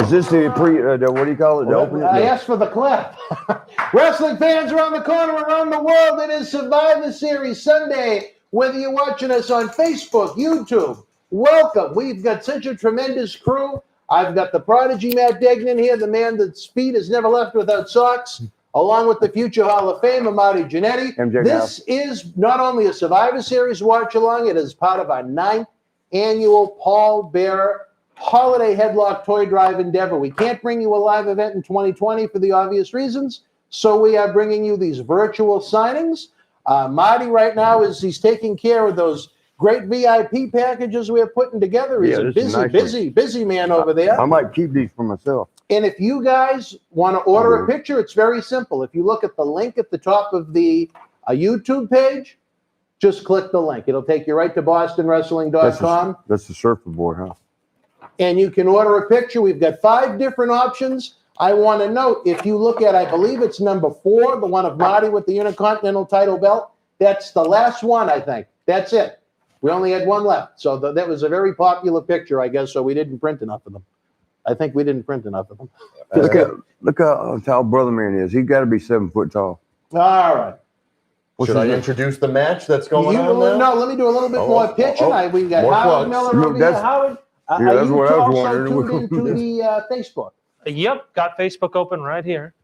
Is this the what do you call it? The opening? I asked for the clap. Wrestling fans around the corner, around the world, it is Survivor Series Sunday. Whether you're watching us on Facebook, YouTube, welcome. We've got such a tremendous crew. I've got the prodigy Matt Degnan here, the man that's feet has never left without socks, along with the future Hall of Famer, Marty Jannetty. This is not only a Survivor Series watch-along, it is part of our 9th annual Paul Bearer Holiday Headlock Toy Drive endeavor. We can't bring you a live event in 2020 for the obvious reasons, so we are bringing you these virtual signings. Marty right now he's taking care of those great VIP packages we're putting together. He's a busy man over there. I might keep these for myself. And if you guys want to order a picture, it's very simple. If you look at the link at the top of the YouTube page, just click the link. It'll take you right to bostonwrestling.com. That's the surfer board, huh? And you can order a picture. We've got 5 different options. I want to note, if you look at, I believe it's number 4, the one of Marty with the Intercontinental title belt, that's the last one, I think. That's it. We only had one left. So that was a very popular picture, I guess, so we didn't print enough of them. I think we didn't print enough of them. Look how tall Brother Man is. He's got to be 7 foot tall. All right. Should I introduce the match that's going on now? No, let me do a little bit more pitching. We got Howard Miller over here. Howard, that's what I was wondering. Tuned into the Facebook? Yep, got Facebook open right here.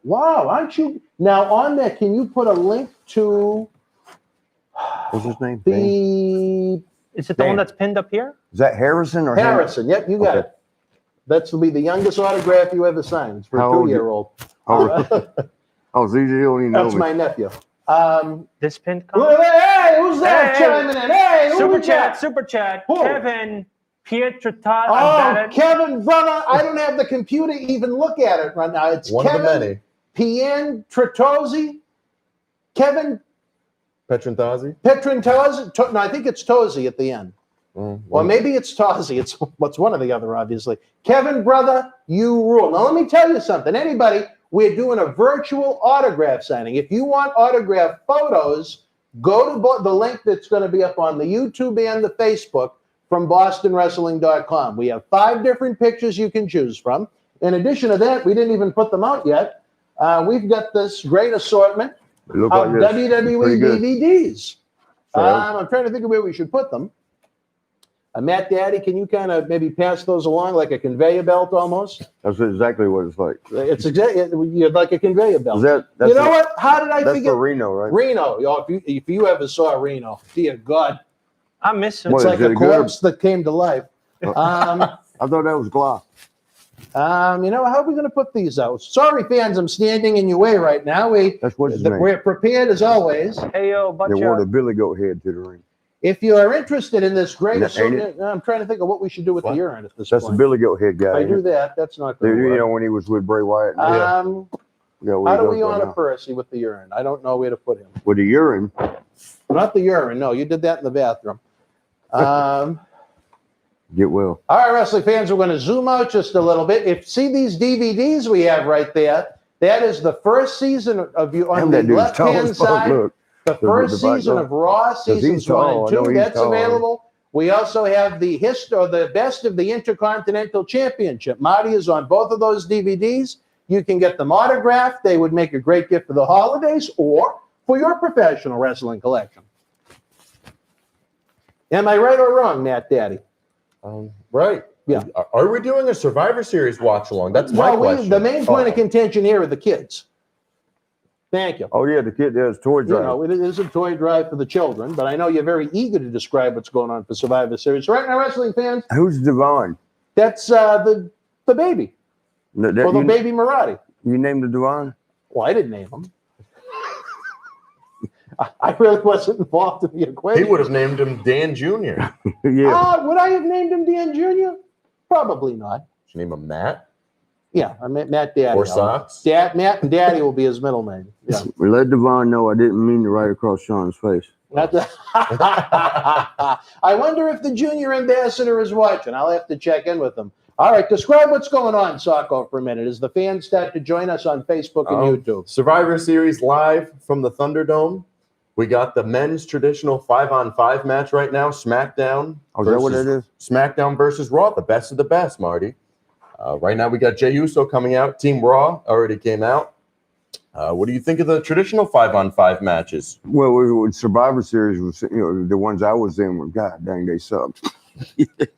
Wow, aren't you? Now on there, can you put a link to what's his name? Is it the one that's pinned up here? Is that Harrison or Harrison? Yep, you got it. That will be the youngest autograph you ever signed. It's for a 2-year-old. So you don't even know That's my nephew. This pinned comment? Hey, who's that chiming in? Hey, Super chat. Who? Kevin Pietrotati. Oh, Kevin, brother, I don't have the computer to even look at it right now. It's one Kevin of the many. Pietrotati. Kevin Petrantazi? No, I think it's Tozi at the end. Or maybe it's Tozi. It's one or the other, obviously. Kevin, brother, you rule. Now, let me tell you something. Anybody, we're doing a virtual autograph signing. If you want autograph photos, go to the link that's going to be up on the YouTube and the Facebook from bostonwrestling.com. We have 5 different pictures you can choose from. In addition to that, we didn't even put them out yet. We've got this great assortment of WWE DVDs. I'm trying to think of where we should put them. Matt Daddy, can you kind of maybe pass those along like a conveyor belt almost? That's exactly what it's like. It's exactly like a conveyor belt. That's you know what? How did I forget? That's for Reno, right? Reno. If you ever saw Reno, dear God. I miss him. It's like a corpse that came to life. I thought that was Glock. How are we going to put these out? Sorry, fans, I'm standing in your way right now. We're prepared as always. Hey, yo, they wore the Billy Goat head to the ring. If you are interested in this great assortment, I'm trying to think of what we should do with the urine at this point. That's the Billy Goat head guy. If I do that, that's not going to work. When he was with Bray Wyatt. How do we honor Percy with the urine? I don't know where to put him. With the urine? Not the urine. No, you did that in the bathroom. Get well. All right, wrestling fans, we're going to zoom out just a little bit. See these DVDs we have right there? That is the first season of you on the left-hand side. Look. The first season of Raw, seasons 1 and 2. That's available. We also have the best of the Intercontinental Championship. Marty is on both of those DVDs. You can get them autographed. They would make a great gift for the holidays or for your professional wrestling collection. Am I right or wrong, Matt Daddy? Right. Yeah. Are we doing a Survivor Series watch along? That's my question. The main point of contention here are the kids. Thank you. Oh, yeah, the kid there's toy drive. It is a toy drive for the children, but I know you're very eager to describe what's going on for Survivor Series. Right now, wrestling fans. Who's Devon? That's the baby. The baby Marty. You named the Devon? Well, I didn't name him. I really wasn't involved in the equation. He would have named him Dan Jr. Yeah. Would I have named him Dan Jr.? Probably not. Should name him Matt? Yeah, I meant Matt Daddy. Or Socks? Matt and Daddy will be his middle name. Yeah. Let Devon know I didn't mean to write across Sean's face. I wonder if the junior ambassador is watching. I'll have to check in with him. All right, describe what's going on, Socko, for a minute, as the fans start to join us on Facebook and YouTube. Survivor Series live from the Thunderdome. We got the men's traditional 5-on-5 match right now, SmackDown. Oh, is that what it is? SmackDown versus Raw, the best of the best, Marty. Right now we got Jey Uso coming out. Team Raw already came out. What do you think of the traditional 5-on-5 matches? Well, with Survivor Series was, the ones I was in were, God dang, they sucked.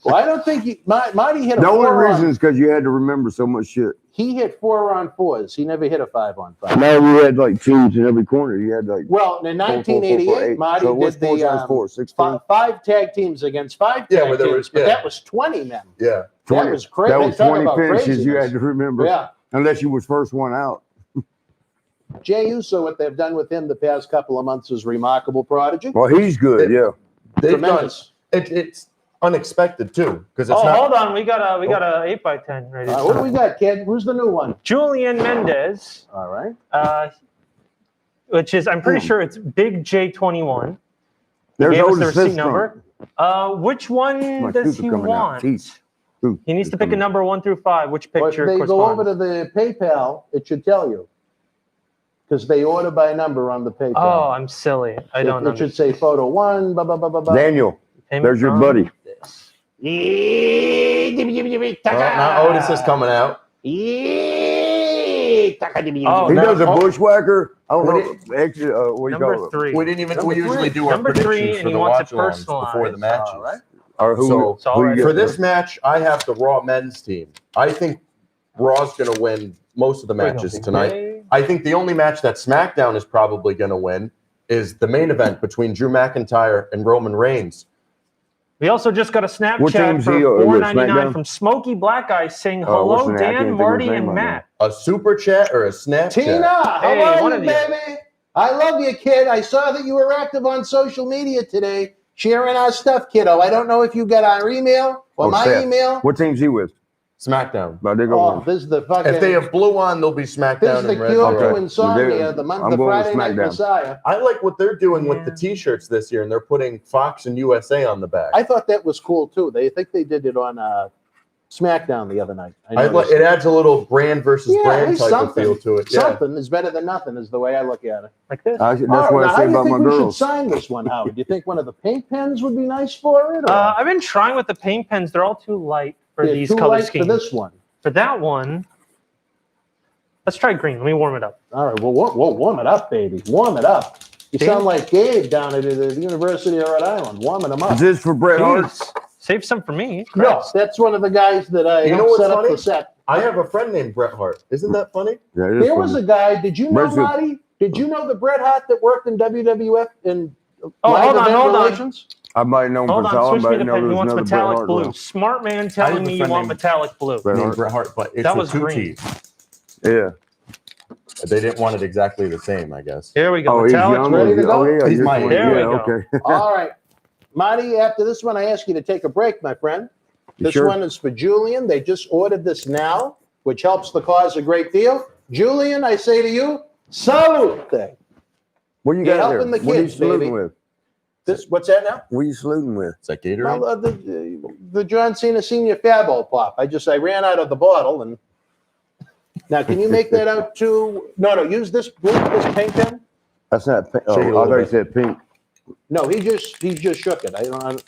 Well, I don't think Marty hit a The only 4 reason on. is because you had to remember so much shit. He hit 4-on-4s. He never hit a 5-on-5. Now you had like teams in every corner. You had like Well, in 4, 4, 4, 4, 1988, 8. Marty So what's did 4 the times 4, 16? 5 tag teams against 5 Yeah, tag where there teams, was- but yeah. that was 20 men. Yeah. That was crazy. That was 20 finishes you had to remember. Yeah. Unless you was first one out. Jey Uso, what they've done with him the past couple of months is remarkable prodigy. Well, he's good, yeah. They've done Tremendous. it's unexpected too, because it's Oh, not. hold on. We got a 8x10 ready. What do we got, kid? Who's the new one? Julian Mendez, All right. which is, I'm pretty sure it's Big J21. There's Gave us the Otis receipt Fist number. Which one My does tooth he are coming out. want? Teeth. Tooth He needs is to pick a coming out. number 1 through 5. Which Well, if picture they go over corresponds? to the PayPal, it should tell you. Because they order by number on the PayPal. Oh, I'm silly. I don't know. It should say photo 1, blah, blah, blah, blah, blah. Daniel, there's your buddy. Now Otis is coming out. Oh, He now- does a bushwhacker. I don't know. Actually, what do you Number call it? 3. We didn't even. Number we usually three. do our Number 3, predictions and for he the wants it watch-alongs personalized. before the matches. All right. Or who, So, It's all who you right. get For this match, I have the Raw men's team. I think Raw's going to win most of the matches tonight. Okay. I think the only match that SmackDown is probably going to win is the main event between Drew McIntyre and Roman Reigns. We also just got a What Snapchat team's for he, $4.99 SmackDown? from Smoky Black Eye saying, what's hello, the name? I can't Dan, think of Marty, his name and right Matt. A super chat or a Snapchat? Tina, how Hey, are one you, of you. baby? I love you, kid. I saw that you were active on social media today, sharing our stuff, kiddo. I don't know if you got our email or my Seth. email. What team's he with? SmackDown. But they go Oh, win. this is the fucking. If they have blue on, they'll be this SmackDown is the and red. cure Okay. to insomnia. They're- The I'm the going with Friday Night SmackDown. Messiah. I like what they're doing with the Yeah. T-shirts this year, and they're putting Fox and USA on the back. I thought that was cool too. They think they did it on SmackDown the other night. I Like noticed. it adds a little brand versus Yeah, at brand least type of something. feel to it. Yeah. Something is better than nothing, is the way I look at it. Like this. That's All what right, I now, say how do you about my think we should girls. sign this one, Howard? Do you think one of the paint pens would be nice for it? Or I've been trying with the paint pens. They're all too light for they're these too color light schemes. for this one? For that one, let's try green. Let me warm it up. All right, well, warm it up, baby. Warm it up. You See? sound like Gabe down at the University of Rhode Island, warming them up. Is this for Bret Hart? Jeez. Save some for me. No, Christ. that's one of the guys that I You know helped what's set up funny? the set. I have a friend named Bret Hart. Isn't that funny? Yeah, it is There was funny. a guy, did you know, Bret's a- Marty? Did you know the Bret Hart that worked in WWF in Oh, live hold on, event hold on. relations? I might know him Hold for on, Tom, switch but me I to know pen. He there's wants another Bret metallic Hart blue. one. Smart man I telling have a me you friend want named- metallic blue. Bret Named Hart. Bret Hart, but it's That with was 2 green. T's. Yeah. They didn't want it exactly the same, I guess. Here we go. Oh, he's metallic young. blue. Ready to go? Oh, yeah. He's you're my- 20. There we Yeah, go. okay. All right. Marty, after this one, I ask you to take a break, my friend. You This sure? one is for Julian. They just ordered this now, which helps the cause a great deal. Julian, I say to you, salute. What you You're got there? helping the What are you kids, saluting baby. with? What's that now? What are you saluting with? Is that Gatorade? Well, the John Cena Senior Fabo pop. I ran out of the bottle, and now can you make that out to? No, use this pink pen. That's not pink. Oh, Shake it a I little thought you bit. said pink. No, he just shook it. I don't. All right.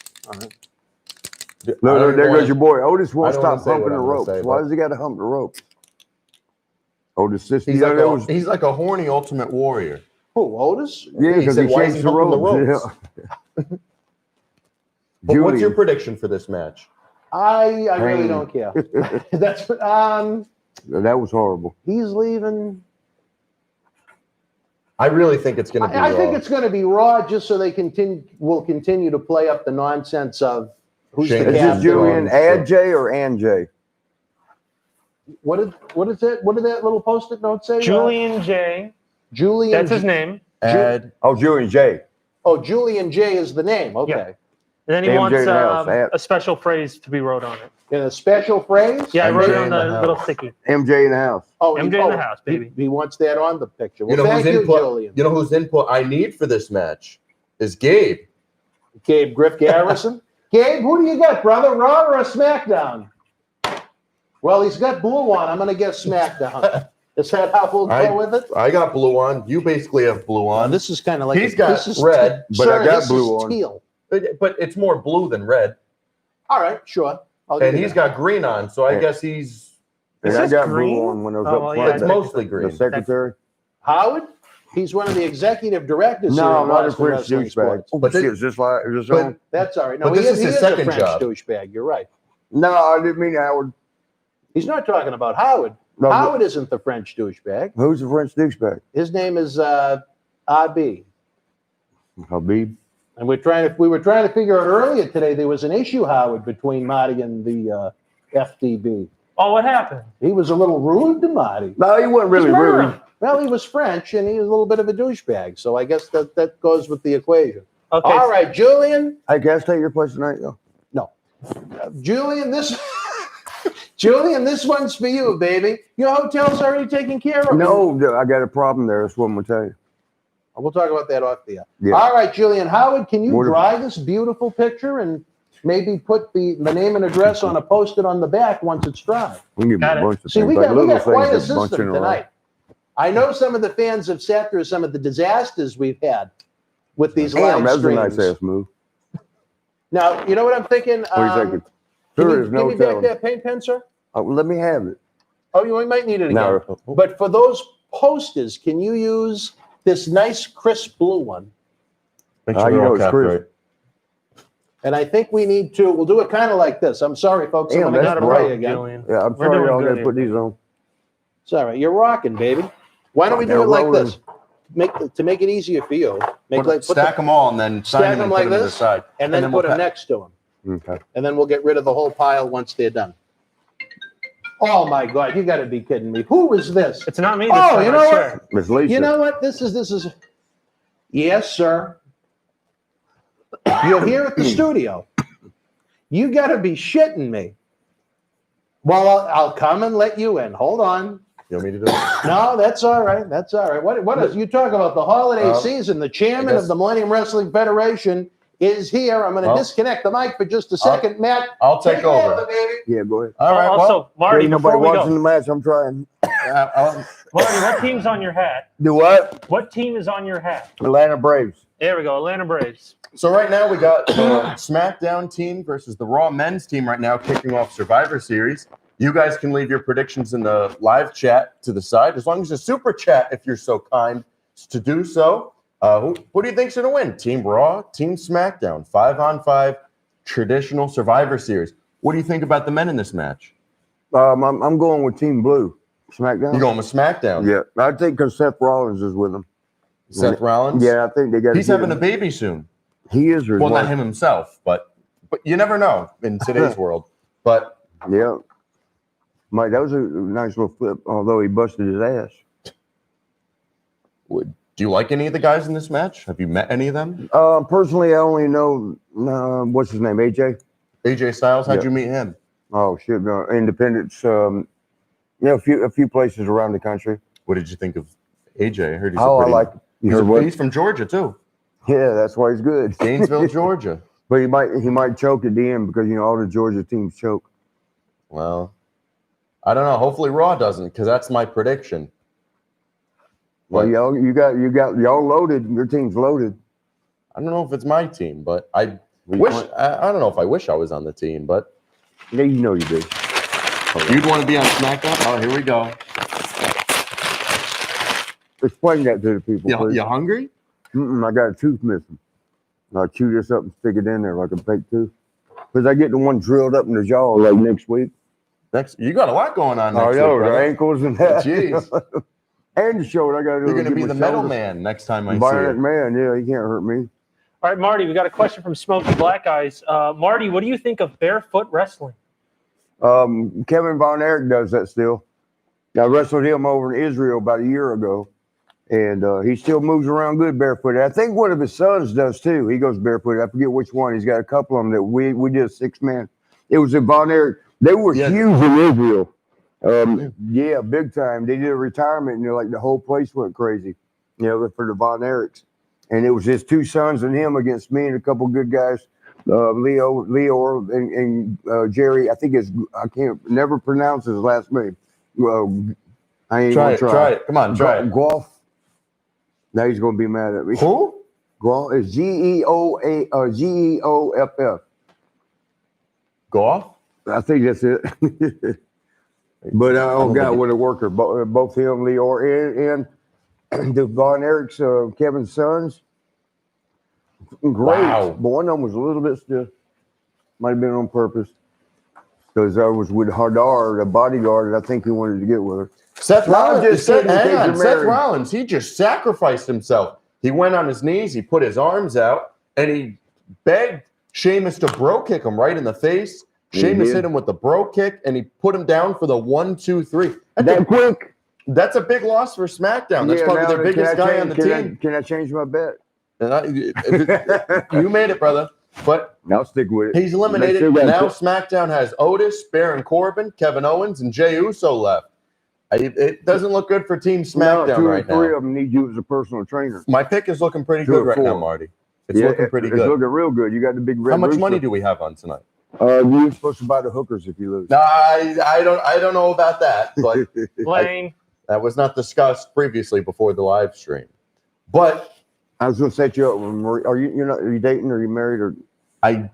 Look, I don't look, there wanna- goes your boy. Otis won't I don't wanna stop say what humping the I'm gonna ropes. say, Why but- does he got to hump the ropes? Otis, sister, He's yeah, like, that a, was, he's like a horny ultimate warrior. Who, Otis? yeah, he because said, he why is shakes he the humping the ropes. ropes? Yeah. But what's your Julian. prediction for this match? I really Pain. don't care. That's That was horrible. he's leaving. I really think it's going to be I think Raw. it's going to be Raw, just so they will continue to play up the nonsense of who's Shane the Is this captain. Julian Strong, Ad J or An J? What is it? What did that little post-it note say? Julian J. Julian. That's his name. Add Oh, Julian J. Oh, Julian J is the name. Okay. Yeah. And then he MJ wants in the house. a special phrase to be wrote on it. In a special phrase. Yeah, I wrote it MJ on in the the little house. sticky. MJ in the house. Oh, MJ in the house, baby. He wants that on the picture. Well, you know thank whose you, input? Julian. You know whose input I need for this match is Gabe. Gabe Griff Garrison. Gabe, who do you got, brother? Raw or a SmackDown? Well, he's got blue on. I'm going to guess SmackDown. Is that how we'll go with it? I got blue on. You basically have blue on. This is kind of like He's got this is red, but I got this blue is on. Teal. But it's more blue than red. All right, sure. I'll give And you he's that. got green on, so I Yeah. guess he's And Is I this got green? blue on when I was Oh, up well, front. It's mostly The green. secretary. Howard? He's one of the executive directors here No, at I'm not a Boston French Wrestling douchebag. Sports. Oh, But shit, this- is this like, is this but- on? That's all right. No, But this is his a second French job. douchebag. You're right. No, I didn't mean Howard. He's not talking about Howard. No, Howard isn't the French douchebag. Who's the French douchebag? His name is Abi. Habib. And we were trying to figure out earlier today there was an issue, Howard, between Marty and the FDB. Oh, what happened? He was a little rude to Marty. No, he wasn't really Just murder rude. him. Well, he was French and he was a little bit of a douchebag. So I guess that goes with the equation. Okay. All right, Julian. Hey, can I stay at your place tonight, though? Julian, this one's for you, baby. Your hotel's already taken care of. No, I got a problem there. That's what I'm going to tell you. We'll talk about that off the air. Yeah. All right, Julian. Howard, can you What if- dry this beautiful picture and maybe put the name and address on a post-it on the back once it's dry? We can give Got me it. a bunch of See, things. we like got little quite a things that bunch system in a row. tonight. I know some of the fans have sat through some of the disasters we've had with these Damn, live that was a streams. nice ass move. Now, you know what I'm thinking? What are you thinking? Can Sure, you there's give no me back telling. that paint pen, sir? Let me have it. Oh, you might need it again. No. But for those posters, can you use this nice crisp blue one? Make you sure they're know all it's capped crisp. right. And I think we need to, we'll do it kind of like this. I'm sorry, folks. Damn, I'm going to that's get it away bright, again. Julian. Yeah, I'm We're sorry doing y'all good got to here. put these on. It's all right. You're rocking, baby. Why don't we do They're it like rolling. this? To make it easier for you. Stack them all and then sign stack them them and like put them to the this, side. and then we'll put them pa- next to them. Okay. And then we'll get rid of the whole pile once they're done. Oh my God, you got to be kidding me. Who is this? It's not me. This Oh, time, you I know swear. Miss Lisa. You know what? This is. Yes, sir. You're here at the studio. You got to be shitting me. Well, I'll come and let you in. Hold on. You want me to do it? No, that's all right. That's all right. What is you talk about the holiday season? The chairman guess- of the Millennium Wrestling Federation is here. I'm going to Well, disconnect the mic for just a second, Matt. I'll take over. baby. Yeah, go ahead. All right. Also, Marty, Ain't nobody before we watching go, the match. I'm trying. Well, Marty, what team's on your hat? Do what? What team is on your hat? Atlanta Braves. There we go, Atlanta Braves. so right now we got the SmackDown team versus the Raw men's team right now kicking off Survivor Series. You guys can leave your predictions in the live chat to the side, as long as you super chat if you're so kind to do so. Who do you think's going to win? Team Raw, Team SmackDown, 5-on-5 traditional Survivor Series. What do you think about the men in this match? I'm going with Team Blue. SmackDown. You going with SmackDown? Yeah, I think because Seth Rollins is with them. Seth Rollins? Yeah, I think they got. He's having a baby soon. He is. Or Well, what? not him himself, but you never know in today's world. But Yeah. Mike, that was a nice little flip, although he busted his ass. do you like any of the guys in this match? Have you met any of them? Personally, I only know what's his name, AJ. AJ Styles, how'd Yeah. you meet him? Oh shit, no, Independence. A few places around the country. What did you think of AJ? I heard he's Oh, a I pretty, like. You heard what? he's from Georgia too. Yeah, that's why he's good. Gainesville, Georgia. But he might choke at the end because all the Georgia teams choke. Well, I don't know. Hopefully Raw doesn't, because that's my prediction. Well, But y'all loaded. Your team's loaded. I don't know if it's my team, but I don't know if I wish I was on the team, but Yeah, you know you do. you'd want to be on SmackDown? Oh, here we go. Explain that to the people, please. You hungry? I got a tooth missing. I'll chew this up and stick it in there like a fake tooth. Because I get the one drilled up in the jaw like next week. You got a lot going on next Oh, week, yeah, the brother. ankles and that. Jeez. And the shoulder. I got to do. You're going to get be my the metal shoulder. man next time I see Bionic you. man, yeah, he can't hurt me. All right, Marty, we got a question from Smoky Black Eyes. Marty, what do you think of barefoot wrestling? Kevin Von Erich does that still. I wrestled him over in Israel about a year ago, and he still moves around good barefoot. I think one of his sons does too. He goes barefoot. I forget which one. He's got a couple of them that we did a 6-man. It was a Von Erich. They were Yeah. huge in Israel. Yeah, big time. They did a retirement, and like the whole place went crazy, for the Von Erichs. And it was his 2 sons and him against me and a couple good guys, Leo and Jerry. I think I can't never pronounce his last name. I ain't Try gonna it. Try it. Come on, try it. Golf. Now he's gonna be mad at me. Who? Golf is Geoff. Goff? I think that's it. But oh God, what a worker! Both him, Leor, and the Von Erich's Kevin's sons. Great. Wow. But one of them was a little bit stiff. Might have been on purpose. Because I was with Hadar, the bodyguard, and I think he wanted to get with her. Seth Rollins, Seth married. Rollins, he just sacrificed himself. He went on his knees, he put his arms out, and he begged Sheamus to bro kick him right in the face. Sheamus hit him with the bro kick, and he put him down for the 1, 2, 3. That quick. That's a big loss for SmackDown. That's probably their biggest guy on the team. Can I change my bet? You made it, brother. But I'll stick with it. He's eliminated. Now SmackDown has Otis, Baron Corbin, Kevin Owens, and Jey Uso left. It doesn't look good for Team SmackDown right now. 3 of them need you as a personal trainer. My pick is looking pretty good right now, Marty. It's looking pretty good. It's looking real good. You got the big red. How much money do we have on tonight? You're supposed to buy the hookers if you lose. No, I don't know about that, but Lane. that was not discussed previously before the live stream. But I was going to set you up. Are you dating? Or are you married? Or I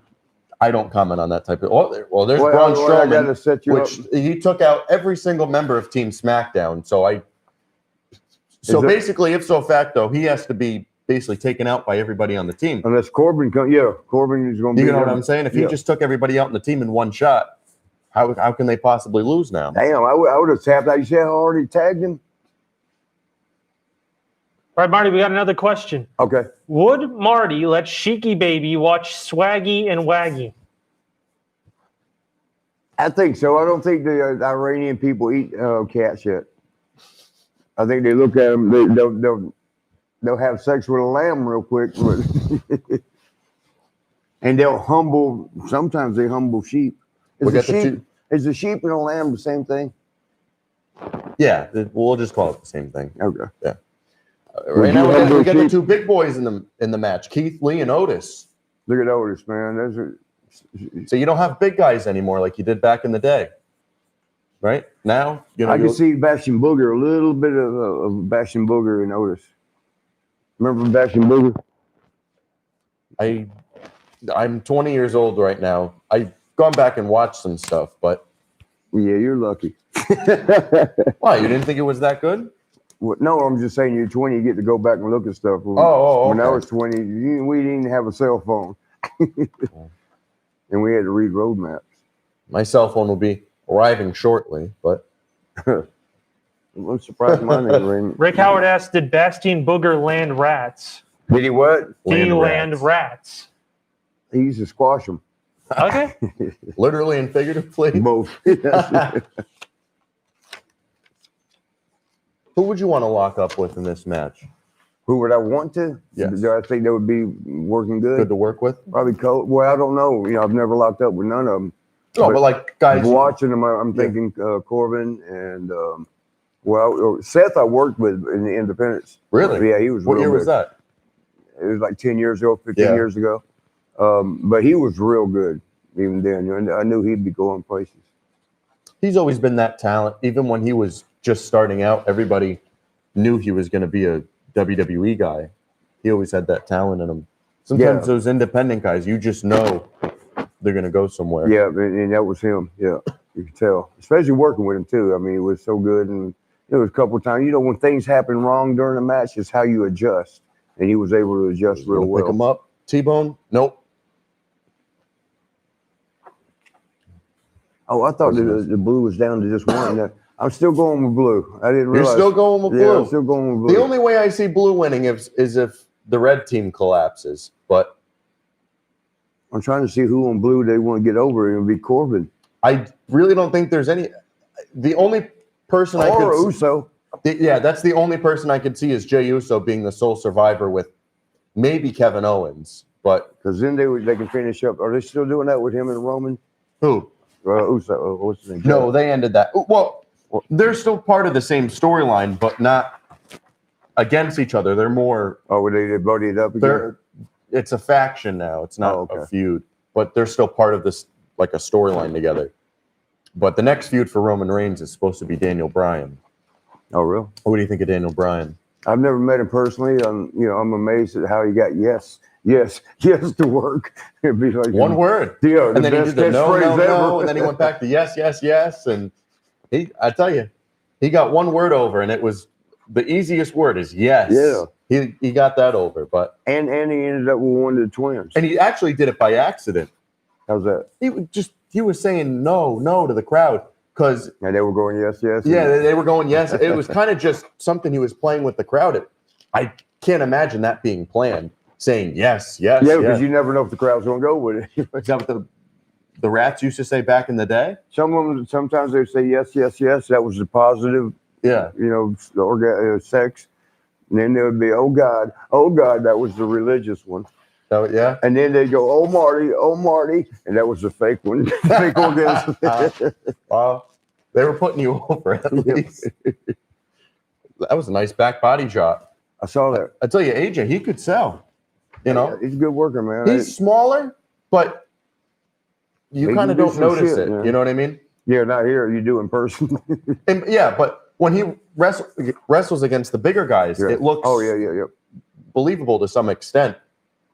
don't comment on that type of. Well, there's Braun Strowman, which he took out every single member of Team SmackDown. So basically, ipso facto, he has to be basically taken out by everybody on the team. Unless Corbin comes, Corbin is going to be. You know what I'm saying? If he just took everybody out in the team in one shot, how can they possibly lose now? Damn, I would have tapped out. You see how I already tagged him? All right, Marty, we got another question. Okay. Would Marty let Sheiky Baby watch Swaggy and Waggy? I think so. I don't think the Iranian people eat cats yet. I think they look at them. They'll have sex with a lamb real quick, and they'll humble. Sometimes they humble sheep. Is the sheep and a lamb the same thing? Yeah, we'll just call it the same thing. Okay. Yeah. Right now we got the 2 big boys in the match, Keith Lee and Otis. Look at Otis, man. So you don't have big guys anymore like you did back in the day, right? Now I can see Bastion Booger, a little bit of Bastion Booger and Otis. Remember Bastion Booger? I'm 20 years old right now. I've gone back and watched some stuff, but yeah, you're lucky. Why? You didn't think it was that good? No, I'm just saying you're 20, you get to go back and look at stuff. When I was 20, we didn't have a cell phone. And we had to read road maps. My cell phone will be arriving shortly, but I'm surprised mine ain't ringing. Rick Howard asked, did Bastion Booger land rats? Did he what? Did he land rats? He used to squash them. Okay. Literally and figuratively. Both. Who would you want to lock up with in this match? Who would I want to? Yes. Do I think that would be working good? Good to work with? Probably Cole. Well, I don't know. I've never locked up with none of them. No, but like guys watching them, I'm thinking Corbin and Seth. I worked with in the Independents. Really? Yeah, he was. What year was that? It was like 10 years ago, 15 years ago. But he was real good even then. I knew he'd be going places. He's always been that talent. Even when he was just starting out, everybody knew he was going to be a WWE guy. He always had that talent in him. Sometimes those independent guys, you just know they're going to go somewhere. Yeah, and that was him. Yeah, you could tell. Especially working with him, too. I mean, it was so good. And there was a couple of times, when things happen wrong during a match, it's how you adjust. And he was able to adjust real well. Pick him up. T-Bone? Nope. Oh, I thought the blue was down to just one. I'm still going with blue. I didn't realize. You're still going with blue? Yeah, I'm still going with blue. The only way I see blue winning is if the red team collapses. But I'm trying to see who on blue they want to get over. It would be Corbin. I really don't think there's any. The only person I could Uso. Yeah, that's the only person I could see is Jey Uso being the sole survivor with maybe Kevin Owens. But because then they can finish up. Are they still doing that with him and Roman? Who? Uso. What's his name? No, they ended that. Well, they're still part of the same storyline, but not against each other. They're more. Oh, they buddied up again? It's a faction now. It's not a feud, but they're still part of this, like a storyline together. But the next feud for Roman Reigns is supposed to be Daniel Bryan. Oh, really? What do you think of Daniel Bryan? I've never met him personally. I'm amazed at how he got yes to work. It'd be like one word. Yeah, and then he did the no, and then he went back to yes, and I tell you, he got one word over, and it was the easiest word is yes. Yeah. He got that over, but and he ended up with one of the twins. and he actually did it by accident. How's that? He was saying no to the crowd because And they were going yes. yeah, they were going yes. It was kind of just something he was playing with the crowd. I can't imagine that being planned. Saying yes. Yeah, because you never know if the crowd's going to go with it. Is that what the Rats used to say back in the day? Some of them, sometimes they say yes. That was the positive, Yeah. sex. And then there would be, oh God, that was the religious one. So, yeah. And then they go, oh Marty, and that was the fake one. Fake orgasm. Wow. They were putting you over at least. That was a nice back body shot. I saw that. I tell you, AJ, he could sell. You know, he's a good worker, man. he's smaller, but you kind of don't notice it. Man. You know what I mean? Yeah, not here. You do in person. And, yeah, but when he wrestles against the bigger guys, it looks believable to some extent.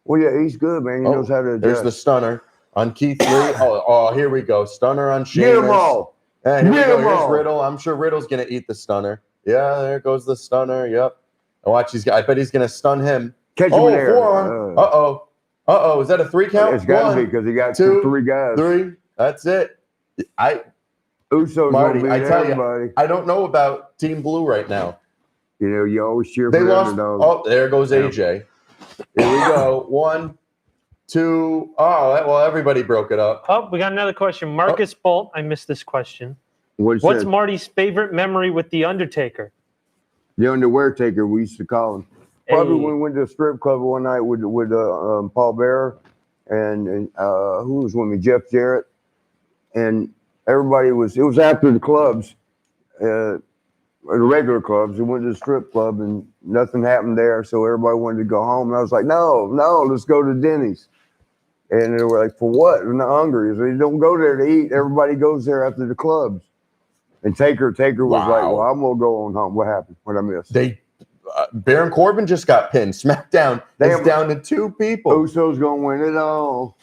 Well, yeah, he's good, man. He knows how to adjust. There's the stunner on Keith Lee. Oh, here we go. Stunner on Sheamus. Get them all. Here we go. Here's Riddle. I'm sure Riddle's going to eat the stunner. Yeah, there goes the stunner. Yep. And watch, I bet he's going to stun him. Catch him in there. Forearm. Uh-oh. Is that a 3 count? It's got to be because he got 3 guys. 3. That's it. Uso's Marty, I tell everybody. you, I don't know about Team Blue right now. You know, you always cheer They for lost. underdogs. Oh, there goes AJ. Here we go. 1, 2. Oh, well, everybody broke it up. Oh, we got another question. Marcus Bolt. I missed this question. What's Marty's favorite memory with The Undertaker? The Underwear Taker, we used to call him. Probably when we went to a strip club one night with Paul Bearer and who was with me? Jeff Jarrett. And everybody it was after the clubs, the regular clubs. We went to the strip club and nothing happened there. So everybody wanted to go home. And I was like, no, let's go to Denny's. And they were like, for what? We're not hungry. So you don't go there to eat. Everybody goes there after the clubs. And Taker was like, well, I'm going to go on home. What happened? What I missed? Baron Corbin just got pinned. SmackDown is down to 2 people. Uso's going to win it all.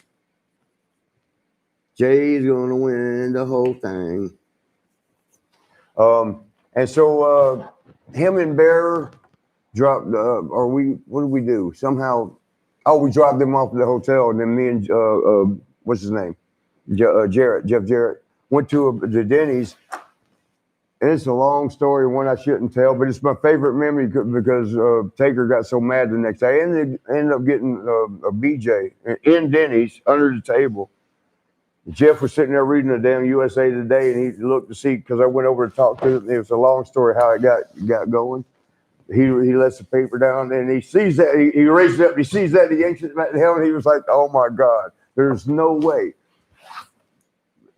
Jay's going to win the whole thing. And so him and Bear dropped, what did we do? Somehow, we dropped them off at the hotel. And then me and, what's his name? Jeff Jarrett, went to the Denny's. And it's a long story, one I shouldn't tell, but it's my favorite memory because Taker got so mad the next day. I ended up getting a BJ in Denny's under the table. Jeff was sitting there reading the damn USA Today, and he looked to see, because I went over to talk to him. It was a long story how it got going. He lets the paper down, and he sees that. He raises it up, he sees that, he yanks it back to hell, and he was like, oh, my God, there's no way.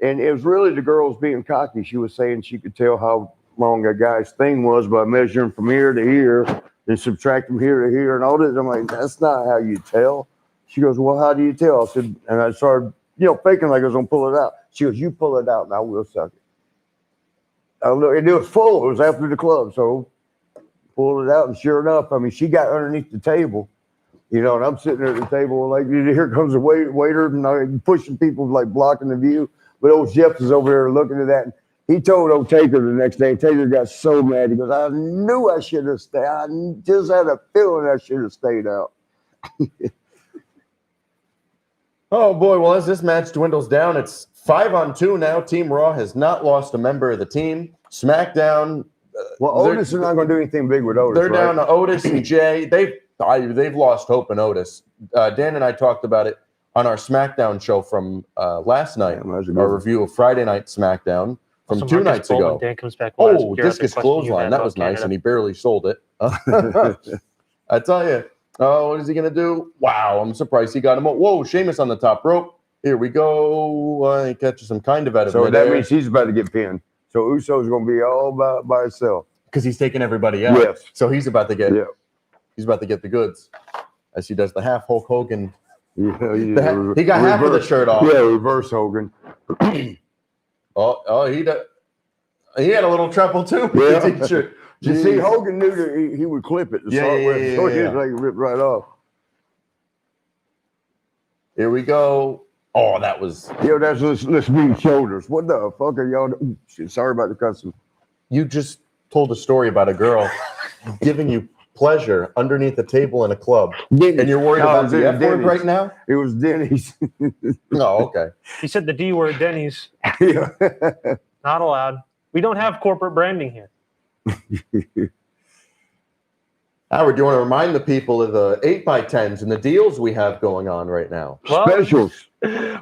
And it was really the girls being cocky. She was saying she could tell how long a guy's thing was by measuring from here to here and subtract from here to here and all this. I'm like, that's not how you tell. She goes, well, how do you tell? I said, and I started, faking like I was going to pull it out. She goes, you pull it out and I will suck it. And it was full. It was after the club. So pulled it out, and sure enough, she got underneath the table. And I'm sitting there at the table like, here comes the waiter, and I'm pushing people, like blocking the view. But old Jeff was over there looking at that. And he told old Taker the next day. Taker got so mad. He goes, I knew I should have stayed. I just had a feeling I should have stayed out. Oh, boy. Well, as this match dwindles down, it's 5-on-2 now. Team Raw has not lost a member of the team. SmackDown. Well, Otis is not going to do anything big with Otis. They're down to Otis and Jay. They've lost hope in Otis. Dan and I talked about it on our SmackDown show from last night, our review of Friday Night SmackDown from 2 nights ago. Dan comes back. Discus clothesline. That was nice, and he barely sold it. I tell you. Oh, what is he going to do? Wow, I'm surprised he got him. Whoa, Sheamus on the top rope. Here we go. He catches some kind of out of So that means he's about to get pinned. So Uso's going to be all by himself. Because he's taking everybody out. Yes. So he's about to get the goods as he does the half Hulk Hogan. Yeah, he got half of the shirt off. Yeah, reverse Hogan. He had a little trouble too. Yeah. You see, Hogan knew that he would clip it to start with, so he was like ripped right off. Here we go. Oh, that was. Yo, that's let's meet shoulders. What the fuck are y'all doing? Shit, sorry about the cussing. You just told a story about a girl giving you pleasure underneath the table in a club. Denny's. And you're worried No, about the F word Denny's. right now? It was Denny's. Oh, okay. He said the D word, Denny's. Yeah. Not allowed. We don't have corporate branding here. Howard, do you want to remind the people of the 8x10s and the deals we have going on right now? Well, Specials.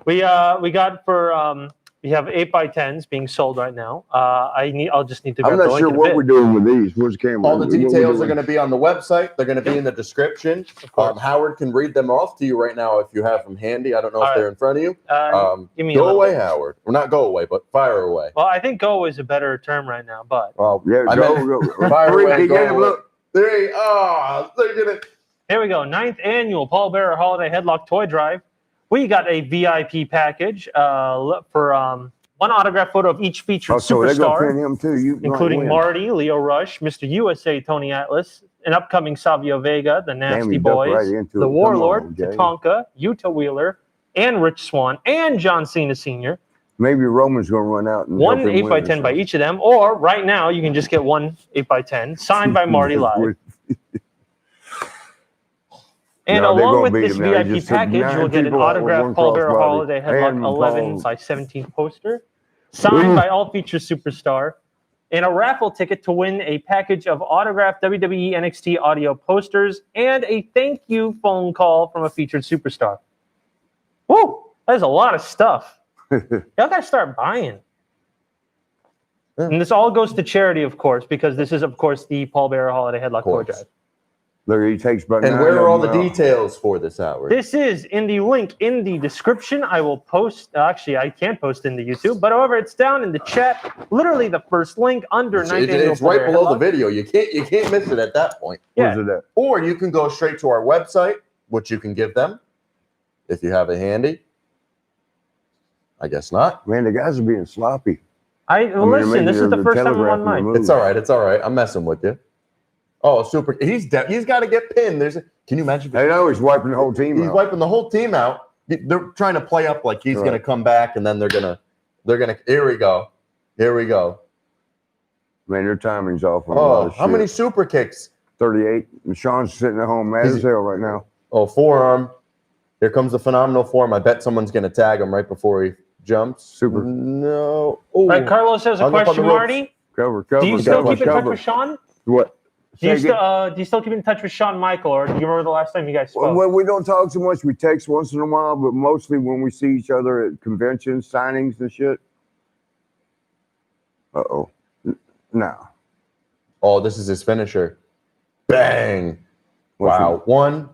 we got for we have 8x10s being sold right now. I'll just need to grab I'm the not link sure in a what bit. we're doing with these. Where's the camera? All the details are going to be on the website. They're going to be in the description. Of course. Howard can read them off to you right now if you have them handy. I don't know All if right. they're in front of you. Give me a Go little away, bit. Howard. Well, not go away, but fire away. Well, I think go is a better term right now, but Well, Yeah, I go. meant- Fire away, Three, go get him, away. look. 3. Oh, look at it. here we go. 9th annual Paul Bearer Holiday Headlock Toy Drive. We got a VIP package for one autograph photo of each featured Oh, so they're gonna pin superstar, him too. You including might win. Marty, Leo Rush, Mr. USA, Tony Atlas, an upcoming Savio Vega, the Nasty he ducked Boys, right into the it. Come Warlord, on, Jay. Tatanka, Yuta Wheeler, and Rich Swann, and John Cena Sr. Maybe Roman's gonna run out and One help him win 8x10 or by each of them, or right now you can just get one 8x10 signed by Marty live. And No, they're along gonna with beat this him now. He VIP just took package, 9 you'll get an people out with autographed one Paul Bearer crossbody. Holiday Headlock And 11 Paul- by 17 poster, signed by all featured superstar, and a raffle ticket to win a package of autographed WWE NXT audio posters and a thank you phone call from a featured superstar. Woo! That's a lot of stuff. Y'all gotta start buying. Yeah. And this all goes to charity, of course, because this is, of course, the Paul Bearer Holiday Headlock Toy course. Drive. Look, he takes about And 9 where are all of the them out. details for this, Howard? This is in the link in the description. I will post. Actually, I can't post in the YouTube, but however, it's down in the chat. Literally, the first link under It's 9th annual it's right Paul Bearer below the Headlock. video. You can't miss it at that point. Where's Yeah. it at? Or you can go straight to our website, which you can give them if you have it handy. I guess not. Man, the guys are being sloppy. Listen. maybe This is they're the first time I'm on telegraphing the mine. move. It's all right. It's all right. I'm messing with you. Oh, super! He's got to get pinned. Can you imagine? They know he's wiping the whole team He's out. wiping the whole team out. They're trying to play up like he's Right. going to come back, and then they're gonna. Here we go. Here we go. Man, their timing's off on a lot Oh, of how shit. many super kicks? 38. And Sean's sitting at home mad as hell right now. Oh, forearm. Here comes the phenomenal form. I bet someone's going to tag him right before he jumps. Super. No. All right, Carlos has a Hung up on question, the ropes. Marty. Cover. Do you still cover, keep in touch cover. with Sean? What? Do you Say again? still keep in touch with Shawn Michael, or do you remember the last time you guys spoke? Well, we don't talk so much. We text once in a while, but mostly when we see each other at conventions, signings, and shit. Uh-oh. No. Oh, this is his finisher. Bang. What's Wow. 1,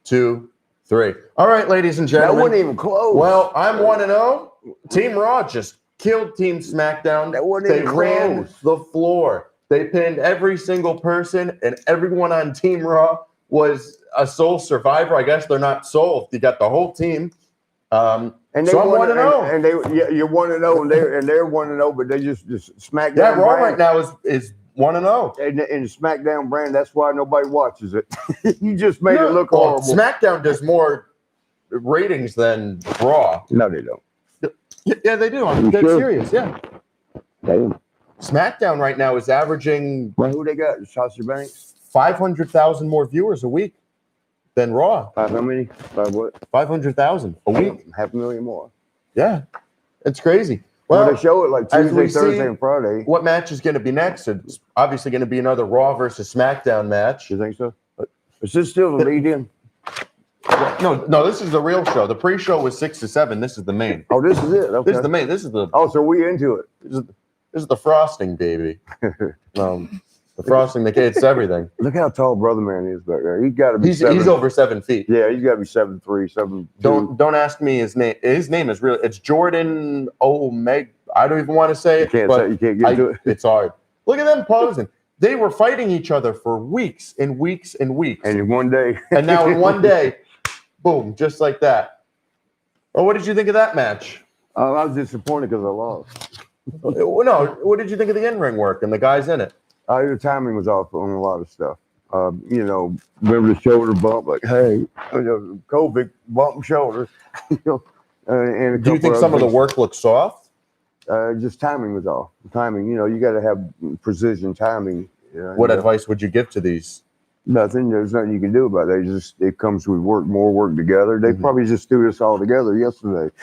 2, 3. All right, ladies and That gentlemen. wasn't even close. Well, I'm 1-0. Team Raw just killed Team SmackDown. That wasn't They even ran close. the floor. They pinned every single person, and everyone on Team Raw was a sole survivor. I guess they're not sole. You got the whole team. And they so I'm won 1-0. and they you're 1-0 and they're 1-0, but they just SmackDown. Yeah, Raw brand, right now is 1-0. in the SmackDown brand. That's why nobody watches it. You just made it look Well, horrible. SmackDown does more ratings than Raw. No, they don't. Yeah, they do. I'm You dead sure? serious. Yeah. Damn. SmackDown right now is averaging Well, who they got? Sasha Banks. 500,000 more viewers a week than Raw. How many? Five what? 500,000 a week. 500,000 more. Yeah, it's crazy. Well, Well, they show it like as Tuesday, we see- Thursday, and Friday. what match is going to be next? It's obviously going to be another Raw versus SmackDown match. You think so? Is this still the lead-in? No, this is the real show. The pre-show was 6 to 7. This is the main. Oh, this is it. Okay. This is the main. This is the Oh, so we into it. this is the frosting, baby. The frosting that gets everything. Look how tall Brother Man is back there. He's got to be He's 7. over 7 feet. Yeah, he's got to be 7'3", 7'2". Don't ask me his name. His name is real. It's Jordan Omeg. I don't even want to say You it. can't but say, you can't get to it. It's hard. Look at them posing. They were fighting each other for weeks and weeks and weeks. And in one day. And now in one day, boom, just like that. Well, what did you think of that match? I was disappointed because I lost. No, what did you think of the in-ring work and the guys in it? The timing was off on a lot of stuff. Remember the shoulder bump? Like, hey, COVID bump shoulder. And a Do you couple think some of the others. work looks soft? Just timing was all. Timing, you got to have precision timing. What advice would you give to these? Nothing. There's nothing you can do about it. It comes with more work together. They Mhm. probably just threw this all together yesterday.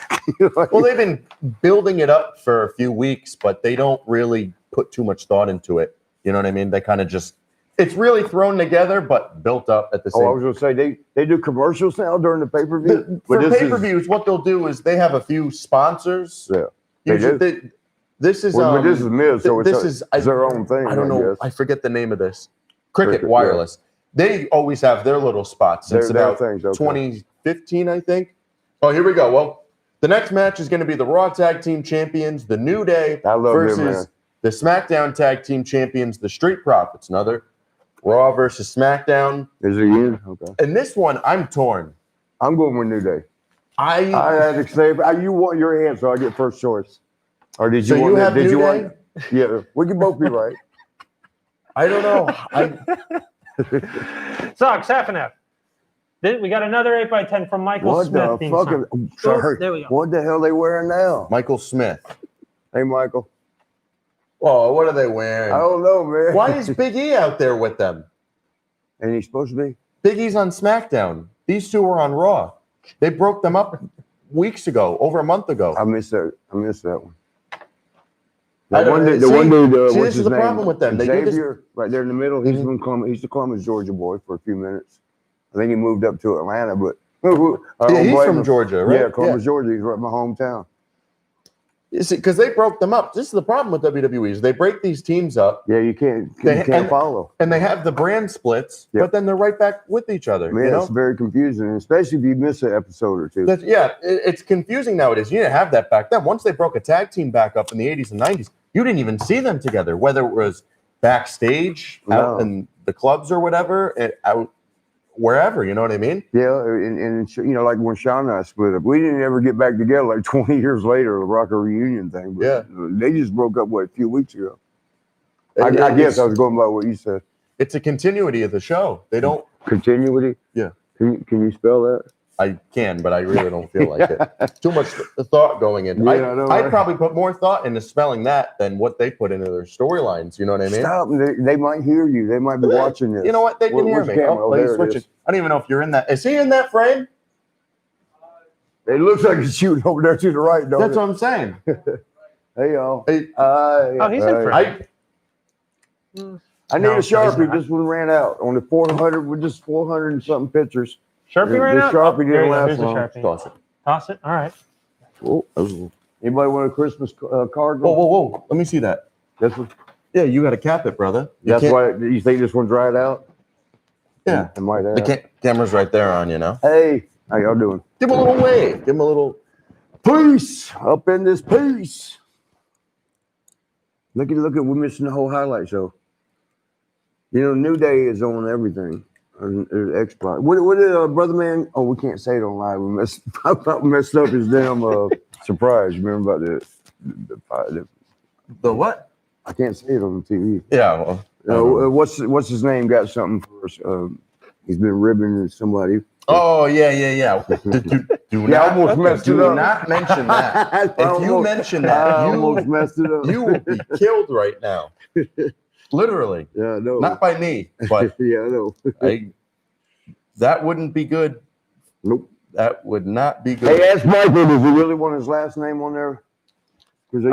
Well, they've been building it up for a few weeks, but they don't really put too much thought into it. You know what I mean? They kind of just, it's really thrown together, but built up at the same I was going to say, they do commercials now during the pay-per-view. For pay-per-views, what they'll do is they have a few sponsors. Yeah. Usually this is But this is Miz, so this it's their own thing. I don't know. guess. I forget the name of this. Cricket yeah. Wireless. They always have their little spots since Their about things, okay. 2015, I think. Oh, here we go. Well, the next match is going to be the Raw Tag Team Champions, the New Day, I love versus them, man. the SmackDown Tag Team Champions, the Street Profits. Another Raw versus SmackDown. Is it you? Okay. And this one, I'm torn. I'm going with New Day. I had to say, you want your hand, so I get first choice. Or did you So want you that? have Did New you Day? want? Yeah, we can both be right. I don't know. Socks, half and half. We got another 8x10 from Michael What Smith. the theme fuck? song. Sorry. There we go. What the hell they wearing now? Michael Smith. Hey, Michael. Oh, what are they wearing? I don't know, man. Why is Big E out there with them? And he's supposed to be? Big E's on SmackDown. These two were on Raw. They broke them up weeks ago, over a month ago. I missed that. I missed that one. I don't know. The one dude. See, What's this is his the name? problem with them. They do this- Xavier, right there in the middle. He's Mhm. been he's the Columbus, Georgia boy for a few minutes. I think he moved up to Atlanta, but Yeah, he's from Georgia, right? Yeah, Columbus, Georgia. He's right in my hometown. You see, because they broke them up. This is the problem with WWE is they break these teams up Yeah, you can't and- follow. and they have the brand splits, Yeah. but then they're right back with each other. Man, you know? it's very confusing, especially if you miss an episode or two. It's confusing nowadays. You didn't have that back then. Once they broke a tag team back up in the 80s and 90s, you didn't even see them together, whether it was backstage, out No. in the clubs or whatever, out wherever. You know what I mean? Yeah, and like when Sean and I split up, we didn't ever get back together like 20 years later, the Rocker reunion thing. But Yeah. they just broke up, a few weeks ago. It- I it's- guess I was going by what you said. It's a continuity of the show. They don't. Continuity? Yeah. Can you spell that? I can, but I really don't feel like it. Too much thought going in. Yeah, I know, I'd right? probably put more thought into spelling that than what they put into their storylines. You know what I mean? Stop. They might hear you. They might be watching this. You know what? They can hear Where's me. the camera? Oh, There he's it switching. is. I don't even know if you're in that. Is he in that frame? It looks like it's shooting over there to the right, don't That's it? what I'm saying. Hey, y'all. Hey, Oh, he's in frame. I need No, a he's Sharpie. not. This one ran out on the 400 with just 400 and something pictures. Sharpie right This now? Sharpie There didn't you go. last Here's the long. Sharpie. toss it. Toss it. All right. Oh, Anybody want a Christmas card? whoa. Let me see that. This one? Yeah, you got to cap it, brother. You That's can't- why you think this one dried out? Yeah. It might have. The camera's right there on you now. Hey, how y'all doing? Give him a little wave. Give him a little. Peace up in this piece. Look at we're missing the whole highlight show. New Day is on everything. There's X-Block. What did Brother Man? Oh, we can't say it on live. I about messed up his damn surprise. You remember about the The what? I can't say it on the TV. Yeah. Well, What's his name? Got something for us. He's been ribbing somebody. oh, yeah. Do Yeah, not, I almost messed it do up. not mention that. I If you almost- mention I that, almost messed it up. you will be killed right now. Literally. Yeah, I know. Not by me, but Yeah, I know. that wouldn't be good. Nope. That would not be good. Hey, ask Michael. Does he really want his last name on there? Because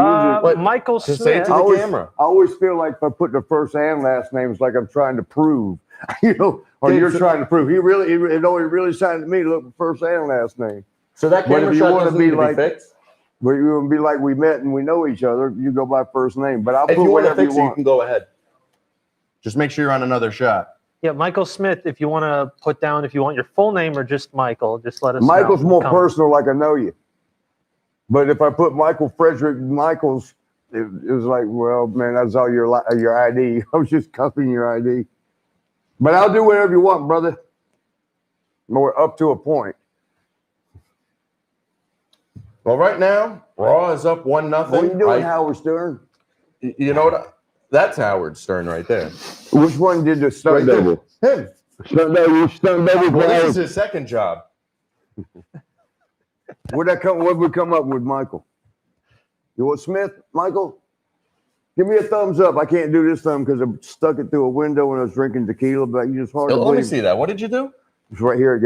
What? Michael Just say it Smith. to the always- camera. I always feel like if I put the first and last name, it's like I'm trying to prove, or Yeah, you're so- trying to prove. He really signed to me to look for first and last name. So that But camera if you shot wanna doesn't be need to like- be fixed. But you want to be like we met and we know each other. You go by first name. But I'll If put you want to whatever you fix it, you want. can go ahead. Just make sure you're on another shot. Yeah, Michael Smith. If you want to put down, if you want your full name or just Michael, just let us know. Michael's more Come. personal, like I know you. But if I put Michael Frederick Michaels, it was like, well, man, that's all your ID. I was just copying your ID. But I'll do whatever you want, brother. More up to a point. Well, right now, Raw is up 1-0. What are you doing, Howard Stern? You know what? That's Howard Stern right there. Which one did the stunt Right there. double? Him. Stunt double, Well, this is his second job. What we come up with, Michael? You want Smith, Michael? Give me a thumbs up. I can't do this thumb because I stuck it through a window when I was drinking tequila. But you just hard to Let believe. me see that. What did you do? It's right here.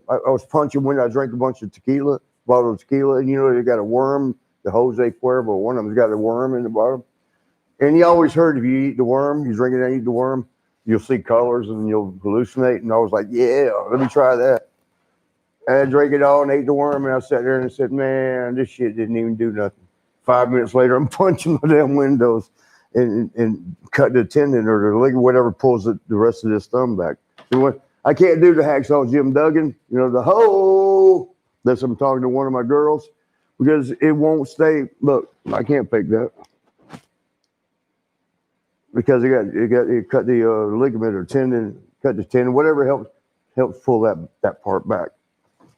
I was punching when I drank a bunch of tequila, bottle of tequila, and they got a worm. The Jose Cuervo, one of them's got a worm in the bottom. And you always heard if you eat the worm, you drink it and eat the worm, you'll see colors and you'll hallucinate. And I was like, yeah, let me try that. And I drank it all and ate the worm, and I sat there and I said, man, this shit didn't even do nothing. 5 minutes later, I'm punching my damn windows and cutting the tendon or the ligament, whatever pulls the rest of this thumb back. So I can't do the hacksaw Jim Duggan, the hole. That's I'm talking to one of my girls because it won't stay. Look, I can't fake that because it cut the ligament or tendon, cut the tendon, whatever helps pull that part back.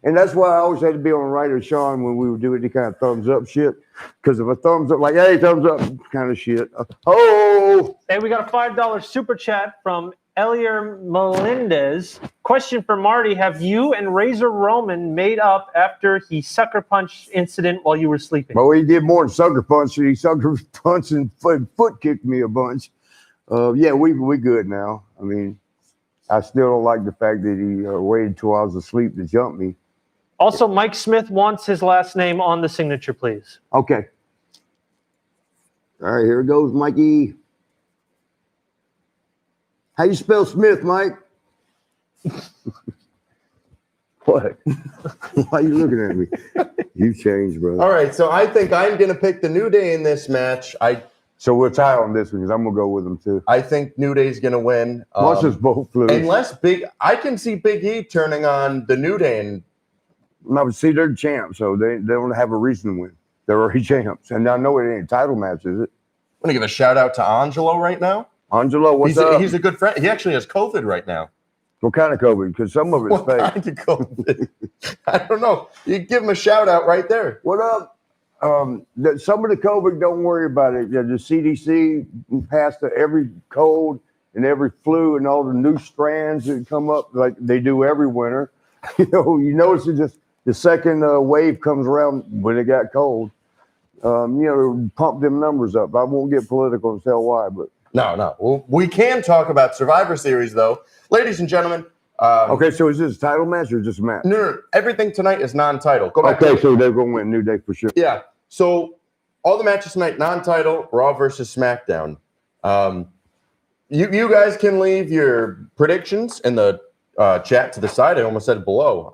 And that's why I always had to be on the right of Sean when we would do any kind of thumbs up shit. Because if a thumbs up, like, hey, thumbs up kind of shit. Hey, we got a $5 super chat from Elier Melendez. Question for Marty. Have you and Razor Roman made up after he sucker punched incident while you were sleeping? Well, he did more than sucker punch. He sucker punched and foot kicked me a bunch. Yeah, we good now. I mean, I still don't like the fact that he waited 2 hours of sleep to jump me. Also, Mike Smith wants his last name on the signature, please. Okay. All right, here it goes, Mikey. How you spell Smith, Mike? What? Why are you looking at me? You've changed, brother. All right, so I think I'm going to pick the New Day in this match. So we'll tie on this one because I'm going to go with them, too. I think New Day's going to win. Plus, it's both fluid. Unless I can see Big E turning on the New Day. And no, see, they're champs, so they don't have a reason to win. They're already champs. And I know it ain't a title match, is it? I'm going to give a shout out to Angelo right now. Angelo, what's up? He's a good friend. He actually has COVID right now. What kind of COVID? Because some of it's What fake. kind of COVID? I don't know. You give him a shout out right there. What up? Some of the COVID, don't worry about it. The CDC passed every cold and every flu and all the new strands that come up like they do every winter. You notice it just the second wave comes around when it got cold. Pump them numbers up. I won't get political and tell why, but no. Well, we can talk about Survivor Series though, ladies and gentlemen. Okay, so is this a title match or just a match? No. Everything tonight is non-title. Go back. Okay, so they're going to win New Day for sure. Yeah. So all the matches tonight, non-title, Raw versus SmackDown. You guys can leave your predictions in the chat to the side. I almost said below.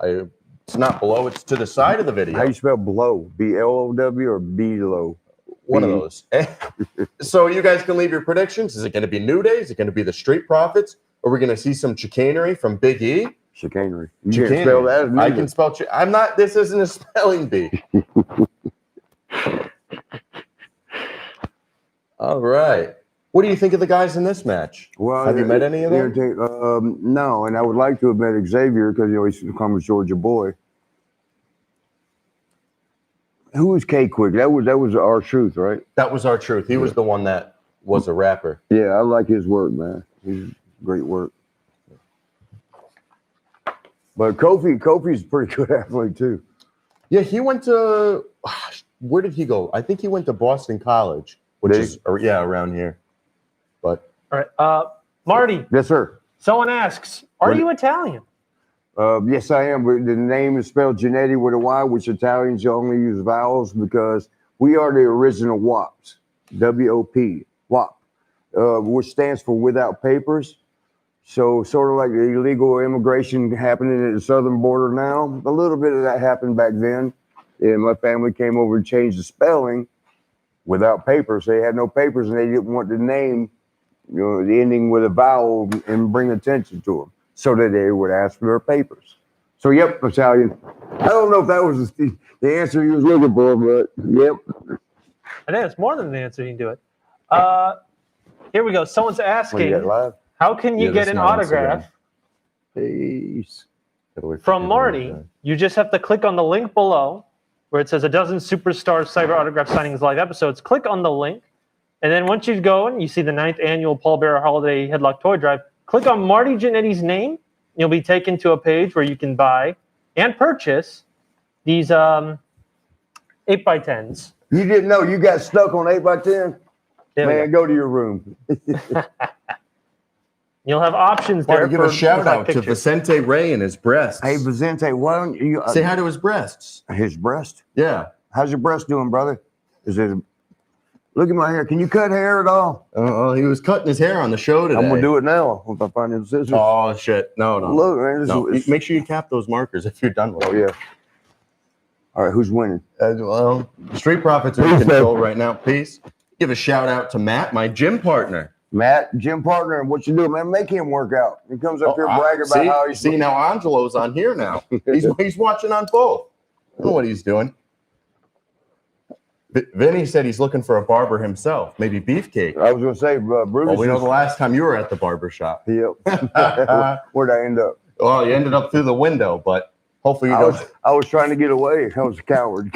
It's not below. It's to the side of the video. How you spell below? B-L-O-W or B-low? One of those. So you guys can leave your predictions. Is it going to be New Day? Is it going to be the Street Profits? Are we going to see some chicanery from Big E? Chicanery. You can't spell that. I can spell. I'm not. This isn't a spelling bee. All right. What do you think of the guys in this match? Well, have you met any of them? No, and I would like to have met Xavier because he's become a Georgia boy. Who was K-Quick? That was our truth, right? That was our truth. He was the one that was a rapper. Yeah, I like his work, man. He's great work. But Kofi's a pretty good athlete too. Yeah, he went to where did he go? I think he went to Boston College, which is around here. But all right, Marty. Yes, sir. Someone asks, "Are you Italian?" Yes, I am. But the name is spelled Jannetty with a Y, which Italians only use vowels because we are the original WOPs, W-O-P, WOP, which stands for without papers. So sort of like the illegal immigration happening at the southern border now. A little bit of that happened back then. And my family came over and changed the spelling without papers. They had no papers and they didn't want the name, the ending with a vowel and bring attention to them. So that they would ask for their papers. So, yep, Italian. I don't know if that was the answer he was looking for, but yep. I think it's more than the answer. You can do it. Here we go. Someone's asking, how can you get an autograph from Marty? You just have to click on the link below where it says a dozen superstar cyber autograph signings live episodes. Click on the link. And then once you go and you see the 9th annual Paul Bearer Holiday Headlock Toy Drive, click on Marty Jannetty's name. You'll be taken to a page where you can buy and purchase these 8x10s. You didn't know you got stuck on 8x10? There we Man, go to your room. You'll have options there. Want to give for a shout out to pictures. Vicente Ray and his breasts. Hey, Vicente, why don't you Say hi to his breasts. his breast? Yeah. How's your breast doing, brother? Is it? Look at my hair. Can you cut hair at all? He was cutting his hair on the show today. I'm gonna do it now if I find the scissors. Oh shit! No. Look, man. This No. is, Make sure you cap those markers if you're done with oh it. yeah. All right, who's winning? Well, Street Profits are in control right now. Peace. Give a shout out to Matt, my gym partner. Matt, gym partner, and what you do, man? Make him work out. He comes up here bragging about how he's see now Angelo's on here now. He's watching on both. I don't know what he's doing. Vinny said he's looking for a barber himself, maybe Beefcake. I was gonna say, Brutus. Well, we know the last time you were at the barber shop. Yep. Where'd I end up? Well, you ended up through the window, but hopefully you don't. I was trying to get away. I was a coward.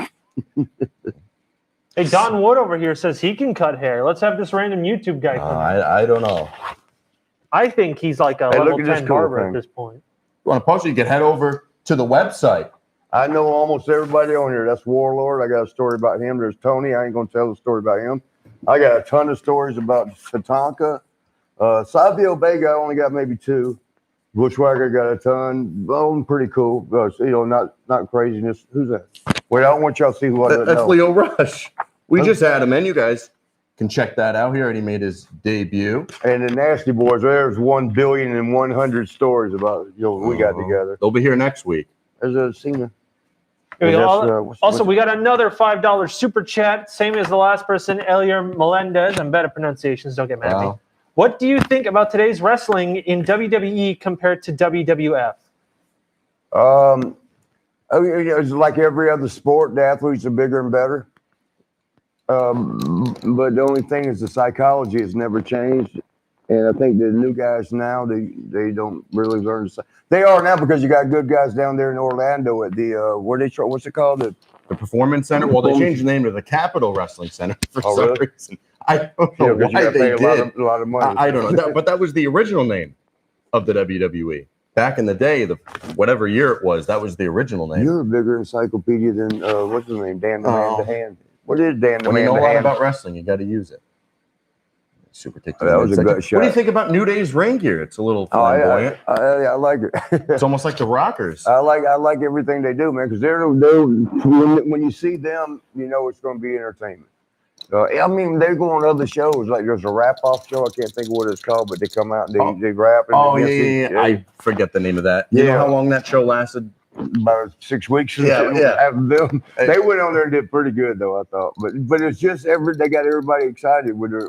Hey, Don Wood over here says he can cut hair. Let's have this random YouTube guy come in. I don't know. I think he's like a Hey, level look at this 10 cool barber thing. at this point. You want to post it? You can head over to the website. I know almost everybody on here. That's Warlord. I got a story about him. There's Tony. I ain't gonna tell the story about him. I got a ton of stories about Tatanka. Savio Vega, I only got maybe 2. Bushwhacker got a ton. Bone, pretty cool. Not craziness. Who's that? Wait, I don't want y'all to see who I don't That's know. Leo Rush. We just had him in. You guys can check that out. He already made his debut. And the Nasty Boys. There's 1,100,000,000 stories about we got together. They'll be here next week. There's a singer. Here we go. That's, Also, we got another $5 super chat, same as the last person, Elier Melendez, and better pronunciations. Don't get mad at me. Wow. What do you think about today's wrestling in WWE compared to WWF? It's like every other sport. The athletes are bigger and better. But the only thing is the psychology has never changed. And I think the new guys now, they don't really learn. They are now because you got good guys down there in Orlando at the what's it called? The Performance Center. Well, they changed the name to the Capitol Wrestling Center for some really? reason. I don't know why they did. A lot of money. I don't know. But that was the original name of the WWE. Back in the day, whatever year it was, that was the original name. You're a bigger encyclopedia than what's his name? Dan the Man the Hand. What is Dan the When Man you know the a lot Hand? about wrestling, you got to use it. Super kick. That was a good shot. What do you think about New Day's ring gear? It's a little Oh, flamboyant. I like it. It's almost like the Rockers. I like everything they do, man, because they're when you see them, you know it's going to be entertainment. I mean, they go on other shows. Like there's a rap-off show. I can't think of what it's called, but they come out and they rap. And Yeah. I forget the name of that. You know how long that show lasted? About 6 weeks. Yeah. Them. They went on there and did pretty good, though, I thought. But it's just they got everybody excited with it.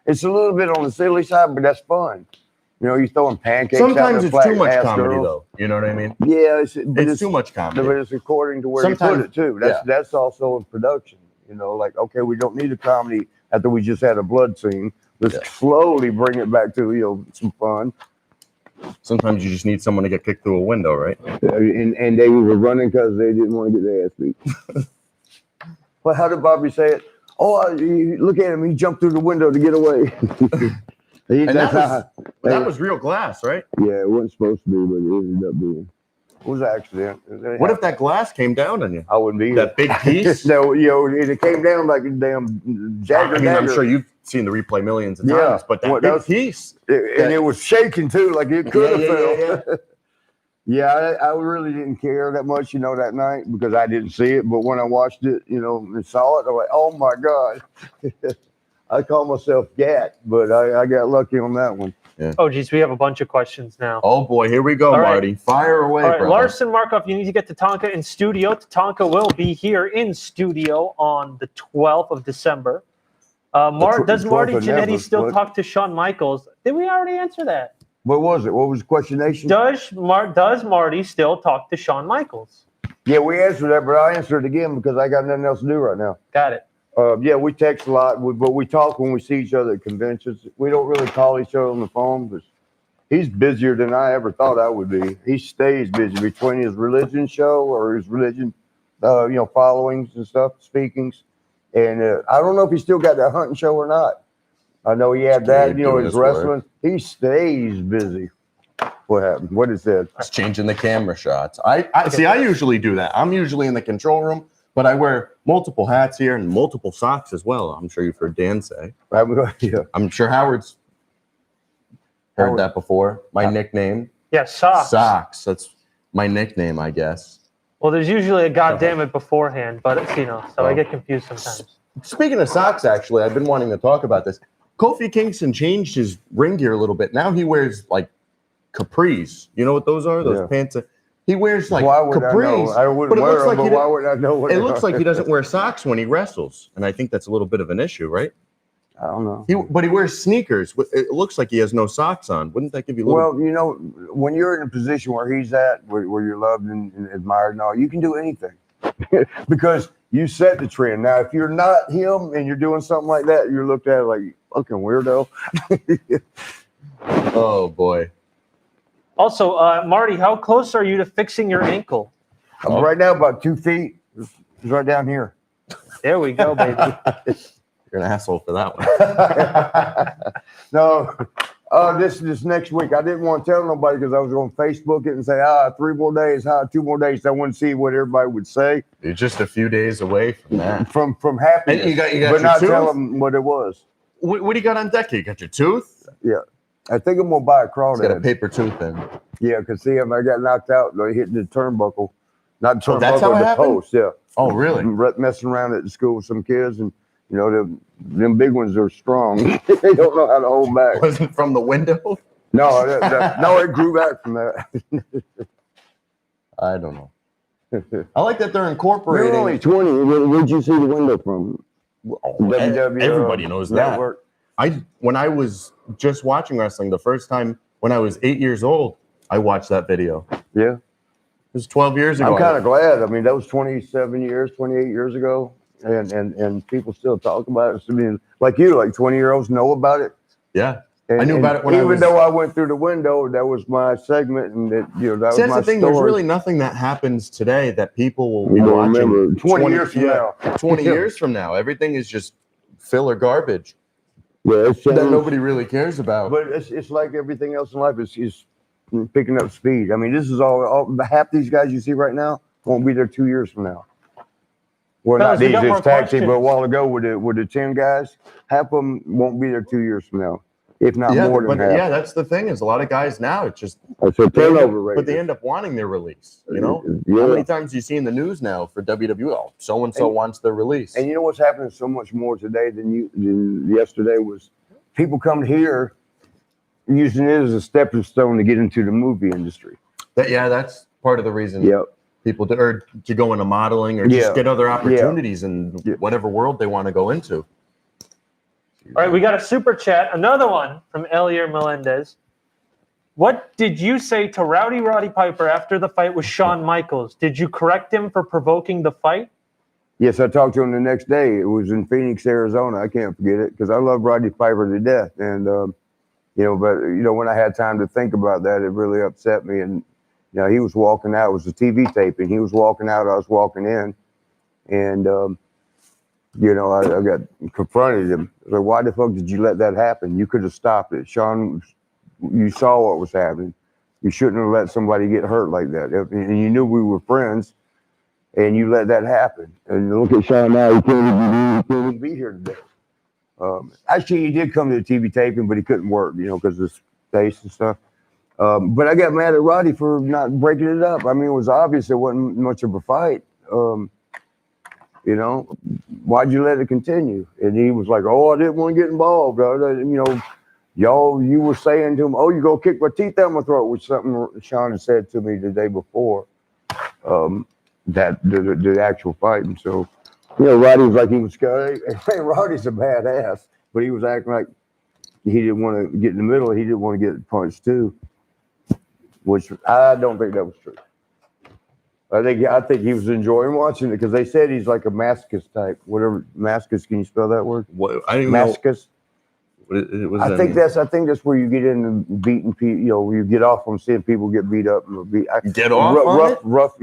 It's a little bit on the silly side, but that's fun. You're throwing pancakes. Sometimes out it's too much ass comedy, girls. though. You know what I mean? Yeah, It's too much comedy. But it's according to where Sometimes- you put it too. That's also in production. Like okay, we don't need a comedy after we just had a blood scene. Let's slowly bring it back to some fun. Sometimes you just need someone to get kicked through a window, right? And they were running because they didn't want to get their ass beat. Well, how did Bobby say it? Oh, look at him! He jumped through the window to get away. That was real glass, right? Yeah, it wasn't supposed to be, but it ended up being. It was an accident. What if that glass came down on you? I wouldn't be here. That big piece? No, it came down like a damn Jagger. I'm sure you've seen the replay millions of times, but that big piece. And it was shaking too, like it could have fell. Yeah, I really didn't care that much, that night because I didn't see it. But when I watched it, and saw it, I was like, oh my God. I call myself Gat, but I got lucky on that one. Yeah. Oh, geez, we have a bunch of questions now. Oh, boy, here we go, All right. Marty. Fire away, All right, brother. Larson Markov, you need to get Tatanka in studio. Tatanka will be here in studio on the 12th of December. Does Marty Jannetty still talk to Shawn Michaels? Did we already answer that? What was it? What was the questionation? Does Marty still talk to Shawn Michaels? Yeah, we answered that, but I'll answer it again because I got nothing else to do right now. Got it. Yeah, we text a lot, but we talk when we see each other at conventions. We don't really call each other on the phone because he's busier than I ever thought I would be. He stays busy between his religion show or his religion, followings and stuff, speakings. And I don't know if he still got that hunting show or not. I know he had that, his wrestling. He stays busy. What happened? What it said? It's changing the camera shots. I see. I usually do that. I'm usually in the control room, but I wear multiple hats here and multiple socks as well. I'm sure you've heard Dan say. Yeah. I'm sure Howard's heard that before. My nickname. Yeah, socks. Socks. That's my nickname, I guess. Well, there's usually a goddamn it beforehand, but it's, so I get confused sometimes. Speaking of socks, actually, I've been wanting to talk about this. Kofi Kingston changed his ring gear a little bit. Now he wears like capris. You know what those are? Those pants. He wears like capris. I wouldn't wear them, but why would I know what it looks like he doesn't wear socks when he wrestles, and I think that's a little bit of an issue, right? I don't know. But he wears sneakers. It looks like he has no socks on. Wouldn't that give you a little... Well, when you're in a position where he's at, where you're loved and admired and all, you can do anything because you set the trend. Now, if you're not him and you're doing something like that, you're looked at like fucking weirdo. Oh, boy. Also, Marty, how close are you to fixing your ankle? Right now, about 2 feet. It's right down here. There we go, baby. You're an asshole for that one. No, this next week, I didn't want to tell nobody because I was going to Facebook it and say, 3 more days, 2 more days. I want to see what everybody would say. You're just a few days away from that. From happiness, and you got but not tooth? tell them what it was. What do you got on deck? You got your tooth? Yeah. I think I'm going to buy a crawdad. Got a paper tooth in. Yeah, because see, I got knocked out hitting the turnbuckle. Not the turnbuckle, that's how it the happened? post, yeah. Oh, really? Messing around at the school with some kids, and them big ones are strong. They don't know how to hold back. Wasn't from the window? No, no, it grew back from that. I don't know. I like that they're incorporating. You're only 20. Where'd you see the window from? WWE. Everybody knows that. Network. When I was just watching wrestling the first time when I was 8 years old, I watched that video. Yeah. It was 12 years ago. I'm kind of glad. I mean, that was 28 years ago. And people still talk about it. I mean, like 20-year-olds know about it. Yeah. And, I knew about it when even though I went through the window, that was my segment, and that that was my the thing. story. There's really nothing that happens today that people will be watching. Remember 20 years from now. 20 years from now, everything is just filler garbage. Yeah, it's that nobody really cares about. But it's like everything else in life. It's picking up speed. I mean, this is all half these guys you see right now won't be there 2 years from now. Well, not these. It's taxi, but a while ago with the 10 guys, half of them won't be there 2 years from now, if not more than half. Yeah, that's the thing. Is a lot of guys now. It's just it's a turnover rate. But they end up wanting their release. How many times do you see in the news now for WWE? Oh, so and so wants their release. And you know what's happening so much more today than yesterday was people come here using it as a stepping stone to get into the movie industry. That's part of the reason. Yep. People to go into modeling or just get other opportunities in whatever world they want to go into. All right, we got a super chat, another one from Elier Melendez. What did you say to Roddy Piper after the fight with Shawn Michaels? Did you correct him for provoking the fight? Yes, I talked to him the next day. It was in Phoenix, Arizona. I can't forget it because I love Roddy Piper to death. And, when I had time to think about that, it really upset me. And, he was walking out. It was a TV taping. He was walking out. I was walking in. And, I got confronted him. I was like, why the fuck did you let that happen? You could have stopped it. Shawn, you saw what was happening. You shouldn't have let somebody get hurt like that. And you knew we were friends, and you let that happen. And look at Shawn now. He can't even be here today. Actually, he did come to the TV taping, but he couldn't work, because of his face and stuff. But I got mad at Roddy for not breaking it up. I mean, it was obvious it wasn't much of a fight. Why'd you let it continue? And he was like, I didn't want to get involved. You were saying to him, you go kick my teeth out my throat, which something Shawn had said to me the day before that the actual fight. And so, Roddy was like, he was scared. Hey, Roddy's a badass, but he was acting like he didn't want to get in the middle. He didn't want to get punched too, which I don't think that was true. I think he was enjoying watching it because they said he's like a masochist type. Whatever masochist, can you spell that word? What, I didn't masochist. Know. I think that's where you get into beating people. Where you get off on seeing people get beat up and get off rough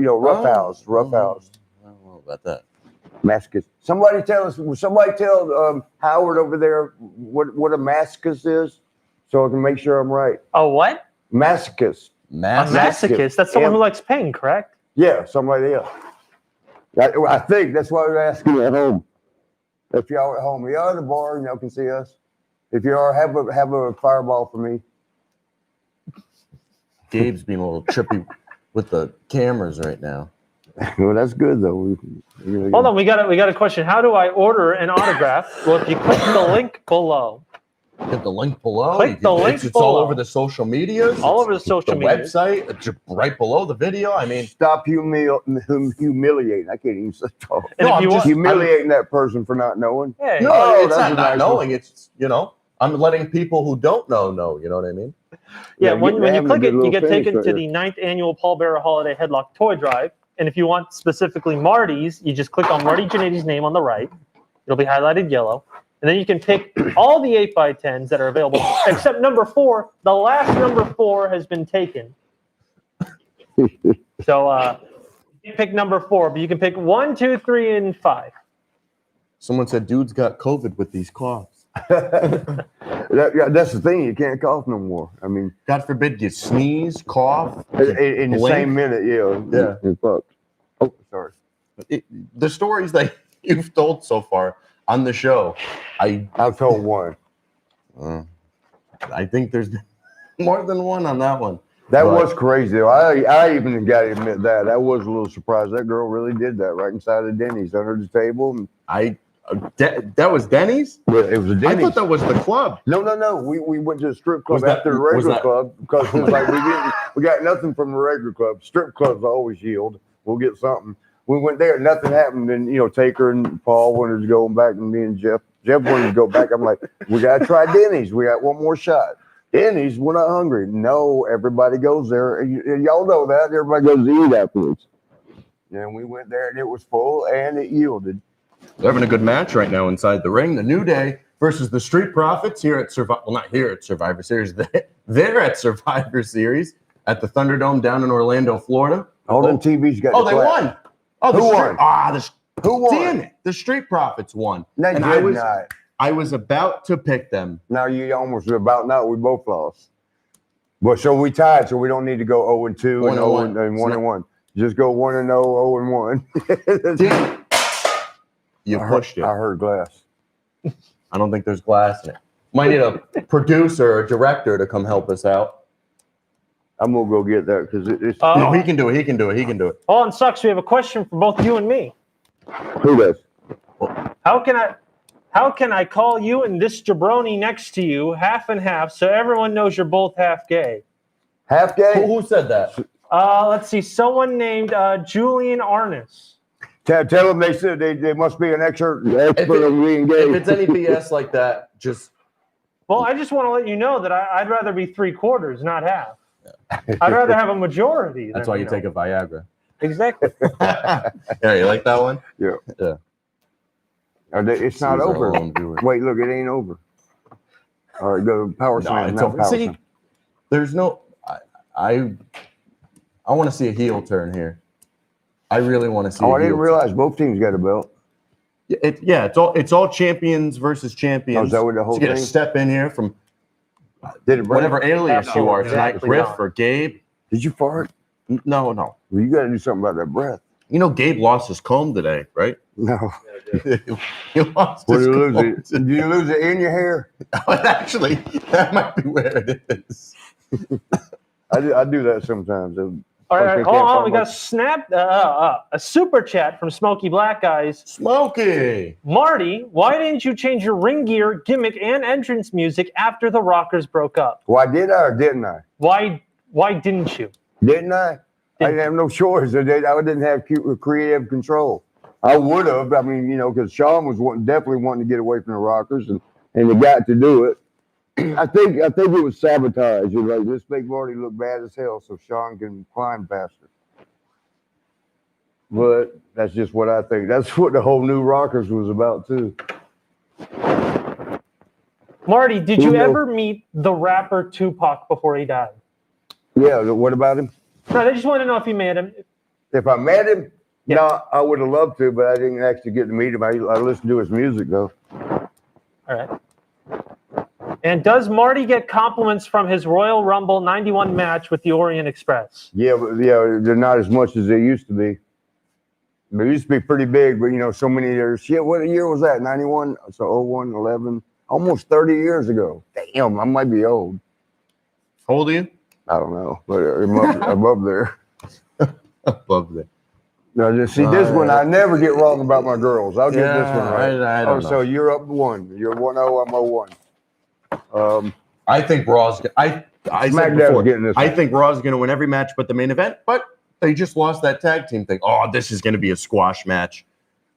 house. I don't know about that. Masochist. Somebody tell Howard over there what a masochist is, so I can make sure I'm right. A what? Masochist. A masochist? That's someone who likes pain, correct? Yeah, something like that. I think that's why we're asking at home. If y'all at home, y'all at the bar and y'all can see us. If you are, have a fireball for me. Gabe's being a little trippy with the cameras right now. Well, that's good though. Hold on, we got a question. How do I order an autograph? Well, if you click the link below. Hit the link below. Click the link it's below. all over the social medias. All over the social media. The website, it's right below the video. I mean, stop humiliating. I can't even talk. No, I'm just humiliating that person for not knowing. Hey. No, it's not nice knowing. It's, I'm letting people who don't know. You know what I mean? Yeah, when you click it, you get taken right to the 9th annual Paul Bearer Holiday Headlock Toy Drive. And if you want specifically Marty's, you just click on Marty Jannetty's name on the right. It'll be highlighted yellow. And then you can pick all the 8x10s that are available, except number 4. The last number 4 has been taken. So you pick number 4, but you can pick 1, 2, 3, and 5. Someone said, dude's got COVID with these coughs. That's the thing. You can't cough no more. I mean, God forbid you sneeze, cough. in the blink. same minute, yeah. You're fucked. Oh, sorry. The stories that you've told so far on the show, I've told one. I think there's more than one on that one. That was crazy, though. I even got to admit that was a little surprised. That girl really did that right inside of Denny's under the table. That was Denny's? Well, it was a Denny's. I thought that was the club. No. We went to the strip club after the regular club because it was like we got nothing from the regular club. Strip clubs always yield. We'll get something. We went there, nothing happened. And Taker and Paul wanted to go back, and me and Jeff wanted to go back. I'm like, we gotta try Denny's. We got one more shot. Denny's, we're not hungry. No, everybody goes there. And y'all know that. Everybody goes to eat afterwards. And we went there, and it was full, and it yielded. They're having a good match right now inside the ring. The New Day versus the Street Profits here at Survivor. Well, not here at Survivor Series. They're at Survivor Series at the Thunderdome down in Orlando, Florida. All them TVs got. Oh, they won. Oh, who won? Who won? Damn it! The Street Profits won. They and I was about to pick them. Now you almost about now. We both lost. But so we tied, so we don't need to go 0-2 and 1-1. Just go 1-0, 0-1. Damn. You pushed it. I heard glass. I don't think there's glass in it. Might need a producer or director to come help us out. I'm gonna go get that because it's. No, he can do it. He can do it. Oh, and Sucks, we have a question for both you and me. Who does? How can I call you and this jabroni next to you half and half so everyone knows you're both half gay? Half gay? Who said that? Let's see. Someone named Julian Arnis. Tell them they said they must be an expert on being gay. If it's any BS like that, just. Well, I just want to let you know that I'd rather be 3/4, not half. I'd rather have a majority. That's why you take a Viagra. Exactly. Yeah, you like that one? Yeah. Yeah. It's not over. Wait, look, it ain't over. All right, go power slam. It's over. See, there's no. I want to see a heel turn here. I really want to see. Oh, I didn't realize both teams got a belt. It's all champions versus champions. Oh, is that what the whole thing? You get a step in here from whatever alias you are tonight, Griff or Gabe. Did you fart? No. Well, you got to do something about that breath. Gabe lost his comb today, right? No. He lost his comb. Did you lose it in your hair? Actually, that might be where it is. I do that sometimes. All right, hold on. We got a super chat from Smokey Black Guys. Smokey! Marty, why didn't you change your ring gear, gimmick, and entrance music after the Rockers broke up? Why did I or didn't I? Why didn't you? Didn't I? I didn't have no choice. I didn't have creative control. I would have. I mean, because Sean was definitely wanting to get away from the Rockers, and they got to do it. I think it was sabotage. You're like, this make Marty look bad as hell, so Sean can climb faster. But that's just what I think. That's what the whole new Rockers was about too. Marty, did you ever meet the rapper Tupac before he died? Yeah. What about him? No, they just want to know if you met him. If I met him, yeah. No, I would have loved to, but I didn't actually get to meet him. I listened to his music though. All right. And does Marty get compliments from his Royal Rumble 91 match with the Orient Express? Yeah, but yeah, they're not as much as they used to be. They used to be pretty big, but you know, so many years. Shit, what year was that? 91? So 01, 11, almost 30 years ago. Damn, I might be old. How old are you? I don't know, but I'm up there. Above there. No, see, this one, I never get wrong about my girls. I'll get this one right. I don't know. So you're up 1. You're 1-0, I'm 0-1. I think Raw's. I said SmackDown's before, getting this I one. think Raw's going to win every match but the main event, but they just lost that tag team thing. Oh, this is going to be a squash match.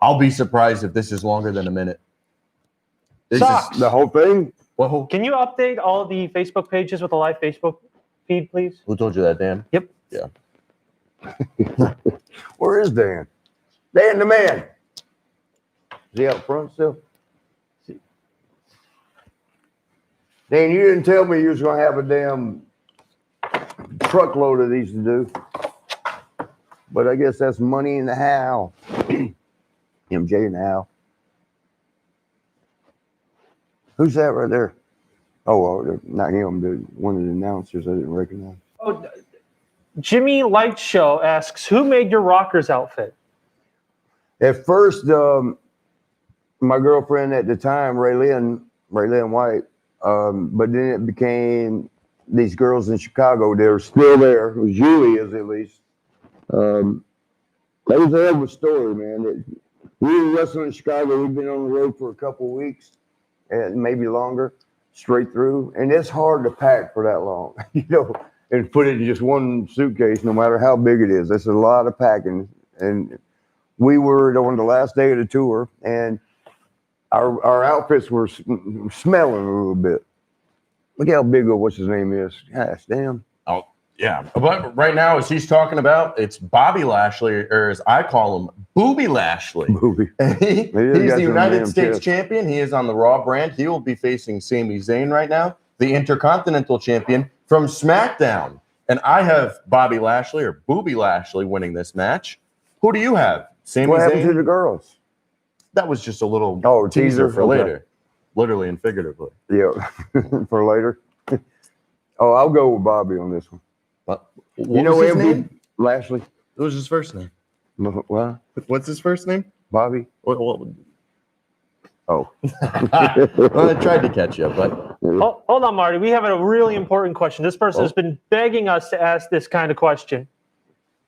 I'll be surprised if this is longer than a minute. Sucks. The whole thing? Well, Can you update all the Facebook pages with a live Facebook feed, please? who told you that, Dan? Yep. Yeah. Where is Dan? Dan the man. Is he out front still? Dan, you didn't tell me you was going to have a damn truckload of these to do. But I guess that's money in the how. MJ in the how. Who's that right there? Oh, well, not him. One of the announcers I didn't recognize. Oh, Jimmy Light Show asks, who made your Rockers outfit? At first, my girlfriend at the time, Raylynn White, but then it became these girls in Chicago. They're still there. It was Julia's at least. That was a hell of a story, man. We were wrestling in Chicago. We've been on the road for a couple of weeks, and maybe longer, straight through. And it's hard to pack for that long, you know, and put it in just one suitcase, no matter how big it is. That's a lot of packing. And we were on the last day of the tour, and our outfits were smelling a little bit. Look how big of what's his name is. Gosh, damn. Oh, yeah. But right now, as he's talking about, it's Bobby Lashley, or as I call him, Booby Lashley. Booby. He's the United States champion. He is on the Raw brand. He will be facing Sami Zayn right now, the Intercontinental champion from SmackDown. And I have Bobby Lashley or Booby Lashley winning this match. Who do you have? Sami What happened to Zayn? the girls? That was just a little teaser for okay. later, literally and figuratively. Yeah, for later. Oh, I'll go with Bobby on this one. What You know was his MD? name? Lashley. What was his first name? What? What's his first name? Bobby? Oh. Well, I tried to catch you, but Hold on, Marty. We have a really important question. This person has been begging us to ask this kind of question.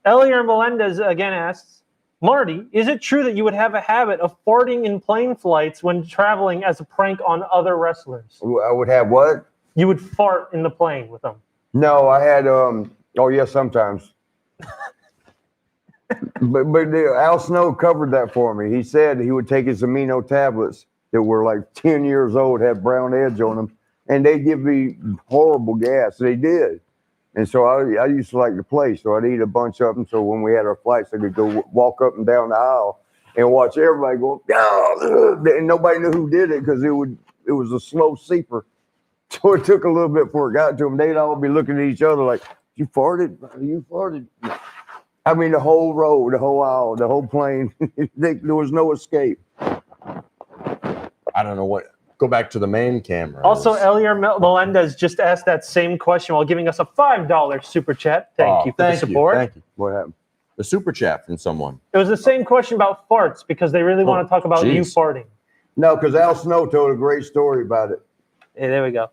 Elier Melendez again asks, Marty, is it true that you would have a habit of farting in plane flights when traveling as a prank on other wrestlers? I would have what? You would fart in the plane with them. No, I had oh yeah, sometimes. but Al Snow covered that for me. He said he would take his amino tablets that were like 10 years old, had brown edge on them, and they give me horrible gas. They did. And so I used to like to play, so I'd eat a bunch of them. So when we had our flights, I could go walk up and down the aisle and watch everybody go, oh, and nobody knew who did it because it was a slow seeper. So it took a little bit before it got to them. They'd all be looking at each other like, you farted? You farted? I mean, the whole row, the whole aisle, the whole plane, there was no escape. I don't know what. Go back to the main camera. Also, Elier Melendez just asked that same question while giving us a $5 super chat. Thank you for the support. Thank you. What happened? The super chat from someone. It was the same question about farts because they really want to talk about you geez. farting. No, because Al Snow told a great story about it. Hey, there we go.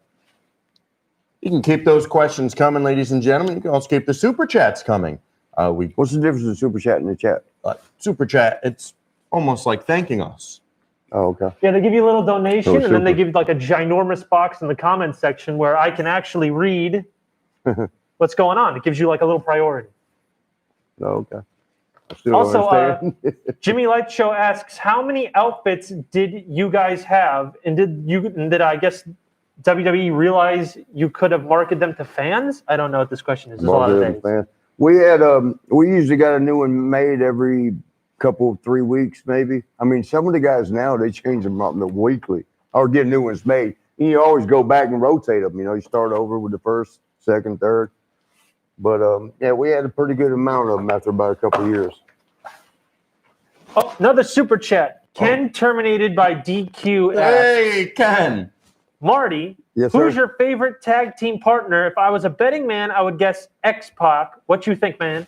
You can keep those questions coming, ladies and gentlemen. You can also keep the super chats coming. What's the difference in super chat and the chat? Super chat, it's almost like thanking us. Oh, okay. Yeah, they give you a little donation, Oh, and then they super. give you like a ginormous box in the comments section where I can actually read what's going on. It gives you like a little priority. Oh, okay. I still don't Also, understand. Jimmy Light Show asks, how many outfits did you guys have? And did I guess WWE realize you could have marketed them to fans? I don't know what this question is. There's a lot of things. We had we usually got a new one made every couple 3 weeks maybe. I mean, some of the guys now they change them up weekly or get new ones made. And you always go back and rotate them. You know, you start over with the first, second, third. But yeah, we had a pretty good amount of them after about a couple of years. Oh, another super chat. Ken terminated by DQ asks, Hey, Ken. Marty, Yes, sir. who's your favorite tag team partner? If I was a betting man, I would guess X-Pac. What you think, man?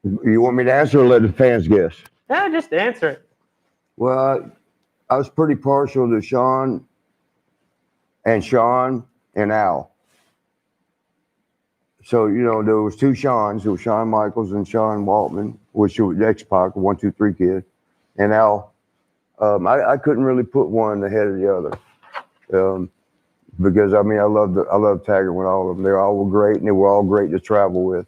You want me to answer or let the fans guess? Yeah, just answer it. Well, I was pretty partial to Sean and Al. So, there was two Seans. There was Shawn Michaels and Sean Waltman, which was X-Pac, 1, 2, 3 kid, and Al. I couldn't really put one ahead of the other, because I love tagging with all of them. They all were great, and they were all great to travel with.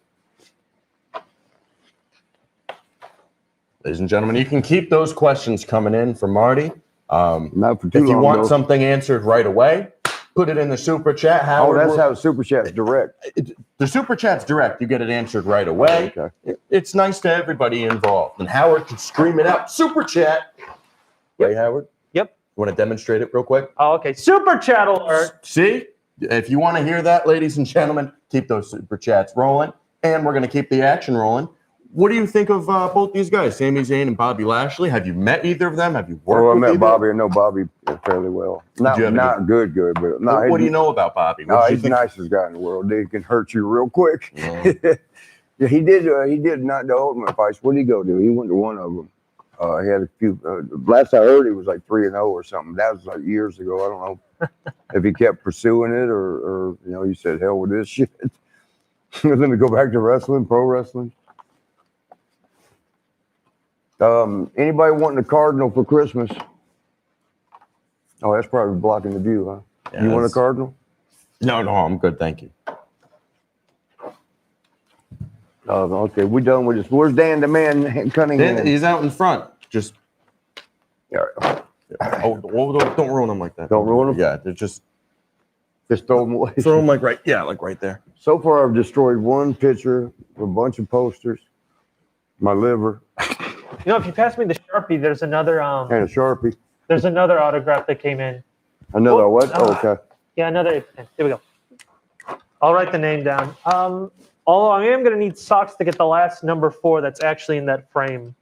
Ladies and gentlemen, you can keep those questions coming in for Marty. Not for too If you long, want though. something answered right away, put it in the super chat. Howard, That's how Super Chat's direct. the super chat's direct. You get it answered right away. Okay. It's nice to everybody involved. And Howard can scream it out. Super chat. Yep. Right, Howard? Yep. You want to demonstrate it real quick? Oh, okay. Super chat alert. See? If you want to hear that, ladies and gentlemen, keep those super chats rolling. And we're going to keep the action rolling. What do you think of both these guys, Sami Zayn and Bobby Lashley? Have you met either of them? Have you worked Well, I with met either? Bobby. I know Bobby fairly well. Not you have not good, but no. What do you know about Bobby? What No, did you he's the think? nicest guy in the world. He can hurt you real quick. Yeah. Yeah, he did not the ultimate fights. What did he go do? He went to one of them. He had a few. Last I heard, he was like 3-0 or something. That was like years ago. I don't know if he kept pursuing it or he said, "Hell with this shit." Let me go back to wrestling, pro wrestling. Anybody wanting a Cardinal for Christmas? Oh, that's probably blocking the view, huh? Yeah, you want a Cardinal? No, I'm good. Thank you. Okay, we're done with this. Where's Dan the Man Cunningham? He's out in front. Just Yeah, don't ruin them like that. Don't ruin them? Yeah, they're just throw them away. throw them like right there. So far, I've destroyed one picture, a bunch of posters, my liver, If you pass me the Sharpie, there's another and a Sharpie. there's another autograph that came in. Another Oh, what? Oh, okay. Yeah, another. Here we go. I'll write the name down. Although I am going to need socks to get the last number 4 that's actually in that frame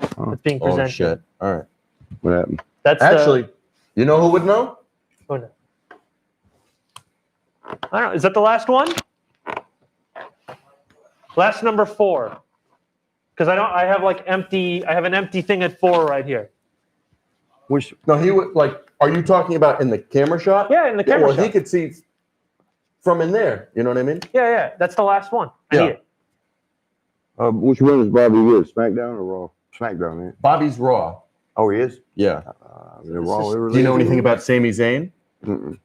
that's being presented. Oh shit! All right. What happened? That's Actually, you know who would know? oh, no. I don't know. Is that the last one? Last number 4. Because I have an empty thing at 4 right here. Which? No, he would like. Are you talking about in the camera shot? Yeah, in the camera Well, shot. he could see from in there. You know what I mean? Yeah. That's the last one. I need it. Which one is Bobby with? SmackDown or Raw? SmackDown, man. Bobby's Raw. Oh, he is. Yeah. The Raw. Do you know anything about Sami Zayn? Mm-mm.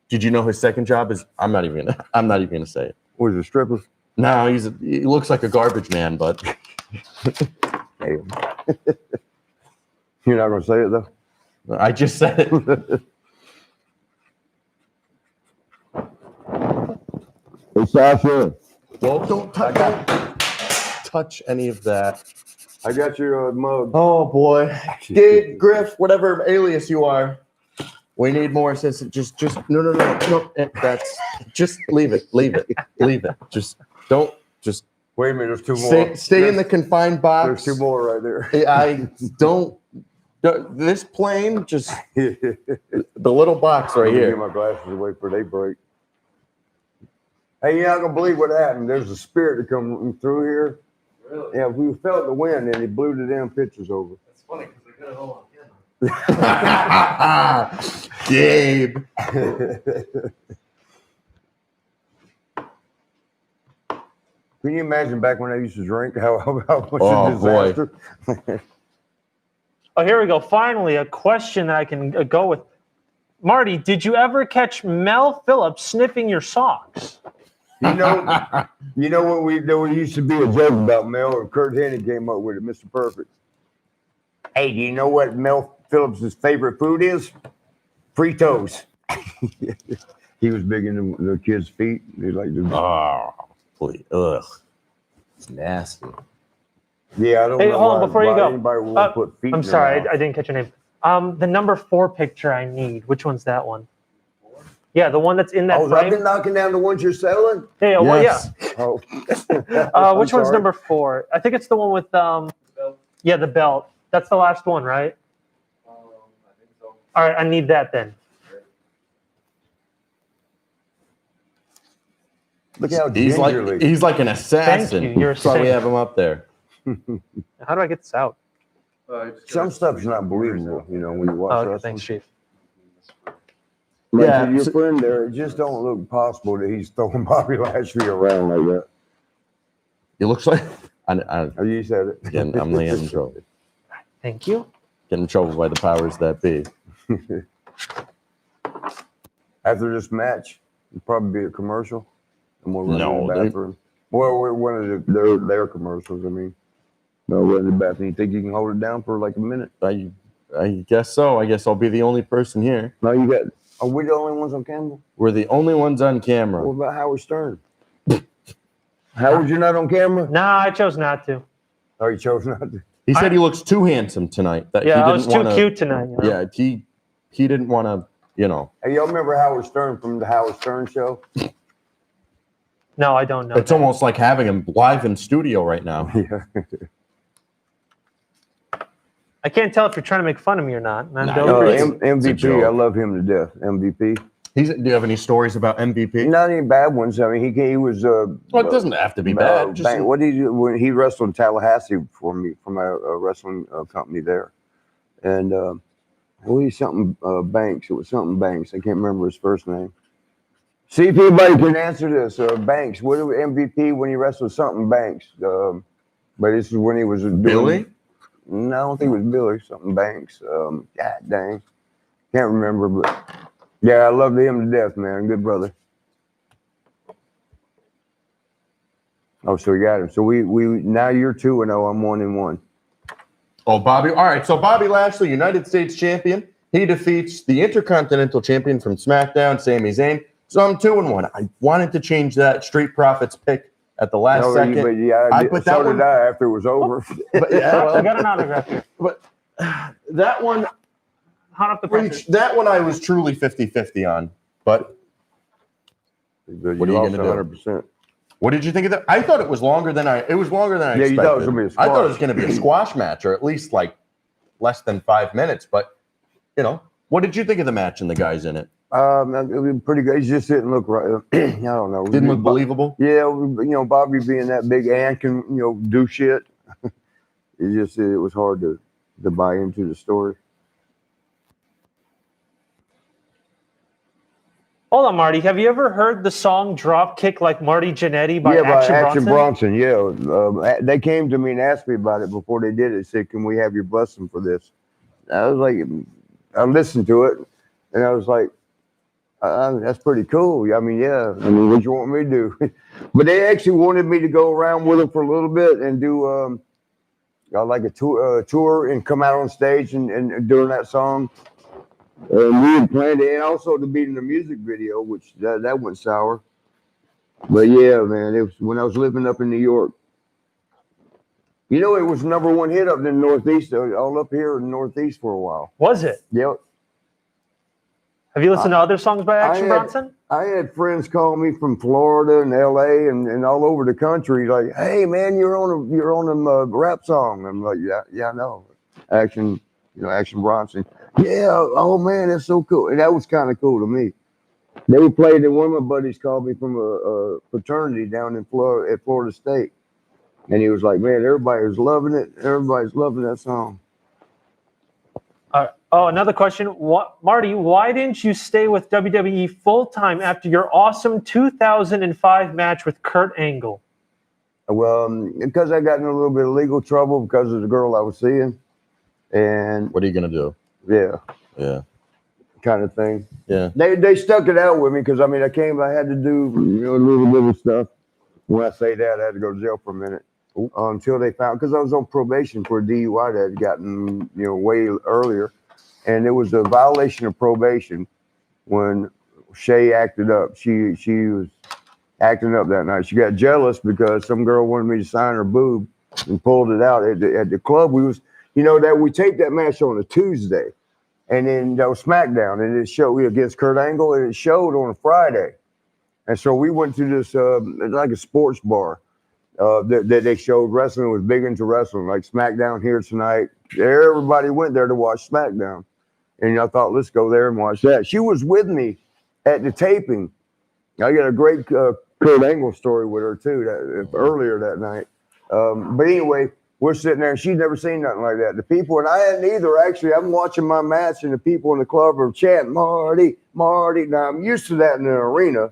Did you know his second job is? I'm not even gonna say it. Was it stripper? No, he looks like a garbage man, but Damn. You're not gonna say it though. I just said it. Hey, Sasha, Well, don't touch any of that. I got your mug. Oh boy, Gabe, Griff, whatever alias you are, we need more assistance. Just no. That's just leave it. Just don't. Just Wait a minute, there's two more. stay in the confined box. There's two more right there. I don't. This plane, just the little box right I'm gonna here. Get my glasses away for they break. Hey, you're not gonna believe what happened. There's a spirit that come through here. Really? Yeah, we felt the wind and it blew the damn pictures over. That's funny because I got it all on camera. Gabe. Can you imagine back when I used to drink how much Oh, a disaster? Oh, here we go. Finally, a question that I can go with. Marty, did you ever catch Mel Phillips sniffing your socks? You know what there used to be a joke about Mel, or Kurt Hennig came up with it, Mr. Perfect. Hey, do you know what Mel Phillips' favorite food is? Fritos. He was big into the kids' feet. He liked to. Oh, please. Ugh. It's nasty. Yeah, I don't Hey, know hold on, why, before you why go. anybody would want to put feet I'm in their sorry, mouth. I didn't catch your name. The number 4 picture I need. Which one's that one? Yeah, the one that's in that Oh, I've frame. been knocking down the ones you're selling? Hey, well, Yes. Oh. Which I'm one's sorry. number 4? I think it's the one with the belt. That's the last one, right? I think so. All right, I need that then. Look how He's gingerly. like an assassin. Thank you, you're a That's why we saint. have him up there. How do I get this out? Some stuff's not believable, you know, when you watch Oh, okay, wrestling. thanks, Chief. Like Yeah, your so- friend there, it just don't look possible that he's throwing Bobby Lashley around like that. He looks like Oh, you said it. again. I'm laying in trouble. Thank you. Getting in trouble by the powers that be. After this match, it'll probably be a commercial, and we'll run No, to the they- bathroom. Well, we're one of their commercials. I mean, no, run to the bathroom. You think you can hold it down for like a minute? I guess so. I guess I'll be the only person here. No, you got. Are we the only ones on camera? We're the only ones on camera. What about Howard Stern? Howard, you're not on camera? Nah, I chose not to. Oh, you chose not to. He said he looks too handsome tonight. That Yeah, he I didn't was too wanna, cute tonight. You know? Yeah, he didn't want to. You know, Hey, y'all remember Howard Stern from the Howard Stern show? No, I don't know. it's that. almost like having him live in studio right now. Yeah. I can't tell if you're trying to make fun of me or not. And I'm Nah, doing you're great. It's a MVP, joke. I love him to death. MVP. Do you have any stories about MVP? Not any bad ones. I mean, he was. Well, it doesn't have to be bad. Just, What did he do when he wrestled in Tallahassee for me from a wrestling company there, and something Banks. It was something Banks. I can't remember his first name. See if anybody can answer this. Banks. What was MVP when he wrestled something Banks? But this is when he was doing, Billy? No, I don't think it was Billy. Something Banks. God dang, can't remember. But yeah, I loved him to death, man. Good brother. Oh, so we got him. So we now you're 2-0. I'm 1-1. Oh, Bobby. All right. So Bobby Lashley, United States champion. He defeats the Intercontinental champion from SmackDown, Sami Zayn. So I'm 2-1. I wanted to change that Street Profits pick at the last second. But yeah, I put that so one- did I after it was over. But yeah, I well, got an autograph here. but that one, Hot off the presser. that one I was truly 50-50 on. But What are you gonna do? 100%. what did you think of that? I thought it was longer than I Yeah, expected. you thought it was gonna be a I thought it was squash. going to be a squash match, or at least like less than 5 minutes. But what did you think of the match and the guys in it? It was pretty good. He just didn't look right. I don't know. Didn't look believable. Yeah, Bobby being that big and can do shit. It was hard to buy into the story. Hold on, Marty. Have you ever heard the song "Drop Kick Like Marty Jannetty" by by Action Bronson? Yeah, they came to me and asked me about it before they did it. They said, "Can we have your blessing for this?" I was like, I listened to it, and I was like, "That's pretty cool." I mean, yeah. I mean, what you want me to do? But they actually wanted me to go around with them for a little bit and do like a tour and come out on stage and doing that song. And we had planned it, and also to be in the music video, which that went sour. But yeah, man, it was when I was living up in New York. It was #1 hit up in the Northeast, all up here in the Northeast for a while. Was it? Yep. Have you listened to other songs by Action had- Bronson? I had friends call me from Florida and LA and all over the country, like, "Hey man, you're on a rap song." I'm like, "Yeah, I know." Action Bronson. Yeah, oh man, that's so cool. And that was kind of cool to me. They were playing, and one of my buddies called me from a fraternity down in Florida at Florida State. And he was like, "Man, everybody was loving it. Everybody's loving that song." Another question. Marty, why didn't you stay with WWE full-time after your awesome 2005 match with Kurt Angle? Well, because I got in a little bit of legal trouble because of the girl I was seeing. And What are you going to do? yeah, kind of thing. Yeah. They stuck it out with me because I had to do a little bit of stuff. When I say that, I had to go to jail for a minute until they found, because I was on probation for a DUI that had gotten way earlier, and it was a violation of probation when Shay acted up. She was acting up that night. She got jealous because some girl wanted me to sign her boob and pulled it out at the club. We was that we taped that match on a Tuesday. And then that was SmackDown, and it showed against Kurt Angle, and it showed on a Friday. And so we went to this like a sports bar that they showed wrestling, was big into wrestling, like SmackDown here tonight. Everybody went there to watch SmackDown. And I thought, let's go there and watch that. She was with me at the taping. I got a great Kurt Angle story with her too earlier that night. But anyway, we're sitting there and she's never seen nothing like that. The people, and I hadn't either, actually. I'm watching my match and the people in the club are chanting, Marty, Marty. Now, I'm used to that in an arena,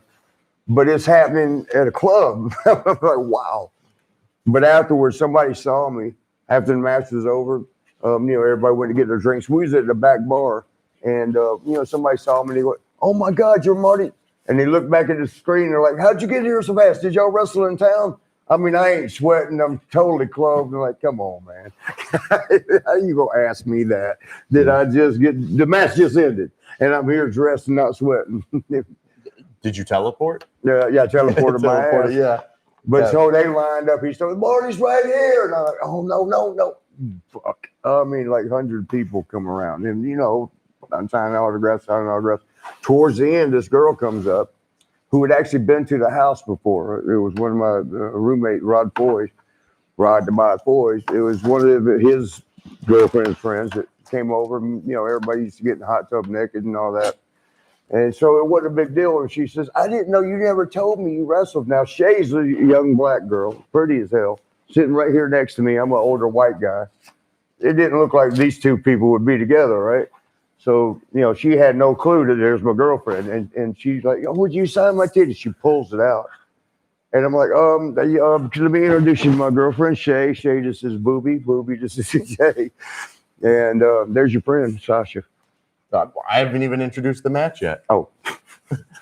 but it's happening at a club. I'm like, wow. But afterwards, somebody saw me after the match was over. Everybody went to get their drinks. We was at the back bar, and somebody saw me and they go, "Oh my God, you're Marty!" And they looked back at the screen. And they're like, "How'd you get here so fast? Did y'all wrestle in town?" I mean, I ain't sweating. I'm totally clothed. They're like, "Come on, man. How you gonna ask me that? Did I just get the match just ended, and I'm here dressed and not sweating?" Did you teleport? Yeah, teleported my ass. Yeah. But so they lined up. He started, "Marty's right here." And I'm like, "Oh, no. Fuck." I mean, like 100 people come around. And, I'm signing autographs. Towards the end, this girl comes up who had actually been to the house before. It was one of my roommate, Rod Tobias Foy's. It was one of his girlfriend's friends that came over. Everybody used to get in the hot tub naked and all that. And so it wasn't a big deal. And she says, "I didn't know, you never told me you wrestled." Now, Shay's a young black girl, pretty as hell, sitting right here next to me. I'm an older white guy. It didn't look like these two people would be together, right? So, she had no clue that there's my girlfriend. And she's like, "Oh, would you sign my ticket?" She pulls it out. And I'm like, let me introduce you to my girlfriend, Shay. Shay, this is Booby. This is Shay. And there's your friend, Sasha. I haven't even introduced the match yet. Oh.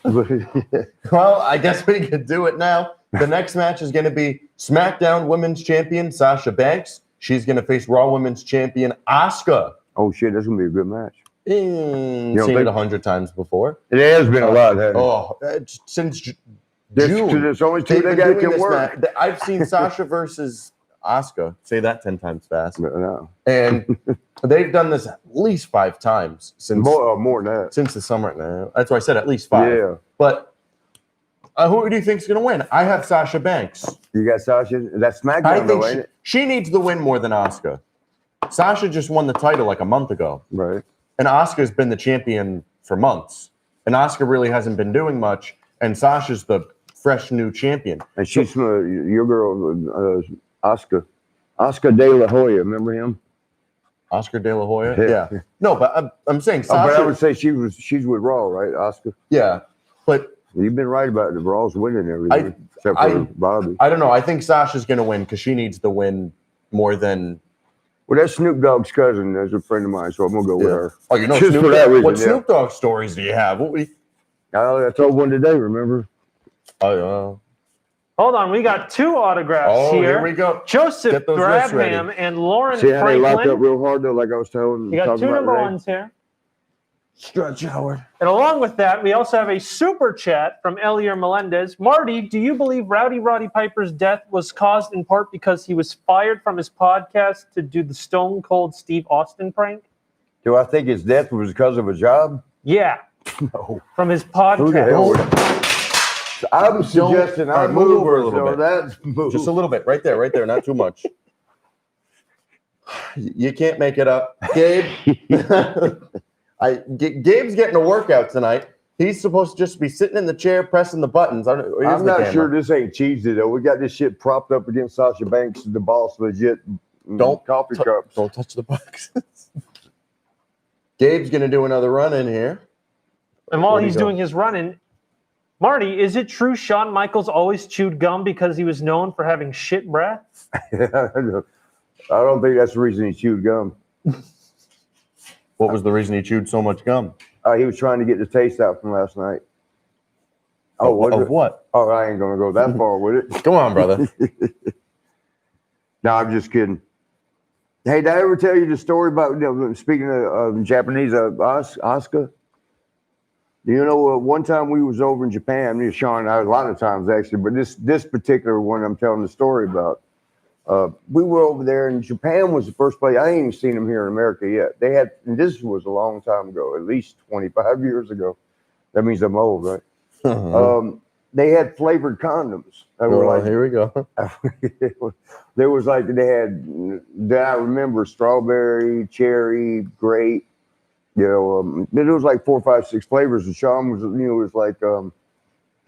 Well, I guess we could do it now. The next match is going to be SmackDown Women's Champion Sasha Banks. She's going to face Raw Women's Champion Asuka. Oh, shit, that's going to be a good match. Seen it 100 times before. It has been a lot, hasn't it? Oh, since June. There's only two that guys can work. I've seen Sasha versus Asuka. Say that 10 times fast. No. And they've done this at least 5 times since more than that. Since the summer. No, that's why I said at least 5. Yeah. But who do you think is going to win? I have Sasha Banks. You got Sasha? That's SmackDown, I think though, ain't it? she needs the win more than Asuka. Sasha just won the title like a month ago. Right. And Asuka's been the champion for months. And Asuka really hasn't been doing much. And Sasha's the fresh new champion. And she's your girl, Oscar De La Hoya. Remember him? Oscar De La Hoya? Yeah. No, but I'm saying Sasha. But I would say she's with Raw, right, Oscar? Yeah. But you've been right about it. Raw's winning everything, except for Bobby. I don't know. I think Sasha's going to win because she needs the win more than. Well, that's Snoop Dogg's cousin. That's a friend of mine, so I'm going to go with her. Oh, you know just Snoop for that reason. What Snoop Dogg stories do you have? I told one today, remember? Oh, Hold on, we got 2 autographs here. Here we go. Joseph Grabham and Lauren See how Franklin. they locked up real hard, though, like I was telling. You got 2 number 1s here. Stretch Howard. And along with that, we also have a super chat from Elier Melendez. Marty, do you believe Roddy Piper's death was caused in part because he was fired from his podcast to do the Stone Cold Steve Austin prank? Do I think his death was because of a job? Yeah. No. From his podcast. I'm suggesting I move over a little bit. That's move. Just a little bit. Right there. Not too much. You can't make it up. Gabe. Gabe's getting a workout tonight. He's supposed to just be sitting in the chair pressing the buttons. I'm not sure this ain't cheesy, though. We got this shit propped up against Sasha Banks, the boss, legit. Coffee cups. Don't touch the boxes. Gabe's going to do another run in here. And while he's doing his run-in, Marty, is it true Shawn Michaels always chewed gum because he was known for having shit breath? I don't think that's the reason he chewed gum. What was the reason he chewed so much gum? He was trying to get the taste out from last night. Of what? Oh, I ain't going to go that far with it. Come on, brother. No, I'm just kidding. Hey, did I ever tell you the story about, speaking of Japanese, Asuka? One time we was over in Japan, me and Sean and I, a lot of times actually, but this particular one I'm telling the story about, we were over there, and Japan was the first place. I ain't even seen them here in America yet. They had, and this was a long time ago, at least 25 years ago. That means I'm old, right? Uh-huh. They had flavored condoms. Here we go. There was like, they had, that I remember, strawberry, cherry, grape. It was like 4, 5, 6 flavors. And Sean was, was like,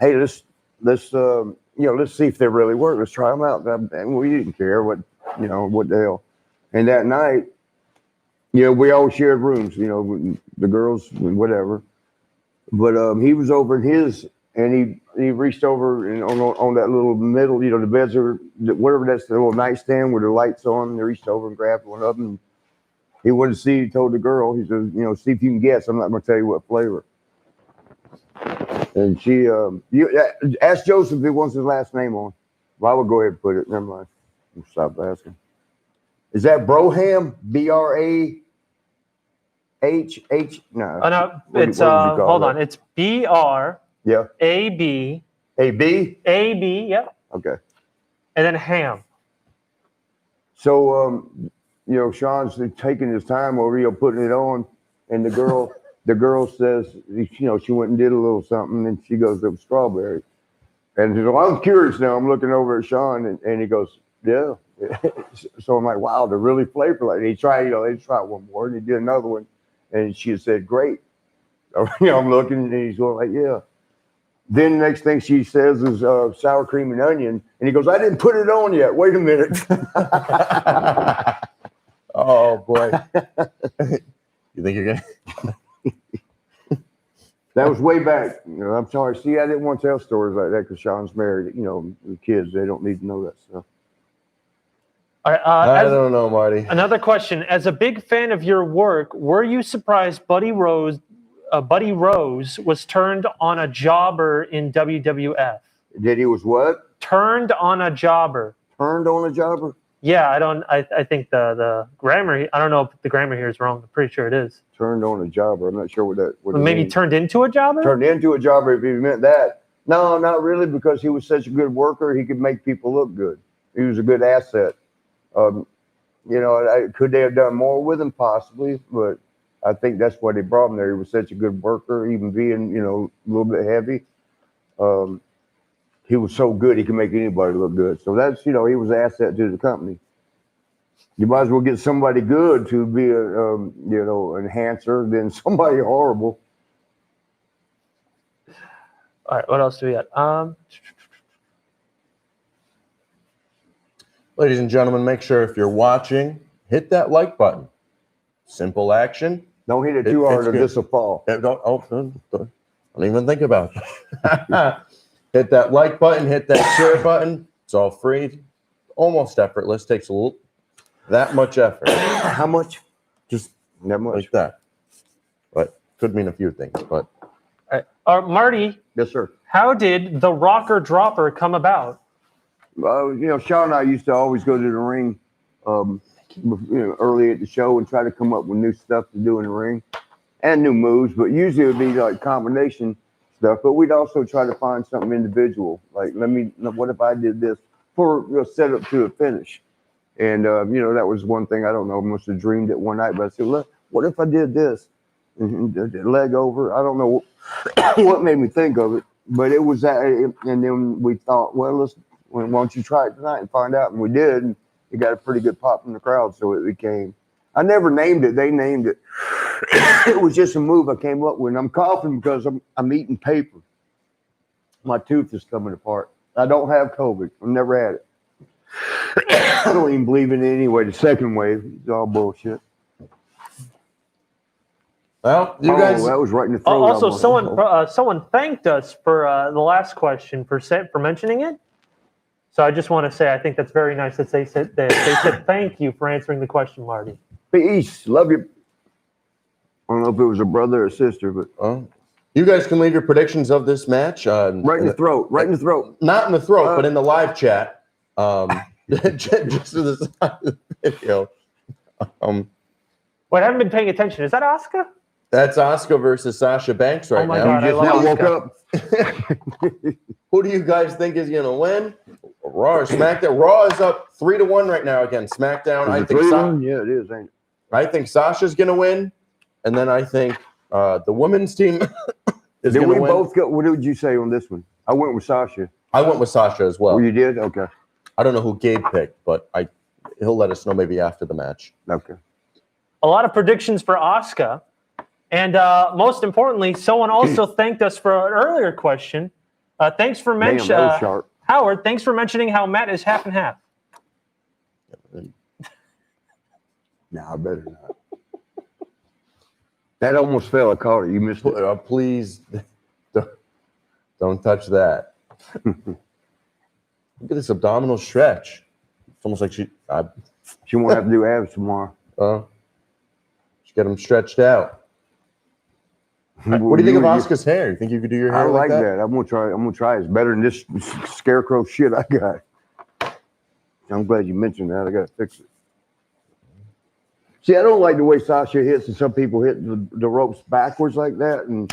hey, let's let's see if they really work. Let's try them out. And we didn't care what the hell. And that night, we all shared rooms. The girls, whatever. But he was over in his, and he reached over and on that little middle, the beds are whatever, that's the little nightstand with the lights on. He reached over and grabbed one of them. He wanted to see. He told the girl, he said, see if you can guess. I'm not going to tell you what flavor. And she, ask Joseph if he wants his last name on. Well, I would go ahead and put it. Never mind. I'll stop asking. Is that Broham? BRAHH? No. Oh, no, it's hold on. It's BR. Yeah. AB. AB. AB. Yep. Okay. And then Ham. So, Sean's taking his time over, putting it on, and the girl says, she went and did a little something, and she goes, it was strawberry. And she goes, well, I'm curious now. I'm looking over at Sean, and he goes, yeah. So I'm like, wow, they're really flavorful. Like they tried one more, and he did another one, and she said, great. So, I'm looking, and he's going like, yeah. Then the next thing she says is sour cream and onion, and he goes, I didn't put it on yet. Wait a minute. Oh boy. You think you're gonna? That was way back. I'm sorry. See, I didn't want to tell stories like that because Sean's married. The kids, they don't need to know that stuff. All right, I don't know, Marty. Another question. As a big fan of your work, were you surprised Buddy Rose was turned on a jobber in WWF? Did he was what? Turned on a jobber. Turned on a jobber? Yeah, I think the grammar, I don't know if the grammar here is wrong. I'm pretty sure it is. Turned on a jobber. I'm not sure what that would maybe turned into a jobber? Turned into a jobber if he meant that. No, not really, because he was such a good worker. He could make people look good. He was a good asset. Could they have done more with him? Possibly, but I think that's why they brought him there. He was such a good worker, even being, a little bit heavy. He was so good, he could make anybody look good. So that's, he was an asset to the company. You might as well get somebody good to be an enhancer than somebody horrible. All right, what else do we got? Ladies and gentlemen, make sure if you're watching, hit that like button. Simple action. Don't hit it too hard or this will fall. Don't even think about that. Hit that like button, hit that share button. It's all free, almost effortless. Takes that much effort. How much? Just that much. Like that. But could mean a few things. But all right. Marty. Yes, sir. How did the rocker dropper come about? Sean and I used to always go to the ring early at the show and try to come up with new stuff to do in the ring and new moves, but usually it would be like combination stuff. But we'd also try to find something individual. Like, what if I did this for set up to a finish? And, that was one thing. I don't know, I must have dreamed it one night, but I said, look, what if I did this? The leg over. I don't know what made me think of it, but it was that. And then we thought, well, why don't you try it tonight and find out? And we did. And it got a pretty good pop from the crowd. So it became, I never named it. They named it. It was just a move I came up with. And I'm coughing because I'm eating paper. My tooth is coming apart. I don't have COVID. I've never had it. I don't even believe in it anyway. The second wave is all bullshit. Well, you guys. That was right in the throat. Also, someone thanked us for the last question for mentioning it. So I just want to say I think that's very nice that they said thank you for answering the question, Marty. Peace, love you. I don't know if it was a brother or sister, but you guys can leave your predictions of this match. Right in the throat. Right in the throat. Not in the throat, but in the live chat. Just to the side of the video. Wait, I haven't been paying attention. Is that Asuka? That's Asuka versus Sasha Banks right now. God, you just now woke up. Who do you guys think is going to win? Raw or SmackDown? Raw is up 3-1 right now against SmackDown. Yeah, it is, ain't it? I think Sasha's going to win, and then I think the women's team is going to win. Did we both go? What did you say on this one? I went with Sasha. I went with Sasha as well. Oh, you did? Okay. I don't know who Gabe picked, but he'll let us know maybe after the match. Okay. A lot of predictions for Asuka. And most importantly, someone also thanked us for an earlier question. Thanks for Damn, mentioning that was sharp. Howard. Thanks for mentioning how Matt is half and half. Nah, I better not. That almost fell. I caught it. You missed it. Please don't touch that. Look at this abdominal stretch. It's almost like she won't have to do abs tomorrow. She got them stretched out. What do you think of Oscar's hair? You think you could do your hair I like that? that. I'm gonna try. It's better than this scarecrow shit I got. I'm glad you mentioned that. I gotta fix it. See, I don't like the way Sasha hits, and some people hit the ropes backwards like that. And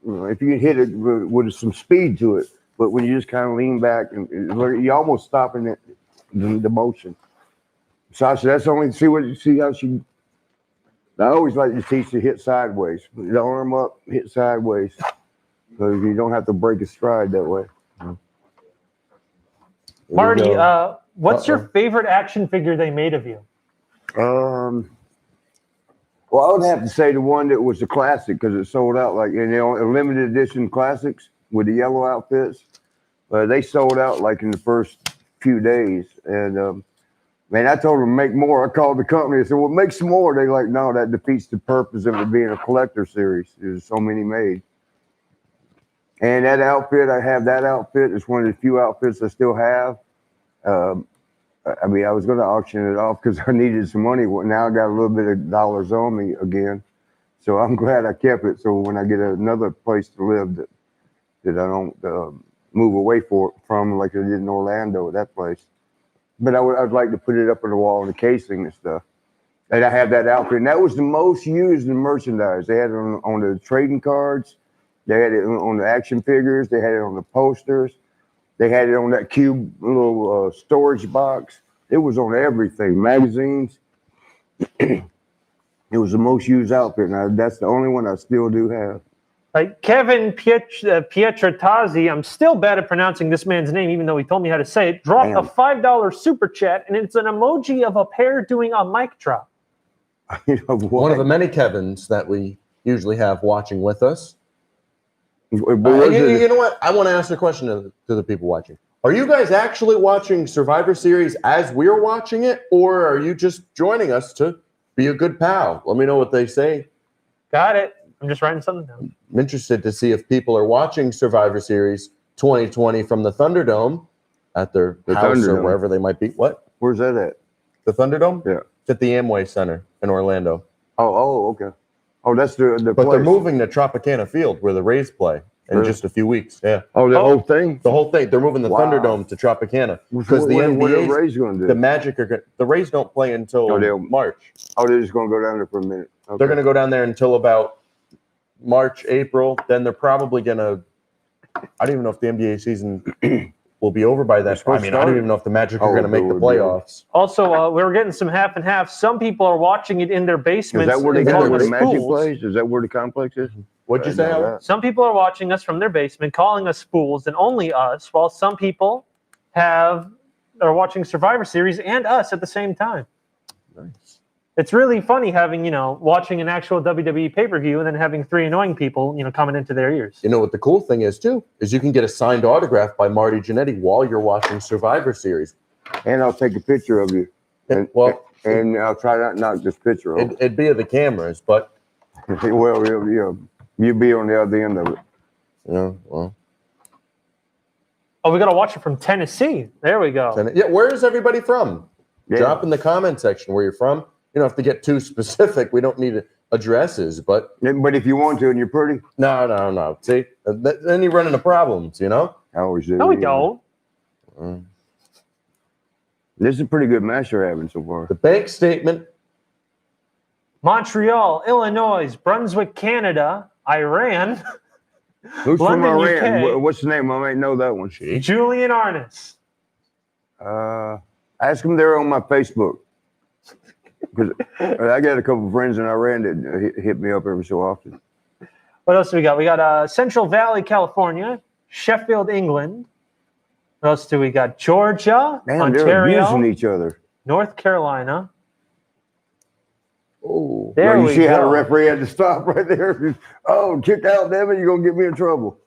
if you can hit it with some speed to it, but when you just kind of lean back and you're almost stopping it, the motion. Sasha, that's only see how she. I always like to teach to hit sideways. The arm up, hit sideways, so you don't have to break a stride that way. Marty, what's your favorite action figure they made of you? Well, I would have to say the one that was the classic because it sold out like in the limited edition classics with the yellow outfits. They sold out like in the first few days, and man, I told them to make more. I called the company. I said, "Well, make some more." They're like, "No, that defeats the purpose of it being a collector series. There's so many made." And that outfit, I have that outfit. It's one of the few outfits I still have. I mean, I was going to auction it off because I needed some money. Well, now I got a little bit of dollars on me again. So I'm glad I kept it. So when I get another place to live that I don't move away from like I did in Orlando, that place. But I'd like to put it up on the wall in the casing and stuff. And I have that outfit. And that was the most used in merchandise. They had it on the trading cards. They had it on the action figures. They had it on the posters. They had it on that cube little storage box. It was on everything, magazines. It was the most used outfit. And that's the only one I still do have. Like Kevin Pietrotazzi, I'm still bad at pronouncing this man's name, even though he told me how to say it, dropped a $5 super chat, and it's an emoji of a pair doing a mic drop. One of the many Kevins that we usually have watching with us. You know what? I want to ask a question to the people watching. Are you guys actually watching Survivor Series as we're watching it, or are you just joining us to be a good pal? Let me know what they say. Got it. I'm just writing something down. I'm interested to see if people are watching Survivor Series 2020 from the Thunderdome at their house or wherever they might be. What? Where's that at? The Thunderdome? Yeah. It's at the Amway Center in Orlando. Oh, okay. Oh, that's the But place. they're moving to Tropicana Field where the Rays play in just a few weeks. Yeah. Oh, the whole thing? The whole thing. They're moving the Thunderdome to Tropicana because the NBA, what are the Rays going to do? the Magic the Rays don't play until March. Oh, they're just going to go down there for a minute. Okay. They're going to go down there until about March, April. Then they're probably going to. I don't even know if the NBA season will be over by that. I mean, I don't even know if the Magic are going to make the playoffs. Also, we were getting some half and half. Some people are watching it in their basements. Is that where they go where the Magic fools. plays? Is that where the complex is? What'd you say, Howard? Some people are watching us from their basement, calling us fools, and only us, while some people are watching Survivor Series and us at the same time. Nice. It's really funny having, watching an actual WWE pay-per-view and then having three annoying people, coming into their ears. You know what the cool thing is, too, is you can get a signed autograph by Marty Jannetty while you're watching Survivor Series. And I'll take a picture of you. And I'll try not to knock this picture off. It'd be of the cameras, but... Well, you'll be on the other end of it. Yeah, well... Oh, we got to watch it from Tennessee. There we go. Yeah, where is everybody from? Yeah. Drop in the comment section where you're from. You don't have to get too specific. We don't need addresses, but if you want to and you're pretty, no. See, then you run into problems. I always do. No, we don't. This is a pretty good match you're having so far. The bank statement: Montreal, Illinois, Brunswick, Canada, Iran. Who's London, from Iran? UK. What's the name? I might know that one. Julian Arnis. Ask them there on my Facebook. Because I got a couple of friends in Iran that hit me up every so often. What else do we got? We got Central Valley, California, Sheffield, England. What else do we got? Georgia, Damn, they're abusing Ontario, each other. North Carolina. Oh, There you we see go. how the referee had to stop right there? Oh, kick out, Devin, you're going to get me in trouble.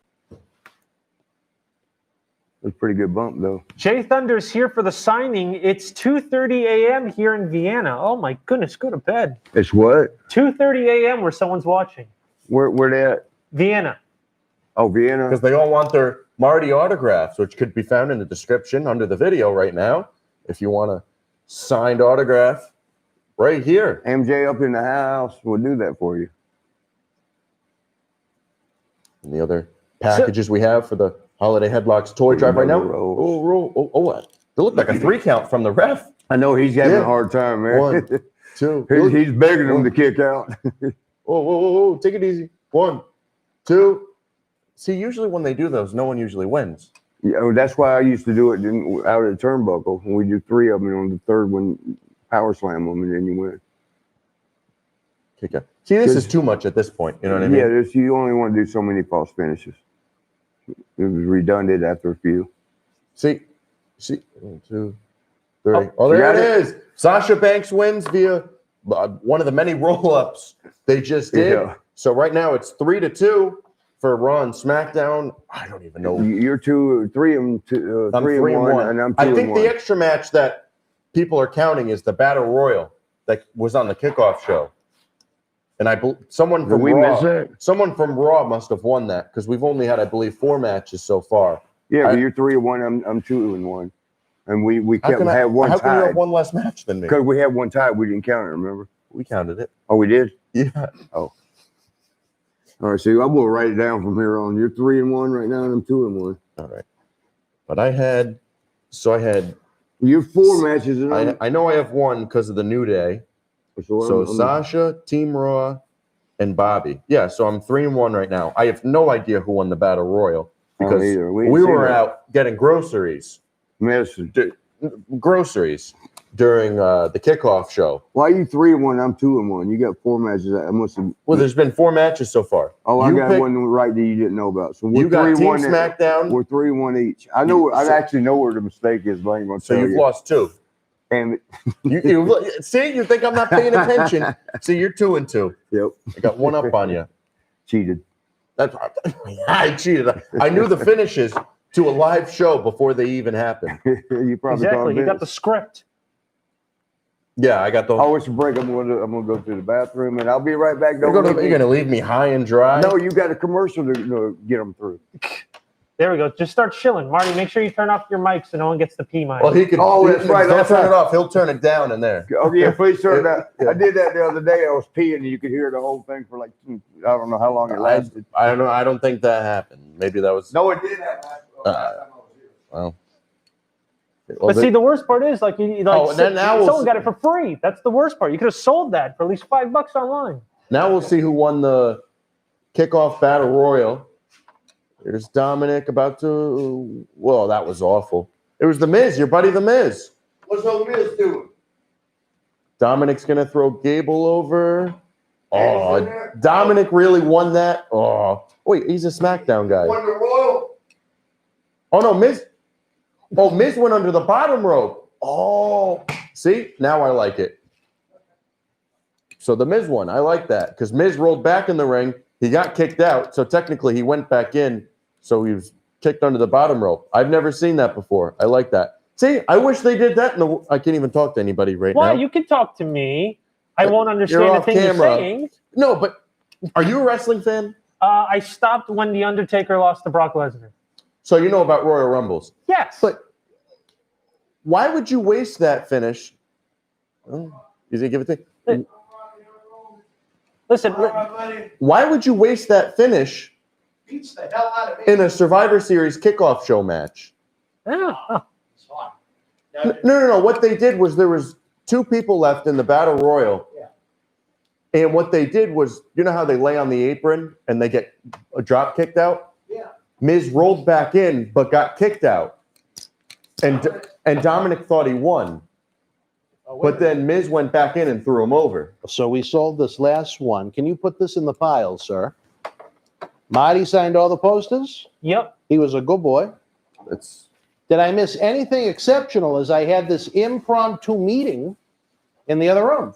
It's a pretty good bump, though. Jay Thunder's here for the signing. It's 2:30 a.m. here in Vienna. Oh, my goodness. Go to bed. It's what? 2:30 a.m. where someone's watching. Where they at? Vienna. Oh, Vienna? Because they all want their Marty autographs, which could be found in the description under the video right now. If you want a signed autograph, right here. MJ up in the house will do that for you. And the other packages we have for the Holiday Headlocks toy drive right now. They look like a 3 count from the ref. I know he's having a hard time, man. 1, 2. He's begging them to kick out. Whoa. Take it easy. 1, 2. See, usually when they do those, no one usually wins. Yeah, that's why I used to do it out at the turnbuckle. When we do 3 of them, and on the third one, power slam them, and then you win. Kick out. See, this is too much at this point. You know what I mean? Yeah, you only want to do so many false finishes. It was redundant after a few. See, 1, 2, 3. Oh, there it is. Sasha Banks wins via one of the many roll-ups they just did. Yeah. So right now it's 3-2 for Raw and SmackDown. I don't even know. You're 3 and 2, I'm 3 and 1, and I'm 2 I and think 1. the extra match that people are counting is the Battle Royal that was on the kickoff show. And someone from Raw must have won that because we've only had, I believe, 4 matches so far. Yeah, but you're 3 and 1. I'm 2 and 1, and we had one How can you tied have one less match than me? because we had one tied. We didn't count it. Remember? We counted it. Oh, we did. Yeah. Oh. All right. So I will write it down from here on. You're 3 and 1 right now, and I'm 2 and 1. All right. But I had. You're 4 matches. I know I have 1 because of the New Day. So Sasha, Team Raw, and Bobby. Yeah, so I'm 3 and 1 right now. I have no idea who won the Battle Royal because we were out getting groceries. Groceries during the kickoff show. Why are you 3 and 1? I'm 2 and 1. You got 4 matches. I must have. Well, there's been 4 matches so far. Oh, I got one right that you didn't know about. So we're you got 3 Team 1 SmackDown. We're 3 and 1 each. I know. I actually know where the mistake is, but I ain't gonna tell you. So you've lost 2. And you see, you think I'm not paying attention. See, you're 2 and 2. Yep. I got 1 up on you. Cheated. I cheated. I knew the finishes to a live show before they even happened. You probably Exactly. You got the script. Yeah, I got the. Oh, it's a break. I'm gonna go to the bathroom, and I'll be right back. You're gonna leave me high and dry. No, you got a commercial to get them through. There we go. Just start chilling. Marty, make sure you turn off your mic so no one gets the P mic. Well, he can. Oh, that's right. Don't turn it off. He'll turn it down in there. Oh, yeah, please turn that. I did that the other day. I was peeing, and you could hear the whole thing for like, I don't know how long it lasted. I don't know. I don't think that happened. Maybe that was. No, it did happen. Well. But see, the worst part is someone got it for free. That's the worst part. You could have sold that for at least $5 online. Now we'll see who won the kickoff battle royal. There's Dominic about to. Well, that was awful. It was the Miz, your buddy, the Miz. What's old Miz doing? Dominic's gonna throw Gable over. Oh, Dominic really won that. Oh, wait, he's a SmackDown guy. Won the Royal. Oh no, Miz. Oh, Miz went under the bottom rope. Oh, see, now I like it. So the Miz won. I like that because Miz rolled back in the ring. He got kicked out, so technically he went back in. So he was kicked under the bottom rope. I've never seen that before. I like that. See, I wish they did that. I can't even talk to anybody right now. Well, you can talk to me. I won't understand the thing you're saying. No, but are you a wrestling fan? I stopped when The Undertaker lost to Brock Lesnar. So you know about Royal Rumbles. Yes. But why would you waste that finish? Oh, you didn't give it to. Listen. Why would you waste that finish Beats the hell out of me. in a Survivor Series kickoff show match? Oh. No. What they did was there was 2 people left in the Battle Royal. Yeah. And what they did was, you know how they lay on the apron and they get a drop kicked out? Yeah. Miz rolled back in but got kicked out. And Dominic thought he won. But then Miz went back in and threw him over. So we sold this last one. Can you put this in the pile, sir? Marty signed all the posters. Yep. He was a good boy. It's Did I miss anything exceptional as I had this impromptu meeting in the other room?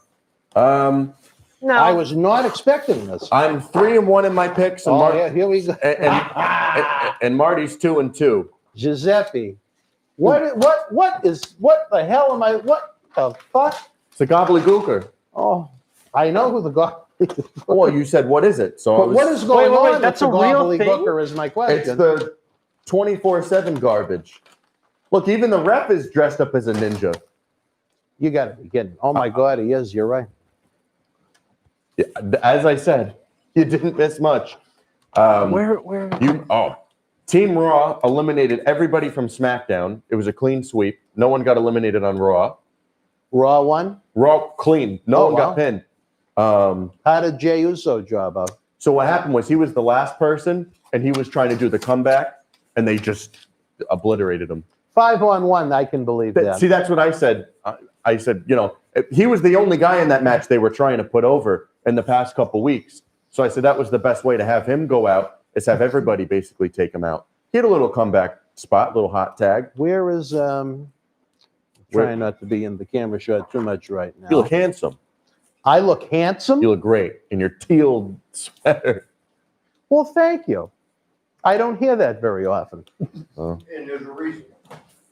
No. I was not expecting this. I'm 3 and 1 in my picks, and, Oh, yeah, here we go. and Marty's 2 and 2. Giuseppe. What the hell am I? What the fuck? It's a gobbledygooker. Oh, I know who the god. Well, you said, what is it? So But what is going wait, on? that's with a the real thing? gobbledygooker is my question. It's the 24/7 garbage. Look, even the ref is dressed up as a ninja. You got to be kidding. Oh my God, he is. You're right. Yeah, as I said, you didn't miss much. Where? Team Raw eliminated everybody from SmackDown. It was a clean sweep. No one got eliminated on Raw. Raw one. Raw clean. No one got pinned. How did Jey Uso job out? So what happened was he was the last person, and he was trying to do the comeback, and they just obliterated him. 5-on-1, I can believe that. See, that's what I said. I said, he was the only guy in that match they were trying to put over in the past couple weeks. So I said that was the best way to have him go out, is have everybody basically take him out. He had a little comeback spot, little hot tag. Where is trying not to be in the camera shot too much right now. You look handsome. I look handsome? You look great in your teal sweater. Well, thank you. I don't hear that very often. And there's a reason.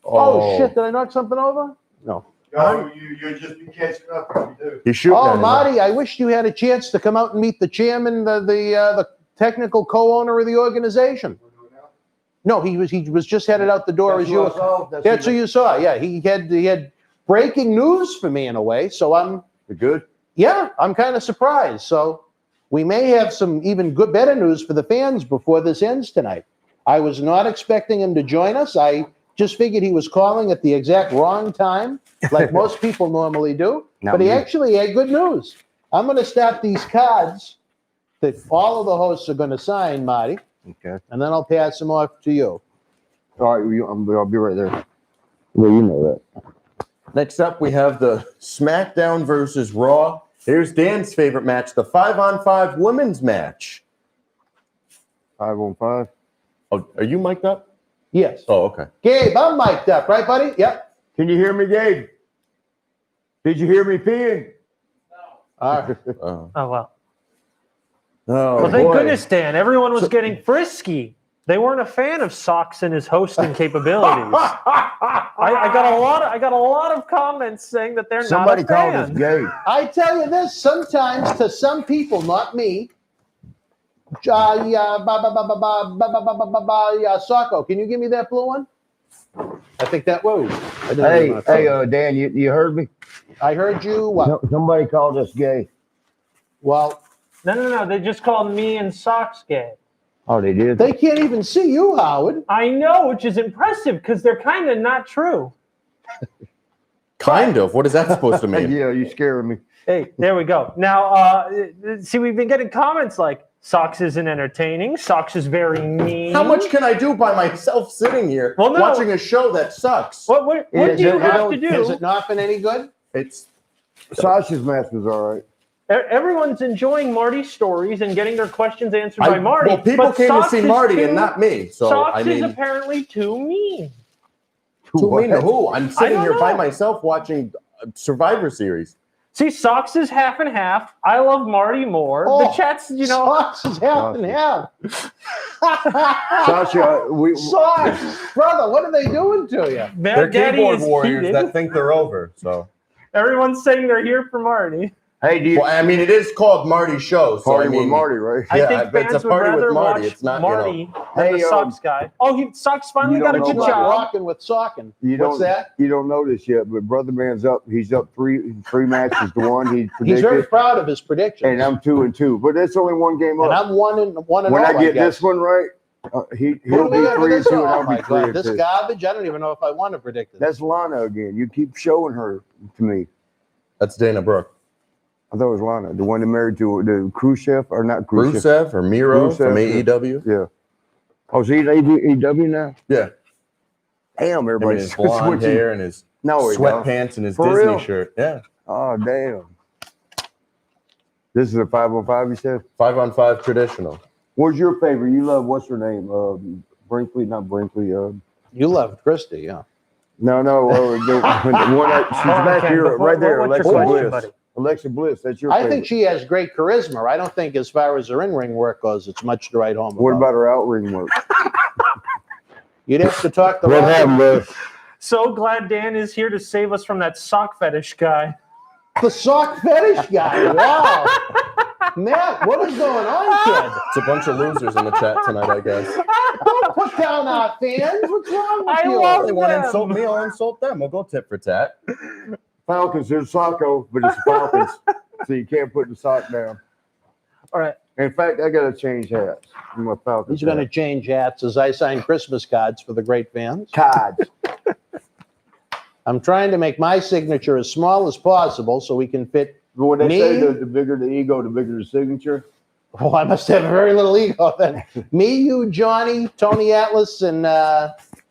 Oh, shit, did I knock something over? No. No, you'll just be catching up if you do. He's shooting at Oh, him. Marty, I wish you had a chance to come out and meet the chairman, the technical co-owner of the organization. No, he was just headed out the door as you were. That's who you saw. Yeah, he had breaking news for me in a way. So I'm good. Yeah, I'm kind of surprised. So we may have some even better news for the fans before this ends tonight. I was not expecting him to join us. I just figured he was calling at the exact wrong time, like most people normally do. But he actually had good news. I'm going to start these cards that all of the hosts are going to sign, Marty. Okay. And then I'll pass them off to you. All right, I'll be right there. Well, you know that. Next up, we have the SmackDown versus Raw. Here's Dan's favorite match, the 5-on-5 women's match. 5-on-5. Oh, are you mic'd up? Yes. Oh, okay. Gabe, I'm mic'd up, right, buddy? Yep. Can you hear me, Gabe? Did you hear me peeing? All right. Oh, wow. oh Well, thank boy. goodness, Dan. Everyone was getting frisky. They weren't a fan of Socks and his hosting capabilities. I got a lot of comments saying that they're Somebody not a fan. called us gay. I tell you this, sometimes to some people, not me, Socko, can you give me that blue one? I think that was. Hey, Dan, you heard me? I heard you. What? No, somebody called us gay. Well, No. They just called me and Socks gay. Oh, they did? they can't even see you, Howard. I know, which is impressive because they're kind of not true. Kind of. What is that supposed to mean? Yeah, you scaring me. Hey, there we go. Now, see, we've been getting comments like, Socks isn't entertaining. Socks is very mean. How much can I do by myself sitting here watching a show that sucks? What do you have to do? Has it not been any good? It's Sasha's match was all right. Everyone's enjoying Marty's stories and getting their questions answered by Marty. Well, people but came to Socks see is Marty and not me. So Socks I mean, is apparently too mean. too mean to who? I'm sitting don't here by know. myself watching Survivor Series. See, Socks is half and half. I love Marty more. Oh, the chat's, Socks is half and half. Sasha, Socks, brother, what are they doing to you? They're Daddy keyboard is warriors heated. that think they're over. So, Everyone's saying they're here for Marty. hey, do you well, I mean, it is called Marty's show. So party I mean, with Marty, right? I Yeah, think but it's fans a would party with rather Marty. watch It's not, Marty than Hey, the Socks guy. Oh, Socks finally you got a don't good know Like job. rocking with socking. What's that? You don't know this yet, but Brother Man's up. He's up three matches to one. He predicted, He's very proud of his predictions. and I'm 2-2. But that's only one game And up. I'm one and When all, I get guess. this one right, Who he'll do we be got for 3-2, this and one? I'll Oh my be God, this 3-2. garbage. I don't even know if I want to predict it. That's Lana again. You keep showing her to me. That's Dana Brooke. I thought it was Lana, the one that married to the cruise chef, or not cruise chef. Rusev or Miro from Rusev, AEW. Yeah. Oh, is he AEW now? Yeah. Damn, I mean, everybody's his blonde switching. hair and his No, he don't. sweatpants and his For Disney real? shirt. Yeah. Oh, damn. This is a 5-on-5, you said? 5-on-5 traditional. What's your favorite? You love, what's her name? Brinkley, not Brinkley. You loved Christy, yeah. No, the one that, she's back Okay, here, right there, what's Alexa your question, Bliss. buddy? Alexa Bliss, that's your I favorite. think she has great charisma. I don't think, as far as her in-ring work goes, it's much to write home What about. about her out-ring work? You'd have to talk the What Rock. happened, bro? So glad Dan is here to save us from that sock fetish guy. The sock fetish guy. Wow. Matt, what is going on, kid? It's a bunch of losers in the chat tonight, I guess. Don't put down our fans. What's wrong with I you? love They want to them. insult me, I'll insult them. We'll go tit for tat. Falcons, there's Socko, but it's Falcons. So you can't put the sock down. All right. In fact, I got to change hats. I'm a Falcons. He's going to change hats as I sign Christmas cards for the great fans. Cards. I'm trying to make my signature as small as possible so we can fit. What they Me? say, the bigger the ego, the bigger the signature. Oh, I must have very little ego then. Me, you, Johnny, Tony Atlas, and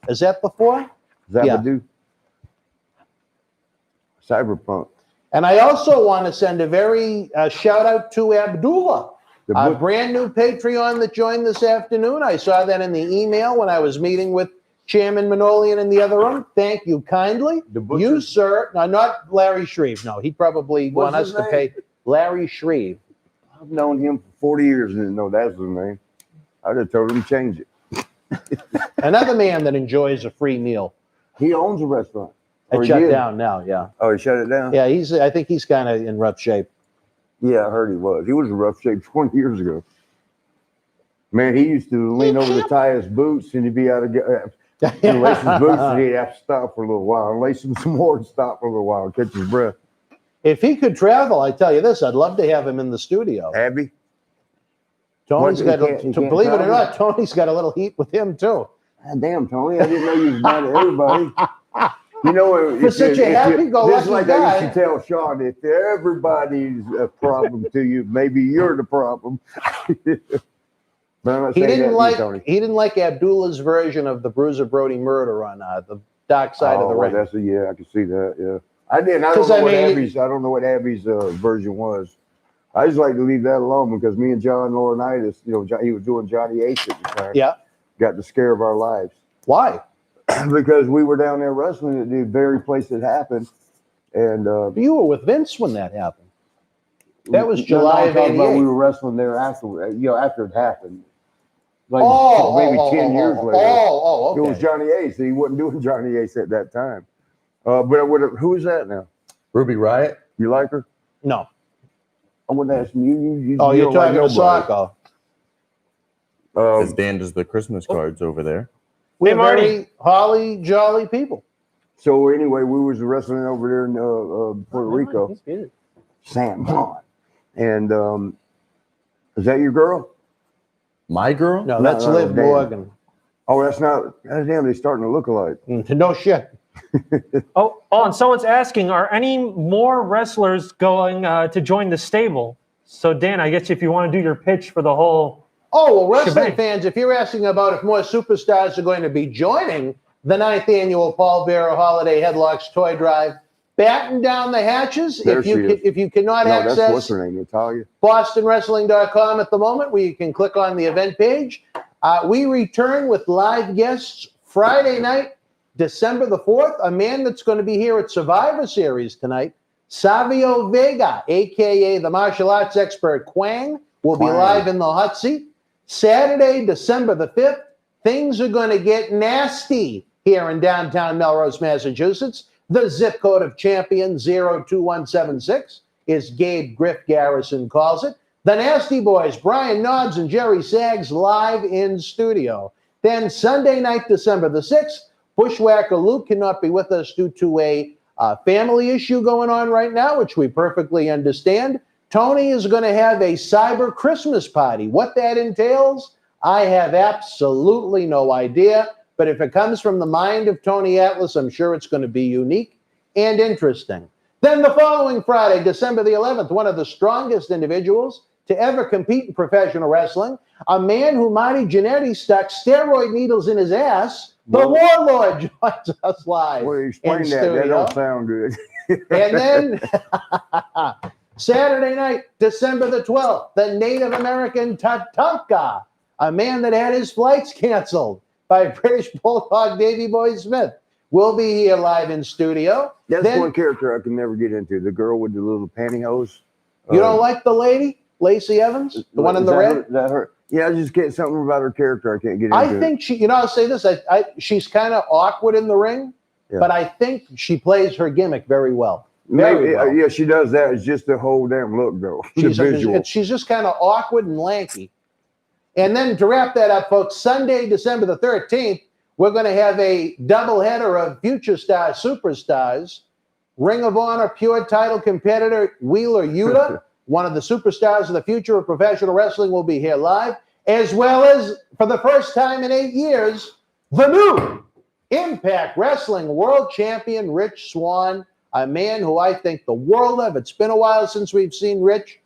is that the four? Zabadoo. Cyberpunk. And I also want to send a very shout out to Abdullah, The our book- brand new Patreon that joined this afternoon. I saw that in the email when I was meeting with Chairman Manolian in the other room. Thank you kindly. The butcher- You, sir, no, not Larry Shreve. No, he'd probably What's want us his to name? pay Larry Shreve. I've known him for 40 years and didn't know that's his name. I'd have told him to change it. Another man that enjoys a free meal. He owns a restaurant. Or It he shut did. down now, yeah. Oh, he shut it down? Yeah, I think he's kind of in rough shape. Yeah, I heard he was. He was in rough shape 20 years ago. Man, he used to lean over to tie his boots and he'd be out of and lace his boots and he'd have to stop for a little while. And lace them some more and stop for a little while and catch his breath. If he could travel, I tell you this, I'd love to have him in the studio. Abby? Tony's What, got, he can't believe it or travel? not, Tony's got a little heat with him too. God damn, Tony, I didn't know you was mad at everybody. You know, For such a this happy-go-lucky is like guy. I used to tell Sean, if everybody's a problem to you, maybe you're the problem. But I'm not He saying didn't that like to you, Tony. he didn't like Abdullah's version of the Bruiser Brody murder on the dark side of the Oh, ring. that's I can see that. Yeah, I didn't. I don't 'Cause know I what mean- Abby's. I don't know what Abby's version was. I just like to leave that alone because me and John Laurinaitis, he was doing Johnny Ace at the time. Yeah. Got the scare of our lives Why? because we were down there wrestling at the very place it happened, and You were with Vince when that happened. That was No, July I'm of talking about 88. we were wrestling there after, after it happened. Like maybe 10 years later. Oh, It was okay. Johnny Ace. He wasn't doing Johnny Ace at that time. But who is that now? Ruby Riot. You like her? No. I wouldn't ask you. Oh, you you're don't like talking to nobody. Socko. As Dan does the Christmas cards over there. We're Hey, Marty. very holly jolly people. So anyway, we was wrestling over there in Puerto Rico, He's good. San Juan. And is that your girl? My girl? No, No, that's no, Liv Dan. Morgan. Oh, that's not. God damn, they starting to look alike. No shit. Oh, and someone's asking, are any more wrestlers going to join the stable? So, Dan, I guess if you want to do your pitch for the whole. Oh, well, wrestling Shebang. fans, if you're asking about if more superstars are going to be joining the 9th annual Paul Bearer Holiday Headlocks Toy Drive, batten down the hatches. There If you she is. if you cannot No, that's what's access her name, Natalia. BostonWrestling.com at the moment, where you can click on the event page. We return with live guests Friday night, December the 4th. A man that's going to be here at Survivor Series tonight, Savio Vega, a.k.a. the martial arts expert Quang, will be Quang. live in the hot seat. Saturday, December the 5th, things are going to get nasty here in downtown Melrose, Massachusetts. The zip code of champion 02176 is Gabe Griff Garrison calls it. The Nasty Boys, Brian Nobbs and Jerry Saggs live in studio. Then Sunday night, December the 6th, Bushwhacker Luke cannot be with us due to a family issue going on right now, which we perfectly understand. Tony is going to have a cyber Christmas party. What that entails, I have absolutely no idea. But if it comes from the mind of Tony Atlas, I'm sure it's going to be unique and interesting. Then the following Friday, December the 11th, one of the strongest individuals to ever compete in professional wrestling, a man who Marty Jannetty stuck steroid needles in his ass, the Well- Warlord joins us live Well, explain in that. That studio. don't sound good. And then Saturday night, December the 12th, the Native American Tatanka, a man that had his flights canceled by British Bulldog Davy Boy Smith, will be here live in studio. That's Then- one character I can never get into. The girl with the little pantyhose. You don't like the lady, Lacey Evans, the one in the red? That her? Yeah, I just get something about her character I can't get into. I think she, I'll say this, she's kind of awkward in the ring, Yeah. but I think she plays her gimmick very well. Maybe, Very well. yeah, she does that. It's just the whole damn look, though. The visual. She's just kind of awkward and lanky. And then to wrap that up, folks, Sunday, December the 13th, we're going to have a doubleheader of Future Stars, Superstars. Ring of Honor Pure title competitor Wheeler Yuta, one of the superstars of the future of professional wrestling, will be here live, as well as, for the first time in 8 years, the new Impact Wrestling World Champion Rich Swann, a man who I think the world of. It's been a while since we've seen Rich.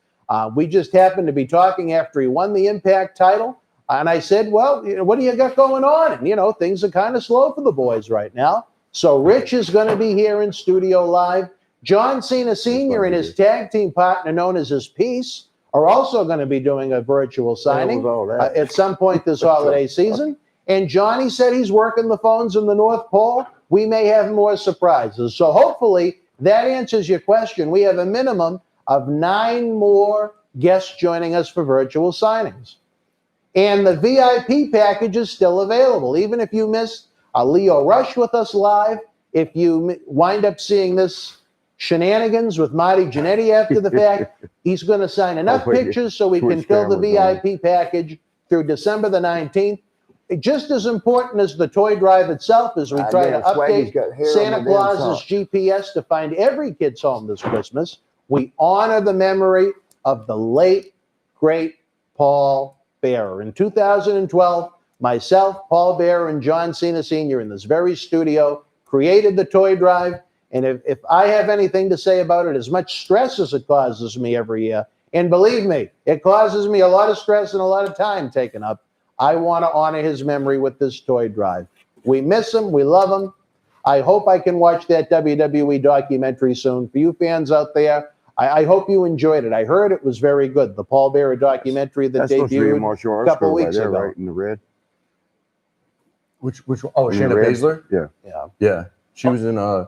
We just happened to be talking after he won the Impact title, and I said, well, what do you got going on? And, things are kind of slow for the boys right now. So Rich is going to be here in studio live. John Cena Sr. and his tag team partner, known as his Peace, are also going to be doing a virtual signing at some point this holiday season. And Johnny said he's working the phones in the North Pole. We may have more surprises. So hopefully that answers your question. We have a minimum of 9 more guests joining us for virtual signings. And the VIP package is still available. Even if you missed a Leo Rush with us live, if you wind up seeing this shenanigans with Marty Jannetty after the fact, he's going to sign enough pictures so we can fill the VIP package through December the 19th. Just as important as the toy drive itself is we try to update Santa Claus's GPS to find every kid's home this Christmas. We honor the memory of the late, great Paul Bearer. In 2012, myself, Paul Bearer, and John Cena Sr. in this very studio created the toy drive. And if I have anything to say about it, as much stress as it causes me every year, and believe me, it causes me a lot of stress and a lot of time taken up, I want to honor his memory with this toy drive. We miss him. We love him. I hope I can watch that WWE documentary soon. For you fans out there, I hope you enjoyed it. I heard it was very good. The Paul Bearer documentary that debuted a couple weeks ago. Right in the red. Which oh, Shayna Baszler? Yeah. She was in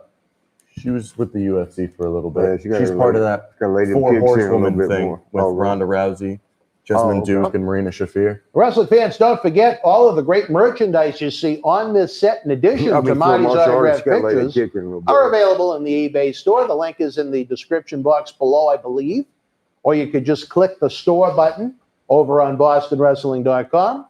she was with the UFC for a little bit. Yeah, she's part of that 4 horsewoman thing with Ronda Rousey, Jessamine Duke, and Marina Shafir. Wrestling fans, don't forget all of the great merchandise you see on this set, in addition to Marty's autographed pictures, are available in the eBay store. The link is in the description box below, I believe. Or you could just click the store button over on BostonWrestling.com.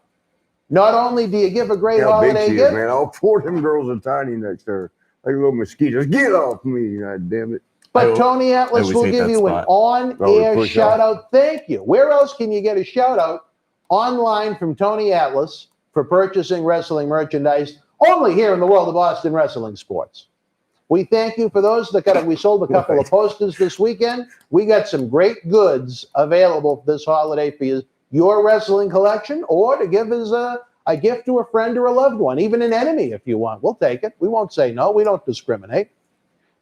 Not only do you give a great holiday gift, man. All 4 of them girls are tiny next to her. Like little mosquitoes. Get off me, God damn it. But Tony Atlas will give you an on-air shout-out. Thank you. Where else can you get a shout-out online from Tony Atlas for purchasing wrestling merchandise? Only here in the world of Boston wrestling sports. We thank you for those that got it. We sold a couple of posters this weekend. We got some great goods available this holiday for your wrestling collection, or to give as a gift to a friend or a loved one, even an enemy if you want. We'll take it. We won't say no. We don't discriminate.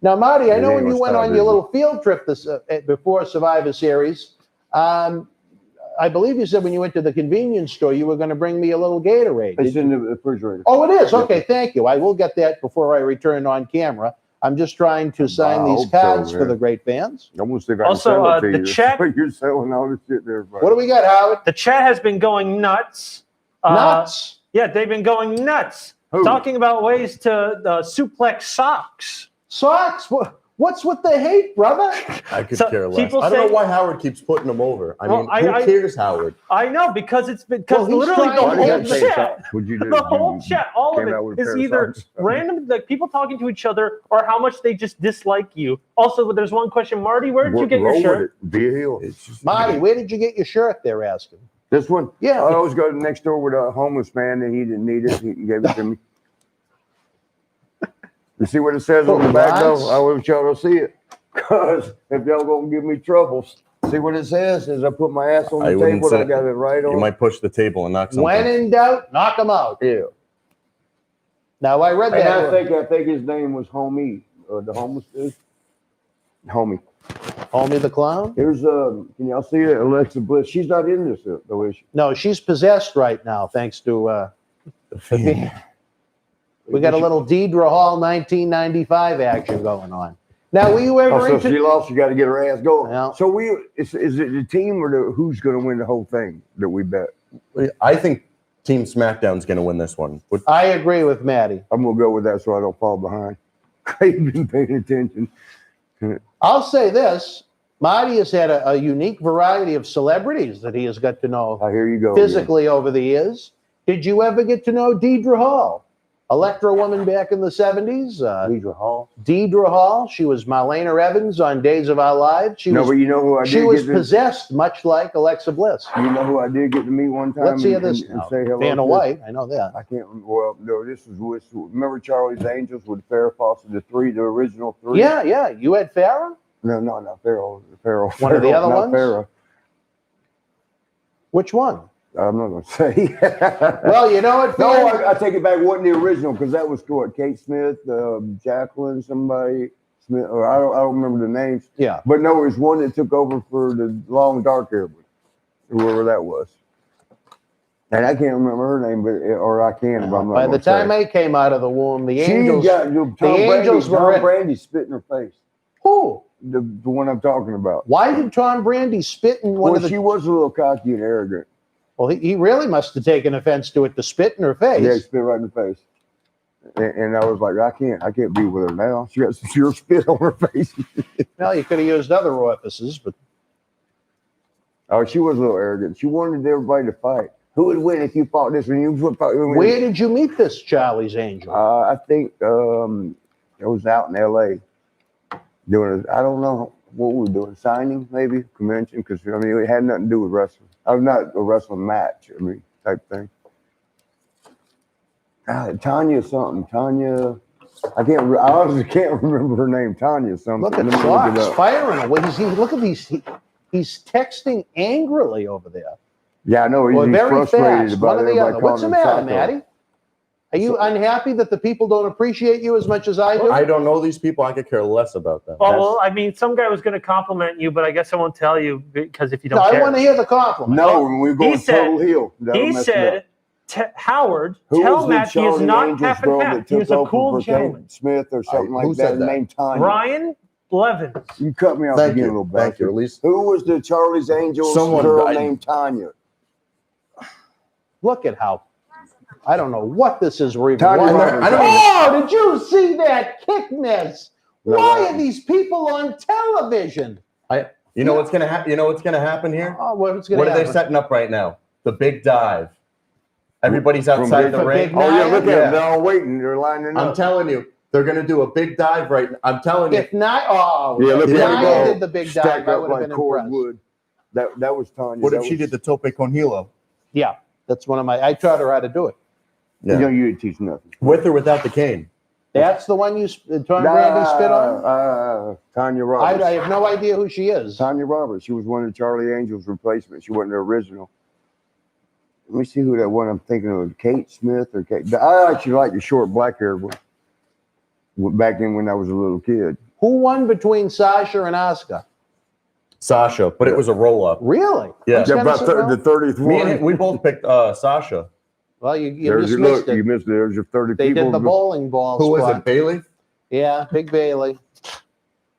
Now, Marty, I know when you went on your little field trip this before Survivor Series, I believe you said when you went to the convenience store, you were going to bring me a little Gatorade. It's in the refrigerator. Oh, it is? Okay, thank you. I will get that before I return on camera. I'm just trying to sign these cards for the great fans. Also, the chat. You're selling all this shit there. What do we got, Howard? The chat has been going nuts. Nuts? Yeah, they've been going nuts. Who? Talking about ways to suplex socks. Socks? What's with the hate, brother? I could care less. I don't know why Howard keeps putting them over. I mean, who cares, Howard? I know, because it's because literally the whole chat, the whole chat, all of it is either random, like people talking to each other, or how much they just dislike you. Also, there's one question, Marty, where did you get your shirt? Marty, where did you get your shirt? They're asking. This one? Yeah. I always go next door with a homeless man, and he didn't need it. He gave it to me. You see what it says on the back, though? I wish y'all to see it. Because if y'all going to give me troubles, see what it says? As I put my ass on the table, I got it right on. You might push the table and knock something. When in doubt, knock them out. Yeah. Now, I read that. And I think his name was Homie, the homeless dude. Homie the clown? Here's, can y'all see it? Alexa Bliss. She's not in this, though, is she? No, she's possessed right now, thanks to we got a little Deidre Hall 1995 action going on. Now, were you ever so she lost, you got to get her ass going. Yeah. So is it the team or who's going to win the whole thing that we bet? I think Team SmackDown's going to win this one. I agree with Maddie. I'm gonna go with that so I don't fall behind. I've been paying attention. I'll say this. Marty has had a unique variety of celebrities that he has got to know I hear you go. physically over the years. Did you ever get to know Deidre Hall? Electra woman back in the 70s. Deidre Hall. Deidre Hall. She was Marlena Evans on Days of Our Lives. But you know who I did She was get to, possessed, much like Alexa Bliss. You know who I did get to meet one time? Let's hear this and now. say hello Vanna to? White, I know that. I can't remember. Well, no, this was with, remember Charlie's Angels with Farrah Fawcett, the original three? Yeah. You had Farrah? No, not Farrah. Farrah. One of the other not ones? Farrah. Which one? I'm not going to say. Well, you know what? No, fans? I take it back. It wasn't the original because that was what, Kate Smith, Jacqueline, somebody Smith, or I don't remember the names. Yeah. But no, it was one that took over for the long dark hair one, whoever that was. And I can't remember her name, or I can, but I'm not By the gonna say time it. they came out of the womb, the She angels. got Angels were Tom in- Brandy spit in her face. Who? The one I'm talking about. Why did Tom Brandy spit in one Well, of the? she was a little cocky and arrogant. Well, he really must have taken offense to it to spit in her face. Yeah, spit right in the face. And I was like, I can't be with her now. She got your spit on her face. Well, you could have used other orifices, but Oh, she was a little arrogant. She wanted everybody to fight. Who would win if you fought this one? You would fight. where did you meet this Charlie's Angel? I think it was out in L.A. doing. I don't know what we were doing. Signing, maybe convention, because I mean it had nothing to do with wrestling. I was not a wrestling match. I mean, type thing. Tanya something. Tanya. I honestly can't remember her name. Tanya something. Look at Let me Fox it up. firing away. Look at these. He's texting angrily over there. Yeah, I know. Well, He's very frustrated fast. about One or the everybody other. What's the calling him matter, psycho. Maddie? Are you unhappy that the people don't appreciate you as much as I do? I don't know these people. I could care less about them. Oh, well, I mean, some guy was going to compliment you, but I guess I won't tell you because if you don't No, I care. want to hear the compliment. No, when we go total heel. that'll He mess it up. said, Howard, Who tell was the Matt he is Charlie not Angels half girl and half. that He took is a over cool for Kate gentleman. Smith or something Who like said that, that? named Tanya. Ryan Blevins. You cut me off Thank again, you. little Thank you. bastard. At least Who was the Charlie's Angels Someone girl died. named Tanya? Look at how. I don't know what this is. We're even Tanya watching. Roberts. I don't Oh, did you see that kick miss? No, Why no. are these people on television? you know what's gonna happen. You know what's gonna happen here. Oh, what's going What to are happen? they setting up right now? The big dive. Everybody's outside Big- the For ring. Big Oh, yeah, look at Yeah. them. They're all waiting. They're lining I'm up. telling you, they're gonna do a big dive right now. I'm telling you. If not, Yeah, look if at them Nia go. did the big dive, Stacked I up would have like been impressed. cordwood. That was Tanya. What That if she was- did the tope con hilo? Yeah, that's one of my. I taught her how to do it. You know, you didn't teach nothing. With or without the cane? That's the one Tom Brandy spit on. Tanya Roberts. I have no idea who she is. Tanya Roberts. She was one of Charlie Angel's replacements. She wasn't the original. Let me see who that one I'm thinking of. Kate Smith or Kate. I actually like the short black hair one. Back then when I was a little kid. Who won between Sasha and Asuka? Sasha, but it was a roll up. Really? Yeah. Who's Yeah, gonna about sit well? the 30th Me one. and him, we both picked Sasha. Well, you There's just your missed look. You it. missed it. There's your 30 They people. did the bowling ball Who was spot. it? Bailey? Yeah, Big Bailey.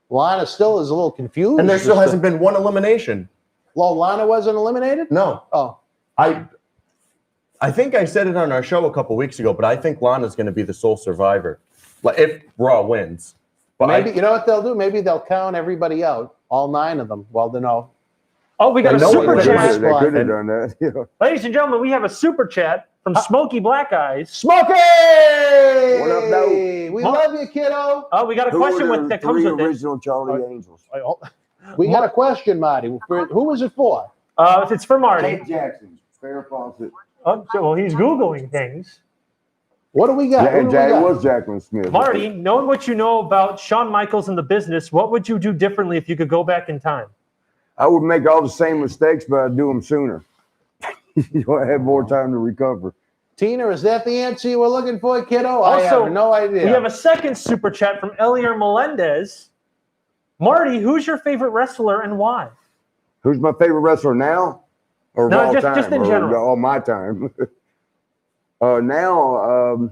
Lana still is a little confused. And there still as to- hasn't been one elimination. Well, Lana wasn't eliminated? No. Oh, I think I said it on our show a couple weeks ago, but I think Lana's going to be the sole survivor. Like if Raw wins. But maybe you know what they'll do? Maybe they'll count everybody out, all 9 of them. Well, then no. Oh, we got I a know super what They it chat. is. could have done that. Yeah. Ladies and gentlemen, we have a super chat from Smoky Black Eyes. Smokey! What up, though? We love you, kiddo. Oh, we got a Who question were the with that comes three with it. original Charlie Angels? We got a question, Marty. Who was it for? It's for Marty. Kate Jackson, Farrah Fawcett. Oh, well, he's Googling things. What do we got? Yeah, Who do we it got? was Jacqueline Smith. Marty, knowing what you know about Shawn Michaels and the business, what would you do differently if you could go back in time? I would make all the same mistakes, but I'd do them sooner. You know, I had more time to recover. Tina, is that the answer you were looking for, kiddo? I Also, have no idea. We have a second super chat from Eliar Melendez. Marty, who's your favorite wrestler and why? Who's my favorite wrestler now? Or of No, all just- time? just in Or general. all my time. Now,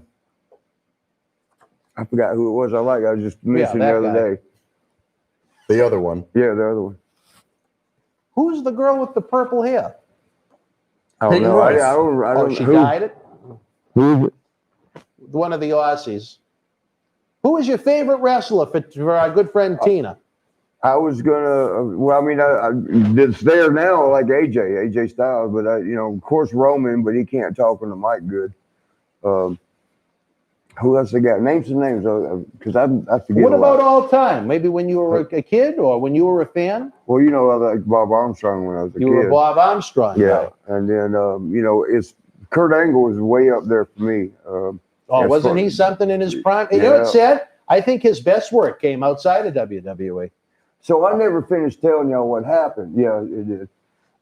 I forgot who it was I like. I was just missing that the other guy. day. The other one. Yeah, the other one. Who's the girl with the purple hair? I don't Peyton know. I Royce. don't. I Oh, don't. she who- died it? who- One of the Aussies. Who is your favorite wrestler for our good friend Tina? I was gonna. Well, I mean, it's there now, like AJ Styles, but of course Roman, but he can't talk on the mic good. Who else they got? Name some names, because I forget. What a lot. about all time? Maybe when you were a kid or when you were a fan? Well, I like Bob Armstrong when I was a kid. You were a Bob Armstrong Yeah, guy. and then it's Kurt Angle is way up there for me. Oh, as wasn't far- he something in his prime? You Yeah. know what's sad? I think his best work came outside of WWE. So I never finished telling y'all what happened. Yeah, it did.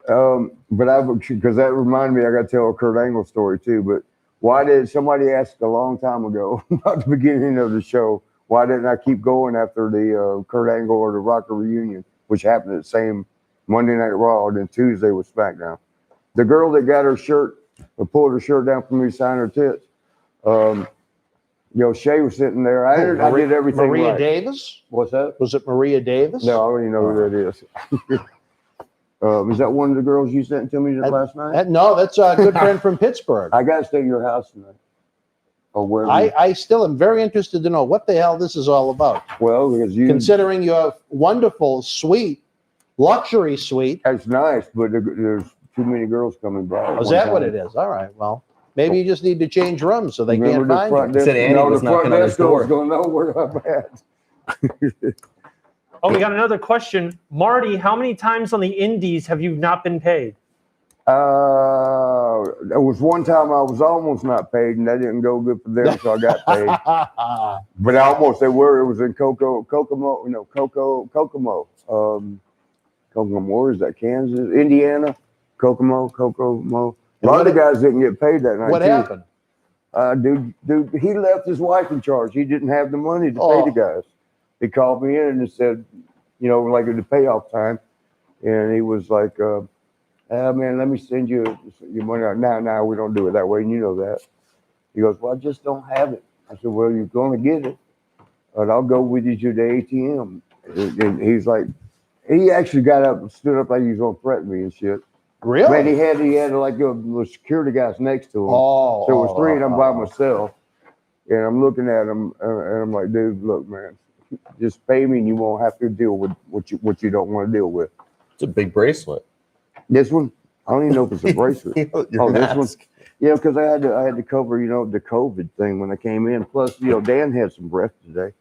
But because that reminded me, I got to tell a Kurt Angle story too. But why did somebody ask a long time ago about the beginning of the show? Why didn't I keep going after the Kurt Angle or the Rocker reunion, which happened at the same Monday Night Raw, and then Tuesday was SmackDown? The girl that got her shirt, pulled her shirt down for me to sign her tits. Shay was sitting there. I did everything Maria right. Davis? What's that? Was it Maria Davis? No, I don't even know who that is. Is that one of the girls you sent to me last night? No, that's a good friend from Pittsburgh. I got to stay at your house tonight. Or where? I still am very interested to know what the hell this is all about. Well, because Considering your wonderful suite, luxury suite. It's nice, but there's too many girls coming by. Oh, is that what it is? All right. Well, maybe you just need to change rooms so they can't find you. He said Andy was knocking on his door. Going know where I'm at. Oh, we got another question. Marty, how many times on the indies have you not been paid? There was one time I was almost not paid, and that didn't go good for them, so I got paid. But it was in Kokomo. Where is that? Kansas, Indiana, Kokomo. A lot of the guys didn't get paid that night. What happened? Dude, he left his wife in charge. He didn't have the money to pay the guys. He called me in and said, like at the payoff time, and he was like, man, let me send you your money out. No, we don't do it that way, and you know that. He goes, well, I just don't have it. I said, well, you're going to get it, and I'll go with you to the ATM. And he's like, he actually got up and stood up like he was going to threaten me and shit. Really? But he had like the security guys next to him. So it was three, and I'm by myself. And I'm looking at him, and I'm like, dude, look, man, just pay me, and you won't have to deal with what you don't want to deal with. It's a big bracelet. This one, I don't even know if it's a bracelet. Your this one, mask. yeah, because I had to cover, the COVID thing when I came in. Plus, Dan had some breath today,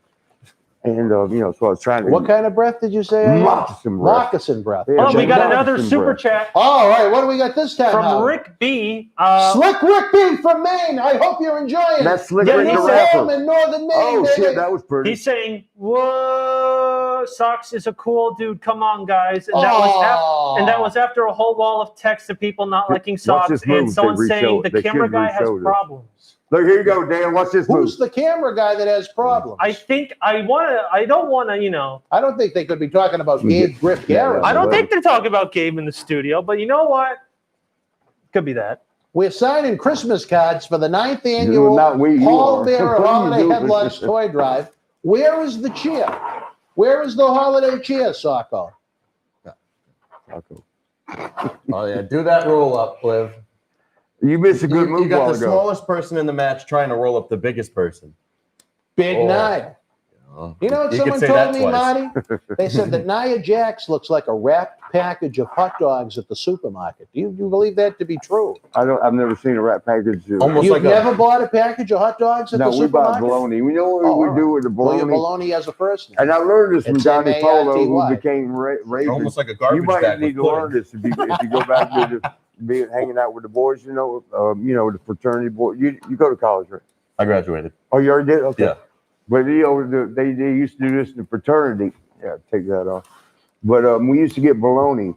and so I was trying to. What kind of breath did you say? Moccasin breath. Moccasin breath. Yeah, Oh, we got another moccasin super breath. chat All right, what do we got this time? from Howard? Rick B. Slick Rick B from Maine. I hope you're enjoying That's it. Slick Yeah, Rick he the said- Home rapper. in northern Maine. Oh baby. shit, that was pretty. He's saying, "Whoa, Sox is a cool dude. Come on, guys." And that was after a whole wall of text of people not liking Watch Sox this move. and someone They saying re-showed- the they camera should guy has re-show this. problems. Look, here you go, Dan. Watch this Who's move. the camera guy that has problems? I think I don't want to, I don't think they could be talking about Gabe Griff Garrett. I don't well- think they're talking about Gabe in the studio, but you know what? Could be that. We're signing Christmas cards for the 9th No, annual not we, you Paul are. Bearer What are you Holiday doing? Headlocks Toy Drive. Where is the cheer? Where is the holiday cheer, Socko? Oh yeah, do that roll up, Liv. You missed a good move You got while the ago. smallest person in the match trying to roll up the biggest person. Big Oh. Nia. Oh. You know what You someone could say told that me, twice. Marty? They said that Nia Jax looks like a wrapped package of hot dogs at the supermarket. Do you believe that to be true? I've never seen a wrap package. Almost You've like never bought a package of hot dogs at No, the we buy supermarket? bologna. We know what Oh, we all do right. with the Well, your bologna. bologna has a first name. And I learned this from It's Johnny Polo, who M-A-R-T-Y. became Raven. almost like a You garbage might bag need with to learn pudding. this if you go back to being hanging out with the boys. The fraternity boy. You go to college, right? I graduated. Oh, you already did? Okay. Yeah. But they used to do this in the fraternity. Yeah, take that off. But we used to get bologna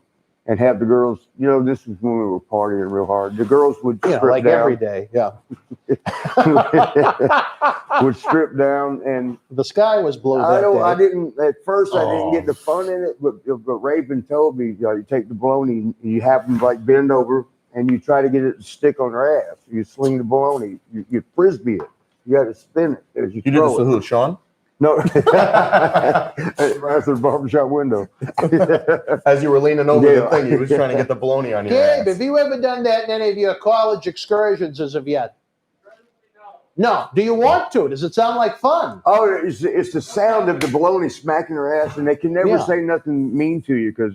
and have the girls. This was when we were partying real hard. The girls would strip Like down. every day. Yeah. Would strip down and The sky was blue that I day. didn't at first. I didn't Oh. get the fun in it, but Raven told me you take the bologna and you have them like bend over and you try to get it to stick on their ass. You sling the bologna, you frisbee it. You got to spin it as you You did throw this with it. who, Sean? No, that's the barbershop window. As you were leaning over Yeah. the thing, he was trying to get the bologna on your Gabe, ass. have you ever done that in any of your college excursions as of yet? No. Do you want to? Does it sound like fun? Oh, it's the sound of the bologna smacking her ass, and they can never Yeah. say nothing mean to you because,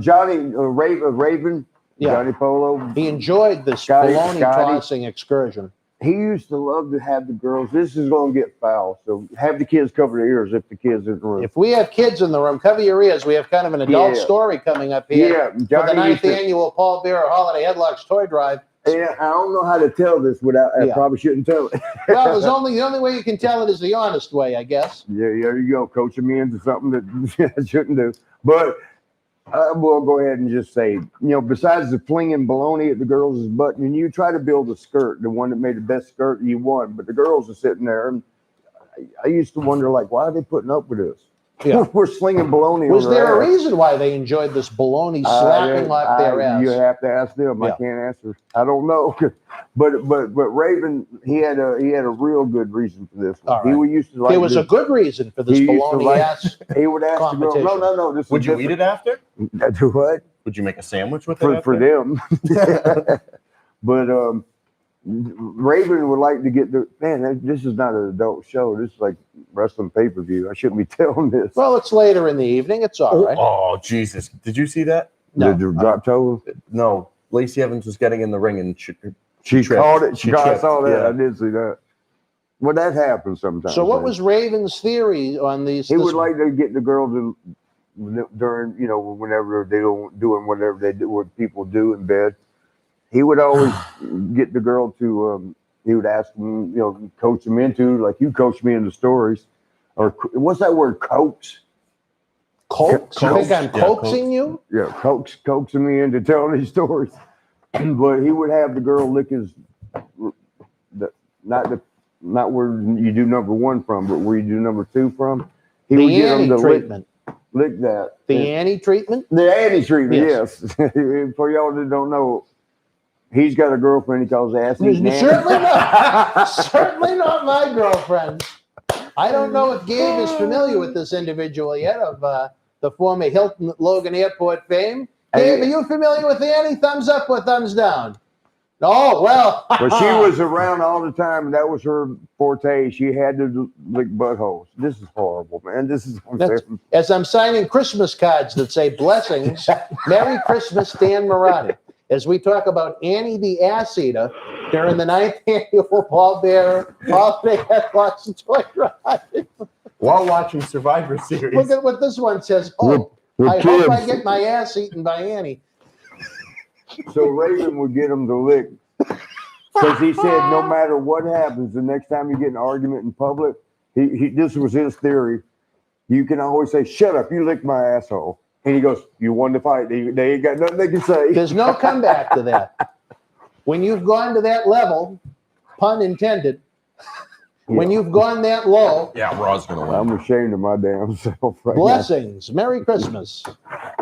Johnny Raven, Yeah. Johnny Polo, He enjoyed this Scotty- baloney Scotty. tossing excursion. he used to love to have the girls. This is going to get foul, so have the kids cover their ears if the kids are in the room. If we have kids in the room, cover your ears. We have kind of an adult Yeah. story coming up here Yeah, for the Johnny 9th used to- annual Paul Bearer Holiday Headlocks Toy Drive. And I don't know how to tell this without. I Yeah. probably shouldn't tell it. Well, the only way you can tell it is the honest way, I guess. Yeah, there you go, coaching me into something that I shouldn't do. But I will go ahead and just say, besides the flinging baloney at the girls' butt, and you try to build a skirt, the one that made the best skirt, you won. But the girls are sitting there, and I used to wonder, like, why are they putting up with this? Yeah. We're slinging baloney. Was on their there a ass. reason why they enjoyed this baloney slapping off their ass? You have to ask them. Yeah. I can't answer. I don't know. but Raven, he had a real good reason for this one. All right. He used to like. There was a good reason for this He used to baloney like- ass. He would ask the girl, competition. no. This Would is you eat it after? it? Do what? Would you make a sandwich with it For after? them. But Raven would like to get this is not an adult show. This is like wrestling pay-per-view. I shouldn't be telling this. Well, it's later in the evening. It's all right. Oh, Jesus. Did you see that? No. The drop toe. No. Lacey Evans was getting in the ring and She tripped. called it. She I tripped, saw that. yeah. I did see that. Well, that happens sometimes. So what man. was Raven's theory on these? He this- would like to get the girl to during whenever they don't doing whatever they do, what people do in bed. He would always get the girl to. He would ask them, coach them into like you coach me into stories, or what's that word? Coax. coax? You think I'm Yeah, coaxing you? Yeah, coaxing me into telling these stories. But he would have the girl lick his, not where you do number one from, but where you do number two from. He would The get Annie them to treatment. lick that. The Annie treatment? The Annie treatment, Yes. yes. For y'all that don't know, he's got a girlfriend he calls Ass Eating Annie. Certainly not. Certainly not my girlfriend. I don't know if Gabe is familiar with this individual yet of the former Hilton Logan Airport fame. Gabe, are you familiar with Annie? Thumbs up or thumbs down? Oh, well. But she was around all the time, and that was her forte. She had to lick buttholes. This is horrible, man. This is unfair. As I'm signing Christmas cards that say blessings, Merry Christmas, Dan Marotti. As we talk about Annie the Ass Eater during the 9th annual Paul Bearer Holiday Headlocks and Toy Drive. while watching Survivor Series. Look at what this one says. Oh, With I hope I kids. get my ass eaten by Annie. So Raven would get him to lick. Because he said no matter what happens, the next time you get in an argument in public, this was his theory. You can always say, shut up, you licked my asshole. And he goes, you won the fight. They ain't got nothing they can say. There's no comeback to that. When you've gone to that level, pun intended, when you've gone that low, Yeah, Raw's gonna win. I'm ashamed of my damn self right blessings. Merry Christmas.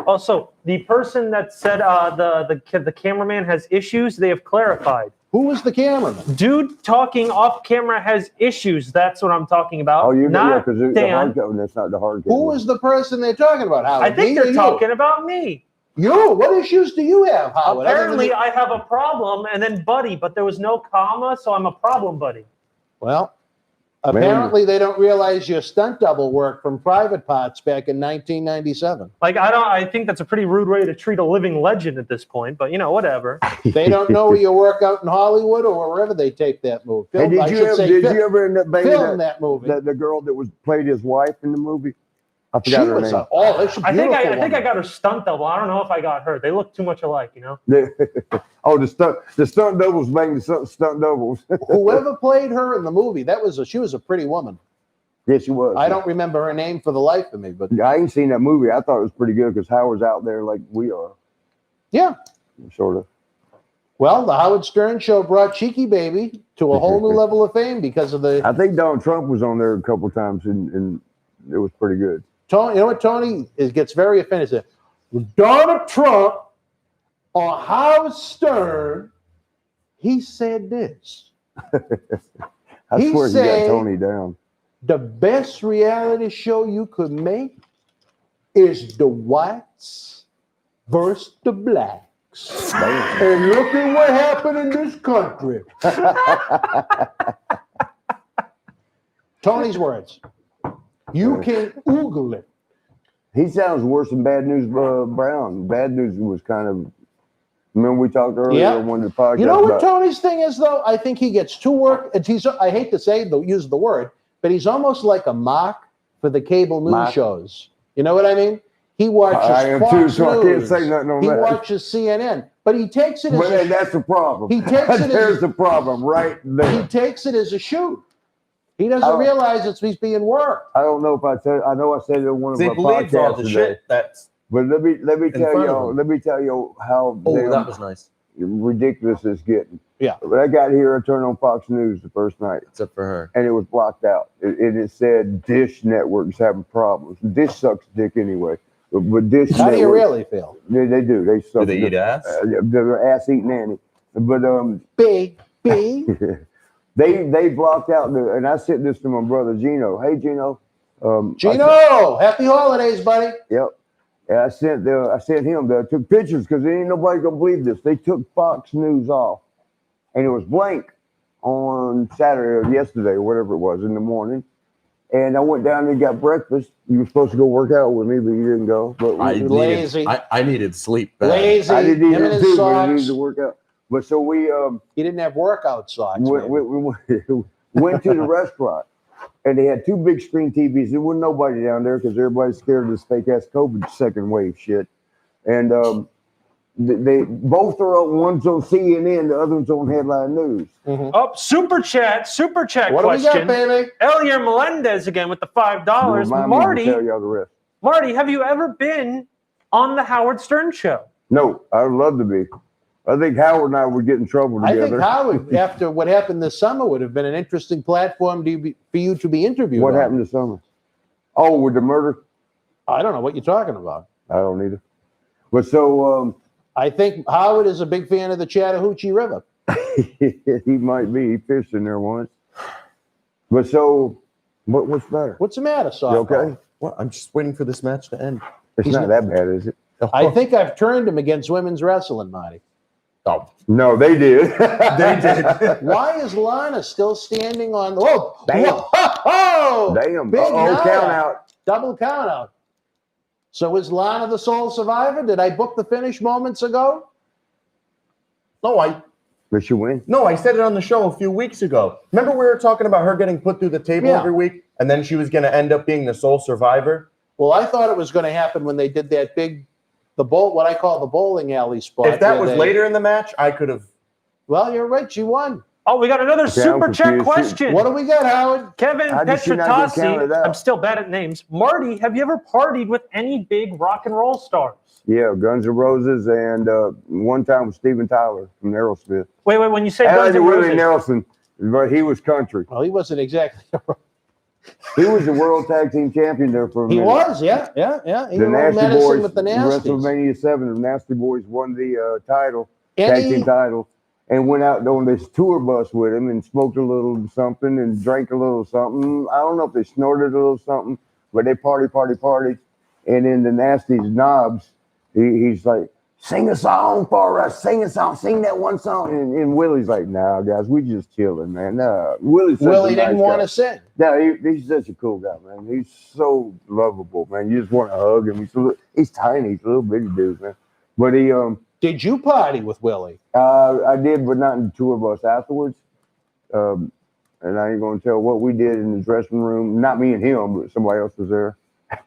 Also, the person that said the cameraman has issues, they have clarified. Who was the cameraman? Dude talking off camera has issues. That's what I'm talking about. now. Oh, you know, not because the Dan. hard cover, that's not the hard cover. Who was the person they're talking about, Howard? I think Me or they're you? talking about me. You? What issues do you have, Howard? Apparently, I have a problem, and then buddy, but there was no comma, so I'm a problem buddy. Well, apparently they don't realize your stunt double work from Private Parts back in 1997. Like I think that's a pretty rude way to treat a living legend at this point. But whatever. They don't know where you work out in Hollywood or wherever they tape that movie. Hey, did you ever end up banging film that movie? the girl that played his wife in the movie? I She forgot her was name. she's a I think I beautiful got her stunt double. I don't know if I got her. They look too much alike, Oh, the stunt doubles banging the stunt doubles. Whoever played her in the movie, she was a pretty woman. Yes, she was. I don't remember her name for the life of me, but I ain't seen that movie. I thought it was pretty good because Howard's out there like we are, yeah. sort of. Well, the Howard Stern Show brought Cheeky Baby to a whole new level of fame because of the I think Donald Trump was on there a couple times and it was pretty good. Tony. You know what Tony gets very offended. He said, Donald Trump or Howard Stern, he said this. I He swear he said- got Tony down. The best reality show you could make is the whites versus the blacks. And look at what happened in this country. Tony's words. You can Google it. He sounds worse than Bad News Brown. Bad News was kind of. Remember we talked earlier on one of the podcasts. You know what about, Tony's thing is, though? I think he gets too work. And I hate to say use the word, but he's almost like a mock for the cable news shows. You know what I mean? He watches I am Fox too, so I can't News. say nothing on He that. watches CNN, but he takes it as But that's the problem. He takes it There's as the problem right there. he takes it as a shoot. He doesn't realize he's being worked. I don't know if I said. I know I said it in one of They our believe all podcasts the today. shit that's. But let me tell front of y'all. them. Let me tell you how Oh, damn that was nice. ridiculous it's getting. Yeah. When I got here, I turned on Fox News the first night, Except for her. and it was blocked out. It said Dish Network's having problems. Dish sucks dick anyway. But Dish How do you Network- really feel? They do. They suck. Do they eat ass? They're ass eating Annie. But B. they blocked out and I sent this to my brother Gino. Hey Gino. Gino, happy holidays, buddy. Yep. And I sent him. I took pictures because ain't nobody gonna believe this. They took Fox News off, and it was blank on Saturday or yesterday or whatever it was in the morning. And I went down and got breakfast. You were supposed to go work out with me, but you didn't go. But Lazy. I needed sleep. Bad. Lazy. I didn't Him even and his do, but I socks. needed to work out. But so we He didn't have workout socks. we maybe. went to the restaurant, and they had two big screen TVs. There wasn't nobody down there because everybody's scared of this fake ass COVID second wave shit. And they both are on. One's on CNN, the other one's on Headline News. Oh, super chat What question. do we got, baby? Elier Melendez again with the $5. Remind me to Marty, tell y'all the rest. Marty, have you ever been on the Howard Stern show? No, I would love to be. I think Howard and I would get in trouble I together. think Howard, after what happened this summer, would have been an interesting platform for you to be interviewed. What on. happened this summer? Oh, with the murder? I don't know what you're talking about. I don't either. But so I think Howard is a big fan of the Chattahoochee River. he might be. He fished in there once. But so, what's better? What's the matter, You Soft? okay? What? I'm just waiting for this match to end. It's not that bad, is it? I think I've turned him against women's wrestling, Marty. Oh, No, they did. they did. Why is Lana still standing on? Oh, Damn. whoa, Damn. Big Oh, night. count out. Double count out. So is Lana the sole survivor? Did I book the finish moments ago? Did she win? No, I said it on the show a few weeks ago. Remember we were talking about her getting put through the table Yeah. every week, and then she was going to end up being the sole survivor? Well, I thought it was going to happen when they did that what I call the bowling alley spot. If that where was they- later in the match, I could have. Well, you're right. She won. Oh, we got another I'm super chat confused. question. What do we got, Howard? Kevin How did she not get counted Petratasi. out? I'm still bad at names. Marty, have you ever partied with any big rock and roll stars? Yeah, Guns N' Roses, and one time with Steven Tyler from Aerosmith. Wait, when you say And Guns N' Willie Roses, Nelson, but he was country. Well, he wasn't exactly. He was the World Tag Team Champion there for a He minute. was, yeah. He The was Nasty medicine Boys, with the Nasties. WrestleMania 7, the Nasty Boys won the title, tag Any, team title, and went out on this tour bus with him and smoked a little something and drank a little something. I don't know if they snorted a little something, but they partied. And then the Nasty's knobs, he's like, sing a song for us, sing that one song. And Willie's like, nah, guys, we just chilling, man. Nah. Willie didn't want to sing. No, he's such a cool guy, man. He's so lovable, man. You just want to hug him. He's tiny. He's a little bitty dude, man. But he, Did you party with Willie? I did, but not in the tour bus afterwards. And I ain't going to tell what we did in the dressing room. Not me and him, but somebody else was there.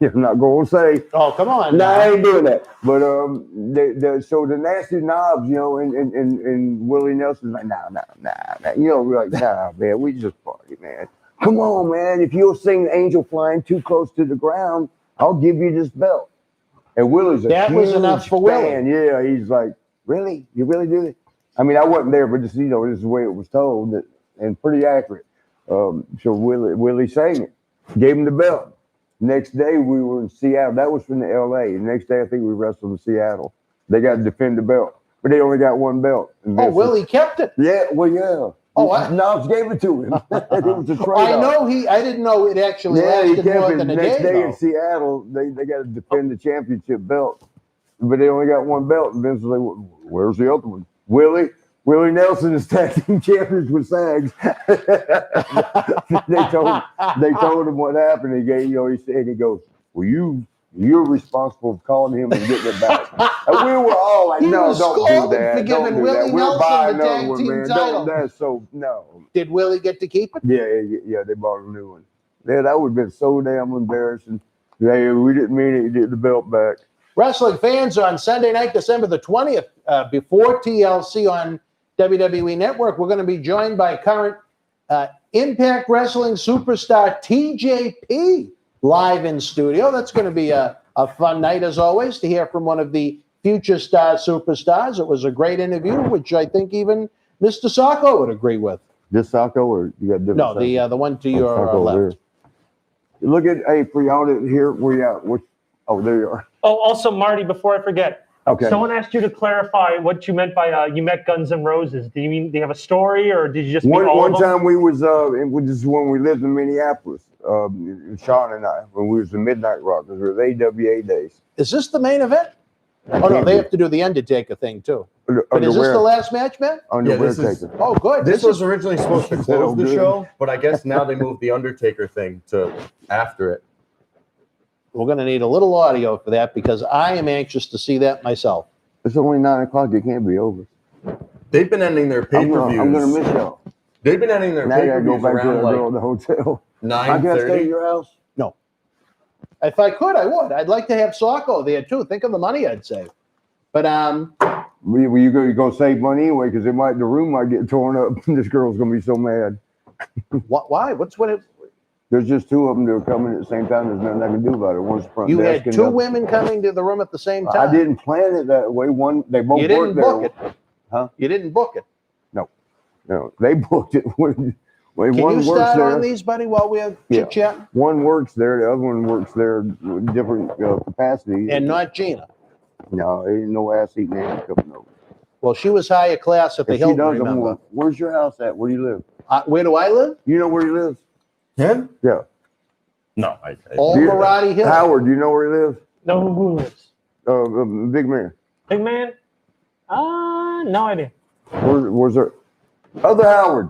I'm not going to say. Oh, come on. No, now. I ain't doing that. But so the Nasty Knobs, you know, and Willie Nelson's like, nah. You know, we're like, nah, man, we just party, man. Come on, man. If you'll sing Angel Flying Too Close to the Ground, I'll give you this belt. And Willie's a That was huge enough for Willie. fan. Yeah, he's like, really? You really do it? I mean, I wasn't there, but just, you know, this is the way it was told, and pretty accurate. So Willie sang it, gave him the belt. Next day we were in Seattle. That was from the LA. The next day I think we wrestled in Seattle. They got to defend the belt, but they only got one belt. And Oh, Willie kept it. Yeah, well, yeah. Knobs gave it to him. It was a trade-off. I know I didn't know it actually Yeah, he lasted kept more it. than a Next day. day though. in Seattle, they got to defend the championship belt, but they only got one belt. And Vince was like, "Where's the other one?" Willie Nelson is tag team champions with Sags. they told him what happened. He gave, he goes, "Well, you're responsible for calling him and getting it back." And we were all like, He "No, was don't do scolded that. for Don't giving do Willie that. We'll Nelson buy the another tag one, team man. title." That's so no." Did Willie get to keep it? Yeah, they bought a new one. Yeah, that would have been so damn embarrassing. Yeah, we didn't mean it. You get the belt back. Wrestling fans, on Sunday night, December the 20th, before TLC on WWE Network, we're going to be joined by current Impact Wrestling superstar TJP live in studio. That's going to be a fun night, as always, to hear from one of the future star superstars. It was a great interview, which I think even Mr. Sacco would agree with. This Sacco, or you got different? No, the one to your Sacco left. there. Look at, hey, for y'all that here, where you at? Oh, there you are. Oh, also, Marty, before I forget, Okay. someone asked you to clarify what you meant by you met Guns N' Roses. Do you have a story, or did you just meet all One of them? time we was, this is when we lived in Minneapolis, Sean and I, when we was the Midnight Rockers, or the AWA days. Is this the main event? Oh, no, they have to do the Undertaker thing, too. But is this the last match, man? Underwear this is- taker. Oh, good. This was originally supposed to close the good. show, but I guess now they moved the Undertaker thing to after it. We're going to need a little audio for that because I am anxious to see that myself. It's only 9 o'clock. It can't be over. They've been ending their I'm pay-per-views. gonna miss y'all. They've been ending their Now I gotta go pay-per-views back to the around girl at the hotel. like I gotta stay at 9:30. your house. No. If I could, I would. I'd like to have Sacco there, too. Think of the money I'd save. But You're gonna save money anyway, because the room might get torn up. This girl's gonna be so mad. why? There's just two of them that are coming at the same time. There's nothing I can do about it. One's front You desk had and two the other- women coming to the room at the same time. I didn't plan it that way. They both You worked didn't book there. it. Huh? You didn't book it. No, they booked it. When Can one you works start there, on these, buddy, while we're Yeah. chit-chatting? one works there. The other one works there with different capacity. And not Gina. No, ain't no ass eating Andy coming over. Well, she was higher class at the If she Hilton, does, I'm remember? going, where's your house at? Where do you live? Where do I live? You know where he lives? Him? Yeah. No, Old Do you- Marati Hill. Howard, do you know where he lives? No, who lives? Big man. Big man? No idea. Where's her? Other Howard.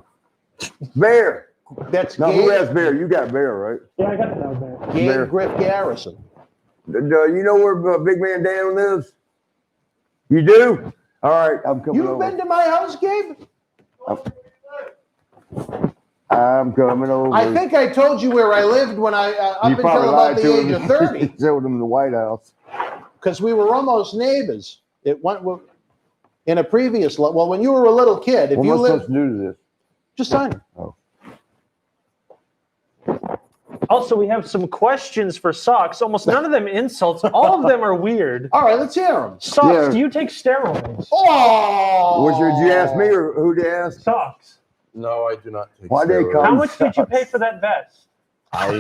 Bear. That's No, who Gabe, has Bear? You got Bear, right? Yeah, I got that out there. Gabe Bear. Griff Garrison. You know where Big Man Dan lives? You do? All right, I'm coming You've over. been to my house, Gabe? I'm coming over. I think I told you where I lived when I up You until probably about lied the to age him. of 30, Showed him the White House. because we were almost neighbors. It went in a previous well, when you were a little kid. If What you am I supposed lived, to do to this? just sign it. Also, we have some questions for Socks. Almost none of them insults. All of them are weird. All right, let's hear them. Socks, Yeah. do you take steroids? Oh, Did you ask me or who did you ask? Socks. No, I do not take Why they steroids. call- How much did you pay for that vest? I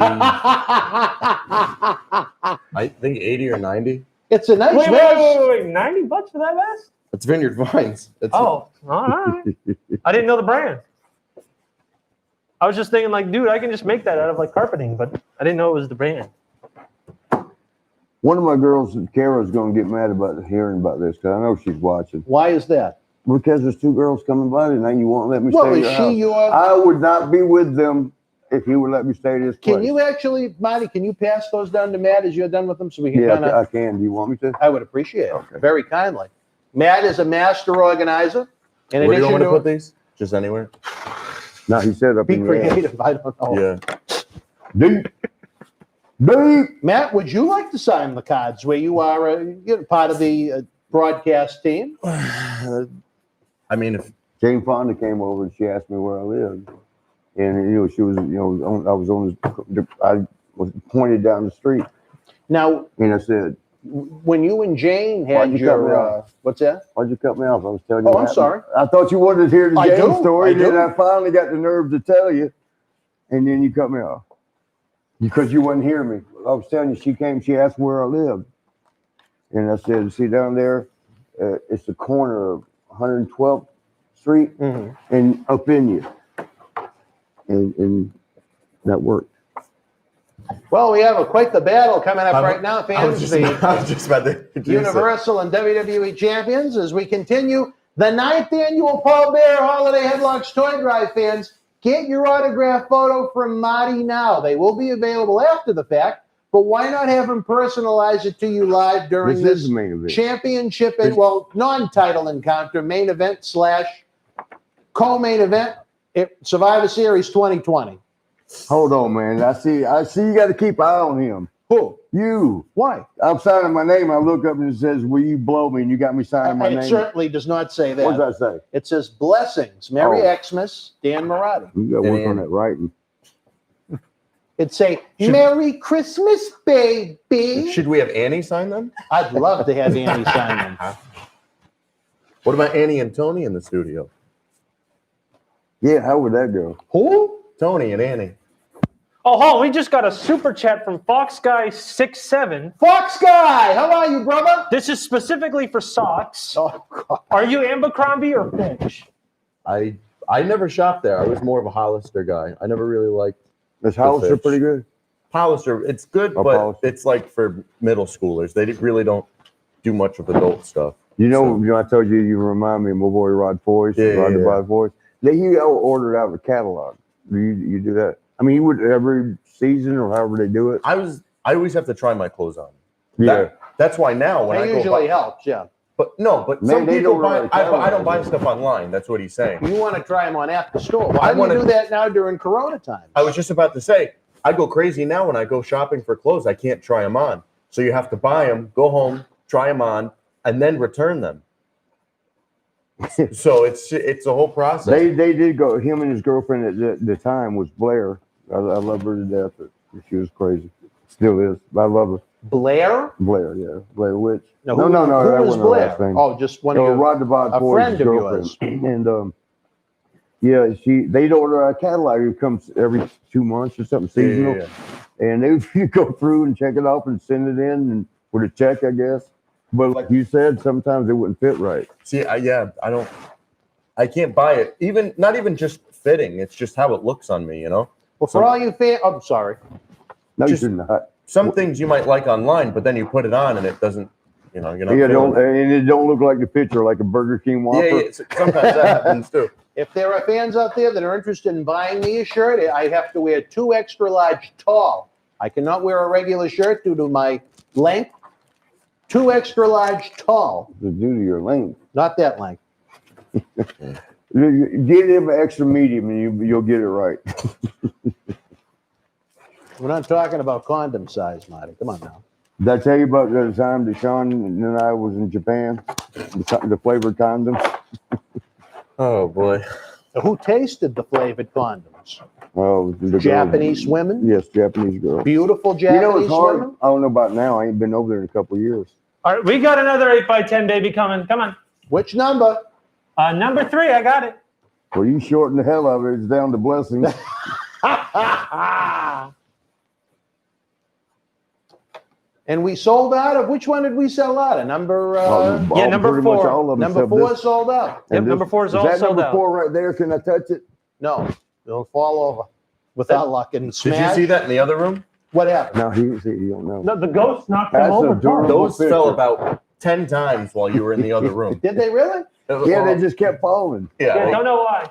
think 80 or 90. It's a nice Wait, vest. wait, $90 for that vest? It's Vineyard Vines. It's Oh, all right. I didn't know the brand. I was just thinking, like, dude, I can just make that out of like carpeting, but I didn't know it was the brand. One of my girls, Kara's going to get mad about hearing about this because I know she's watching. Why is that? Because there's two girls coming by tonight. You won't let me Well, stay at is your she house. your? I would not be with them if you would let me stay at this place. Can you actually, Marty? Can you pass those down to Matt as you're done with them, so we can Yeah, kind of? I can. Do you want me to? I would appreciate it Okay. very kindly. Matt is a master organizer. In Where do you want addition me to put to these? Just anywhere? No, he said up be in your ass. creative, I don't know. Yeah. Deep. Deep. Matt, would you like to sign the cards where you are you're part of the broadcast team? I mean, if Jane Fonda came over and she asked me where I lived. And, she was, I was pointed down the street. Now, And I said, when you and Jane Why'd had you cut me your, off? what's that? why'd you cut me off? I was telling you. Oh, what I'm happened. sorry. I thought you wanted to hear the I Jane do. story. I And then do. I finally got the nerve to tell you. And then you cut me off. Because you wouldn't hear me. I was telling you, she came, she asked where I lived. And I said, see down there, it's the corner of 112th Street Mhm. and up in you. and that worked. Well, we have quite the battle coming up right now, I was fans. just about to introduce it. Universal and WWE champions as we continue the 9th annual Paul Bear Holiday Headlocks Toy Drive, fans. Get your autograph photo from Marty now. They will be available after the fact, but why not have him personalize it to you live during This is this the main event. championship and, well, non-title encounter, main event / co-main event, Survivor Series 2020. Hold on, man. I see you got to keep an eye on him. Who? You. Why? I'm signing my name. I look up and it says, "Will you blow me?" And you got me signing my It name. certainly does not say that. What does that say? It says blessings. Merry Oh. Xmas, Dan Marotti. You got to work on that writing. It'd say Merry Christmas, baby. Should we have Annie sign them? I'd love to have Annie sign them. What about Annie and Tony in the studio? Yeah, how would that go? Who? Tony and Annie. Oh, hold on. We just got a super chat from Fox Guy 67. Fox Guy, how are you, brother? This is specifically for socks. Oh, God. Are you Abercrombie or Finch? I never shopped there. I was more of a Hollister guy. I never really liked This house are Fitch. pretty good. Hollister. It's good, Oh, but Hollister. it's like for middle schoolers. They really don't do much of adult stuff. You know, So- I told you remind me of my boy Rod Foyce. Yeah, Rod yeah, the yeah. Bad Voice. He ordered out of a catalog. Do you do that? I mean, he would every season or however they do it. I always have to try my clothes on. Yeah. That's why now when That I go usually buy, helps, yeah. but Man, some they people don't buy. really I don't tell buy me. stuff online. That's what he's saying. You want to try them on after store. Why I do wanna- you do that now during Corona times? I was just about to say, I go crazy now when I go shopping for clothes. I can't try them on. So you have to buy them, go home, try them on, and then return them. So it's a whole process. They did go. Him and his girlfriend at the time was Blair. I love her to death. But she was crazy. Still is. I love her. Blair? Blair, yeah. Blair Witch. No, No, who that was wasn't her Blair? last name. Oh, just one of No, your... Rod the Bad a Voice's friend of girlfriend. And yeah, they'd order a catalog. It comes every 2 months or something seasonal. Yeah. And they would go through and check it off and send it in and with a check, I guess. But like you said, sometimes it wouldn't fit right. See, I can't buy it. Not even just fitting. It's just how it looks on me, Well, for all you fans... I'm sorry. No, Just- you shouldn't. Some things you might like online, but then you put it on and it doesn't, you're not Yeah, feeling it. and it don't look like the picture, like a Burger King Whopper. Yeah, sometimes that happens too. If there are fans out there that are interested in buying me a shirt, I have to wear 2 extra large tall. I cannot wear a regular shirt due to my length. 2 extra large tall. Due to your length. Not that length. Get him an extra medium and you'll get it right. We're not talking about condom size, Marty. Come on now. Did I tell you about the time that Sean and I was in Japan? The flavored condoms? Oh boy. Who tasted the flavored condoms? Oh, the Japanese girl. women? Yes, Japanese girl. Beautiful You Japanese know, it's hard. women? I don't know about now. I ain't been over there in a couple of years. All right, we got another 8x10 baby coming. Come on. Which number? Number 3, I got it. Well, you shorten the hell of it. It's down to blessings. And we sold out of, which one did we sell out of? Number number pretty 4. Much all of them number except 4 this. sold out. Yep, And number 4 is all that sold number out. 4 right there? Can I touch it? No, it'll fall over without luck and Did smash. you see that in the other room? What happened? No, he don't know. No, the ghost knocked That's them a over. durable- Those picture. fell about 10 times while you were in the other room. Did they really? Yeah, they just kept falling. Yeah, don't know why.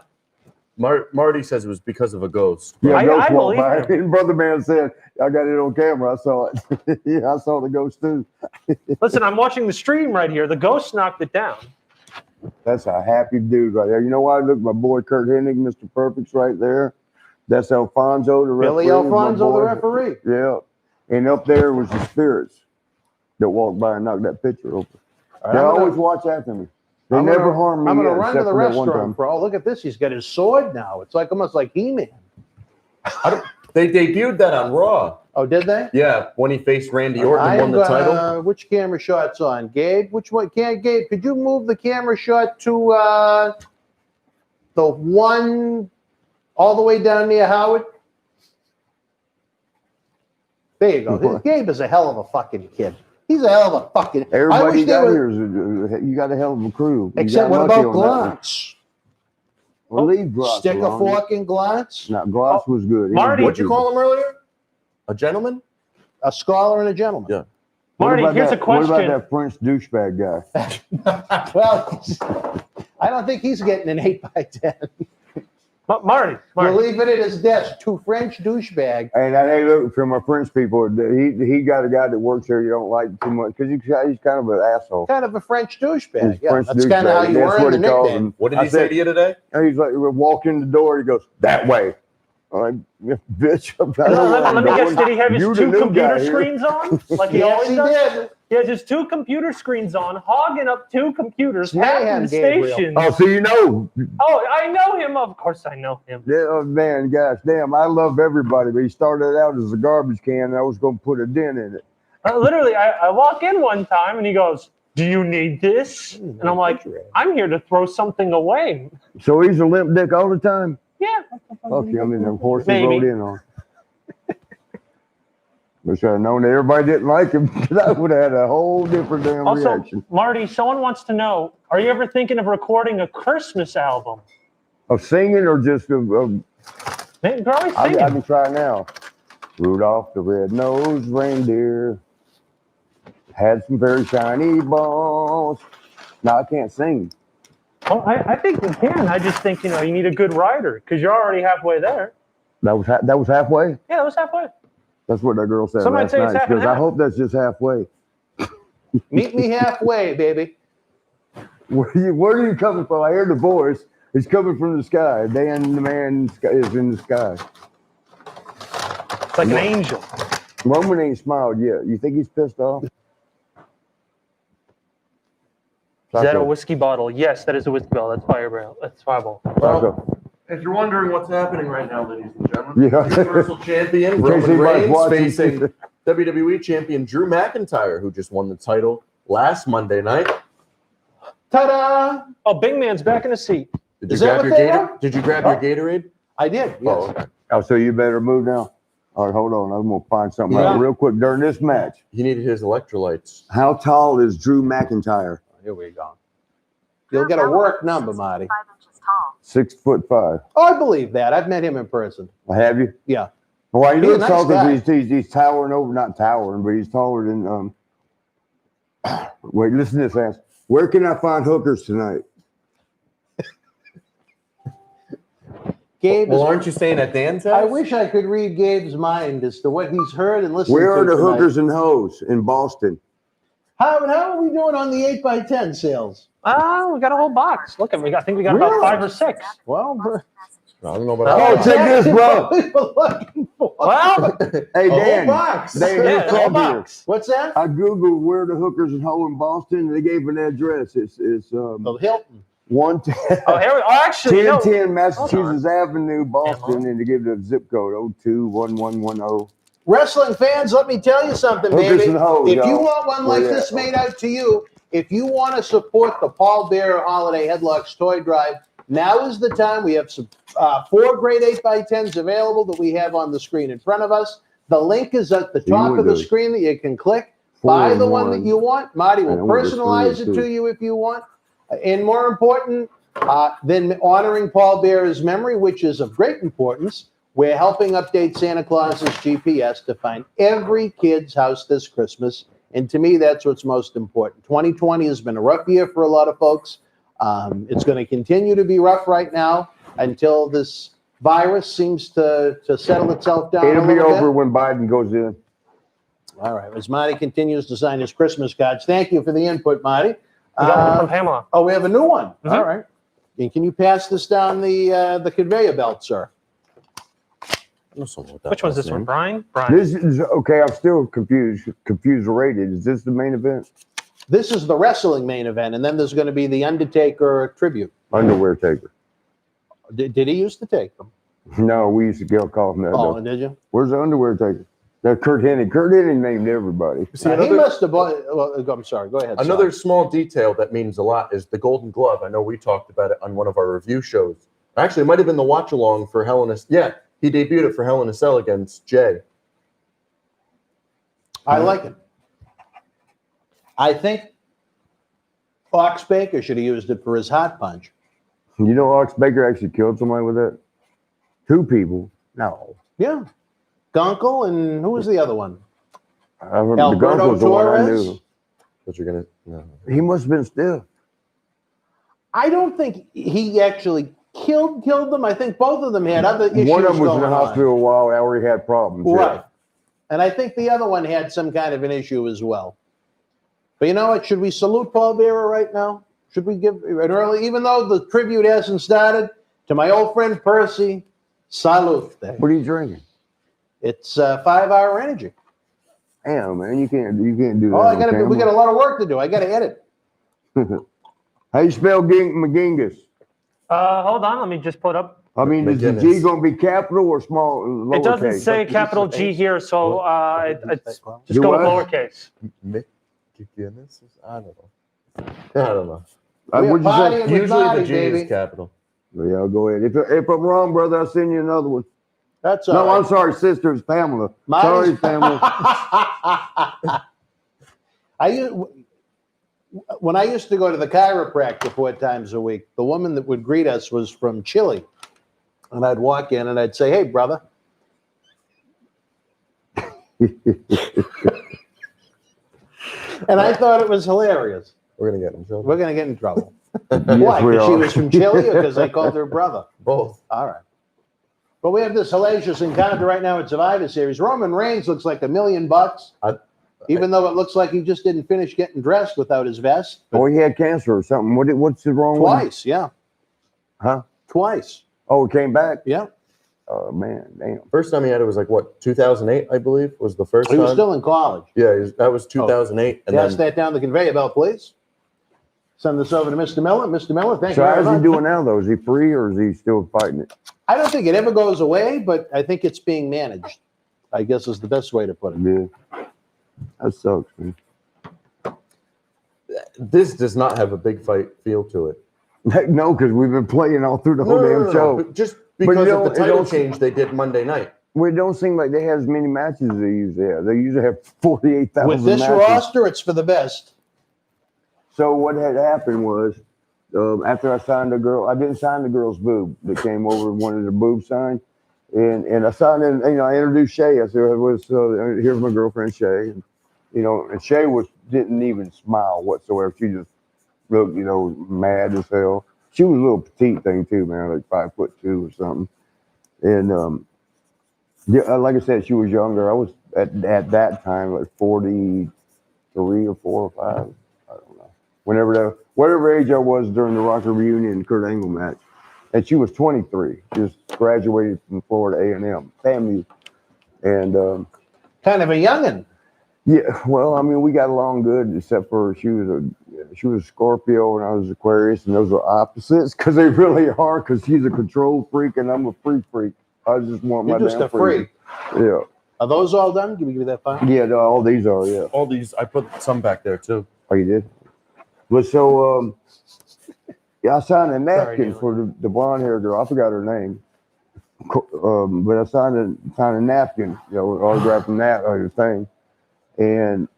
Marty says it was because of a ghost. Yeah, I ghost walked believe by. him. And Brother Man said, I got it on camera. I saw it. Yeah, I saw the ghost too. Listen, I'm watching the stream right here. The ghost knocked it down. That's a happy dude right there. You know why? Look, my boy Kurt Hennig, Mr. Perfect's right there. That's Alfonso, the referee. Billy my Alfonso, the boy. referee. Yeah. And up there was the spirits that walked by and knocked that picture open. All right, They I'm gonna- always watch after me. They I'm never gonna- harm me. I'm going to yet, run to except the for that one restaurant, time. bro. Look at this. He's got his sword now. It's like almost like He-Man. They debuted that on Raw. Oh, did they? Yeah, when he faced Randy Orton and won the title. Which camera shot's on? Gabe? Which one? Gabe, could you move the camera shot to the one all the way down near Howard? There you go. Gabe is a hell of a fucking kid. He's a hell of a fucking. I Everybody wish you got there here is you got a hell of a crew. You Except got what lucky about on that one. Glance? Well, leave Gloss Stick a alone. fork in glass. No, Gloss was good. He Marty- was What'd you call him earlier? A gentleman? A scholar and a gentleman. Yeah. Marty, here's a question. What about that French douchebag guy? Well, I don't think he's getting an 8x10. Marty. We'll leave it at his desk. 2 French douchebag. And hey, look, from my French people, he got a guy that works there you don't like too much because he's kind of an asshole. Kind of a French douchebag. He's Yeah, French that's kind of how douchebag. you That's were what in the he calls nickname. him. What did I he say said- to you today? And he's like, we walk in the door. He goes that way. I'm like, yeah, bitch. Let me guess, did he have his You the 2 new computer guy here. screens on? Like he Yes, always he does? did. He has his 2 computer screens on, hogging up 2 computers, Mayhem, half the Gabriel. station. Oh, so you know. Oh, I know him. Of course I know him. Yeah, oh, man, gosh, damn, I love everybody, but he started out as a garbage can, and I was going to put a dent in it. Literally, I walk in one time and he goes, "Do you need this?" And I'm like, "I'm here to throw something away." So he's a limp dick all the time? Yeah. Okay, I mean, the horse he Maybe. rode in on. Wish I'd known that everybody didn't like him, because I would have had a whole different damn Also, reaction. Marty, someone wants to know, are you ever thinking of recording a Christmas album? Of singing or just of Man, you're always I singing. can try now. Rudolph the red-nosed reindeer had some very shiny balls. No, I can't sing. Well, I think you can. I just think, you need a good writer because you're already halfway there. That was halfway? Yeah, that was halfway. That's what that girl said Some might last say it's night. half She and goes, I half. hope that's just halfway. Meet me halfway, baby. Where are you coming from? I hear the voice. It's coming from the sky. Dan, the man, is in the sky. It's like an angel. Roman ain't smiled yet. You think he's pissed off? Is that a whiskey bottle? Yes, that is a whiskey bottle. That's Fireball. That's Fireball. Taco. If you're wondering what's happening right now, ladies and gentlemen, Yeah. Universal Champion In case Roman anybody's Reigns watching. facing WWE Champion Drew McIntyre, who just won the title last Monday night. Ta-da! Oh, Big Man's back in the seat. Did Is you that grab your what they Gator? are? Did you grab your Gatorade? I did, yes. Oh, okay. Oh, so you better move now. All right, hold on. I'm going to find something Yeah. out real quick during this match. He needed his electrolytes. How tall is Drew McIntyre? Here we go. You'll get a work number, Marty. 6'5". Oh, I believe that. I've met him in person. Have you? Yeah. Well, he He's a looks nice tall guy. because he's towering over, not towering, but he's taller than. Wait, listen to this, ass. Where can I find hookers tonight? Gabe, Well, aren't you staying at Dan's house? I wish I could read Gabe's mind as to what he's heard and listened Where to are the tonight. hookers and hoes in Boston? How are we doing on the 8x10 sales? We got a whole box. Look, I think we got Really? about 5 or 6. Well, I don't know about Oh, that. check this, bro. We were looking for. Well, Hey, A whole Dan. box. Dan, yeah, look the whole up here. box. What's that? I googled where the hookers and hoe in Boston. And they gave an address. It's The Hilton. 110 Oh, here we actually, 1010 Massachusetts Avenue, Boston, and they give the zip code 021110. Wrestling fans, let me tell you something, Hookers baby. and hoes, If you y'all. want one Where like you this at? made out to you, if you want to support the Paul Bearer Holiday Headlocks Toy Drive, now is the time. We have some 4 great 8x10s available that we have on the screen in front of us. The link is at the top would of the do. screen that you can click. 4 Buy and the one that 1. you want. Marty will And I want this personalize for it you, to you if you want. And more important than honoring Paul Bearer's memory, which is of great importance, we're helping update Santa Claus's GPS to find every kid's house this Christmas. And to me, that's what's most important. 2020 has been a rough year for a lot of folks. It's going to continue to be rough right now until this virus seems to settle itself down. It'll a be little over bit. when Biden goes in. All right. As Marty continues to sign his Christmas cards, thank you for the input, Marty. we got one from Pamela. Oh, we have a new one. Mhm. All right. And can you pass this down the conveyor belt, sir? I know someone with that Which one's last this one? name. Brian? Brian. This is okay. I'm still confused rated. Is this the main event? This is the wrestling main event, and then there's going to be the Undertaker tribute. Underwear taker. Did he used to take them? No, we used to call him that. Oh, though. did you? Where's the underwear taker? That's Kurt Hennig. Kurt Hennig named everybody. See, He another, must have bought. Well, I'm sorry. Go ahead. another small detail that means a lot is the Golden Glove. I know we talked about it on one of our review shows. Actually, it might have been the watch along for Hell in a Yeah, he debuted it for Hell in a Cell against Jay. I like it. I think Fox Baker should have used it for his hot punch. You know, Ox Baker actually killed somebody with that. 2 people. No. Yeah. Gunkel and who was the other one? I remember the gun Alberto was the one I Torres? knew. But you're gonna. No. He must have been stiff. I don't think he actually killed them. I think both of them had other issues One of them was in going the on. hospital a while. I already had problems. Right. And I think the other one had some kind of an issue as well. But you know what? Should we salute Paul Bearer right now? Should we give an early, even though the tribute hasn't started, to my old friend Percy, salute. What are you drinking? It's 5-hour energy. Damn, man, you can't do that. Oh, on we got a lot of work to do. I got to edit. camera. How you spell McGingus? Hold on, let me just put up. I mean, is the G McGinnis. going to be capital or small? Lowercase? It doesn't say capital G here, so it's just Do go with what? lowercase. McGinnis? I don't know. What'd you say? partying with Usually Marty, the G baby. is capital. Yeah, I'll go ahead. If I'm wrong, brother, I'll send you another one. That's all No, right. I'm sorry, sister. It's Pamela. Marty's- Sorry, Pamela. When I used to go to the chiropractor 4 times a week, the woman that would greet us was from Chile. And I'd walk in and I'd say, "Hey, brother." And I thought it was hilarious. We're gonna get in trouble. We're going to get in trouble. Yes, Why? we Because she are. was from Chile or because I called her brother? Both. All right. But we have this hellacious encounter right now at Survivor Series. Roman Reigns looks like $1 million, even though it looks like he just didn't finish getting dressed without his vest. Oh, he had cancer or something. What's wrong with him? Twice, yeah. Huh? Twice. Oh, it came back? Yeah. Oh, man, damn. First time he had it was like what 2008, I believe, was the first He time. was still in college. Yeah, that was 2008, and Pass then that down the conveyor belt, please. Send this over to Mr. Miller. Mr. Miller, thank So you very how's he much. doing now, though? Is he free or is he still fighting it? I don't think it ever goes away, but I think it's being managed, I guess is the best way to put it. Yeah. That sucks, man. this does not have a big fight feel to it. No, because we've been playing all through the whole damn show. But just But because you of the don't- it title don't- change they did Monday night. Well, it don't seem like they have as many matches as they usually have. They usually have 48,000 With this matches. roster, it's for the best. So what had happened was, after I signed a girl, I didn't sign the girl's boob that came over and wanted her boob signed. And I signed in, I introduced Shay. I said, here's my girlfriend, Shay. And, and Shay didn't even smile whatsoever. She just looked, mad as hell. She was a little petite thing too, man, like 5'2" or something. And like I said, she was younger. I was at that time like 43 or 4 or 5. I don't know. Whatever age I was during the Rocker reunion and Kurt Angle match. And she was 23. Just graduated from Florida A&M, FAMU. And Kind of a youngin'. yeah, well, I mean, we got along good, except for she was Scorpio and I was Aquarius, and those are opposites because they really are. Because she's a control freak and I'm a free freak. I just want You're my just damn a freak. Yeah, Are those all done? Can we give you that file? yeah. All these are, yeah. All these, I put some back there too. Oh, you did? But so, yeah, I signed a napkin Sorry, for the blonde hair girl. I forgot her name. But I signed a napkin, autographed thing. And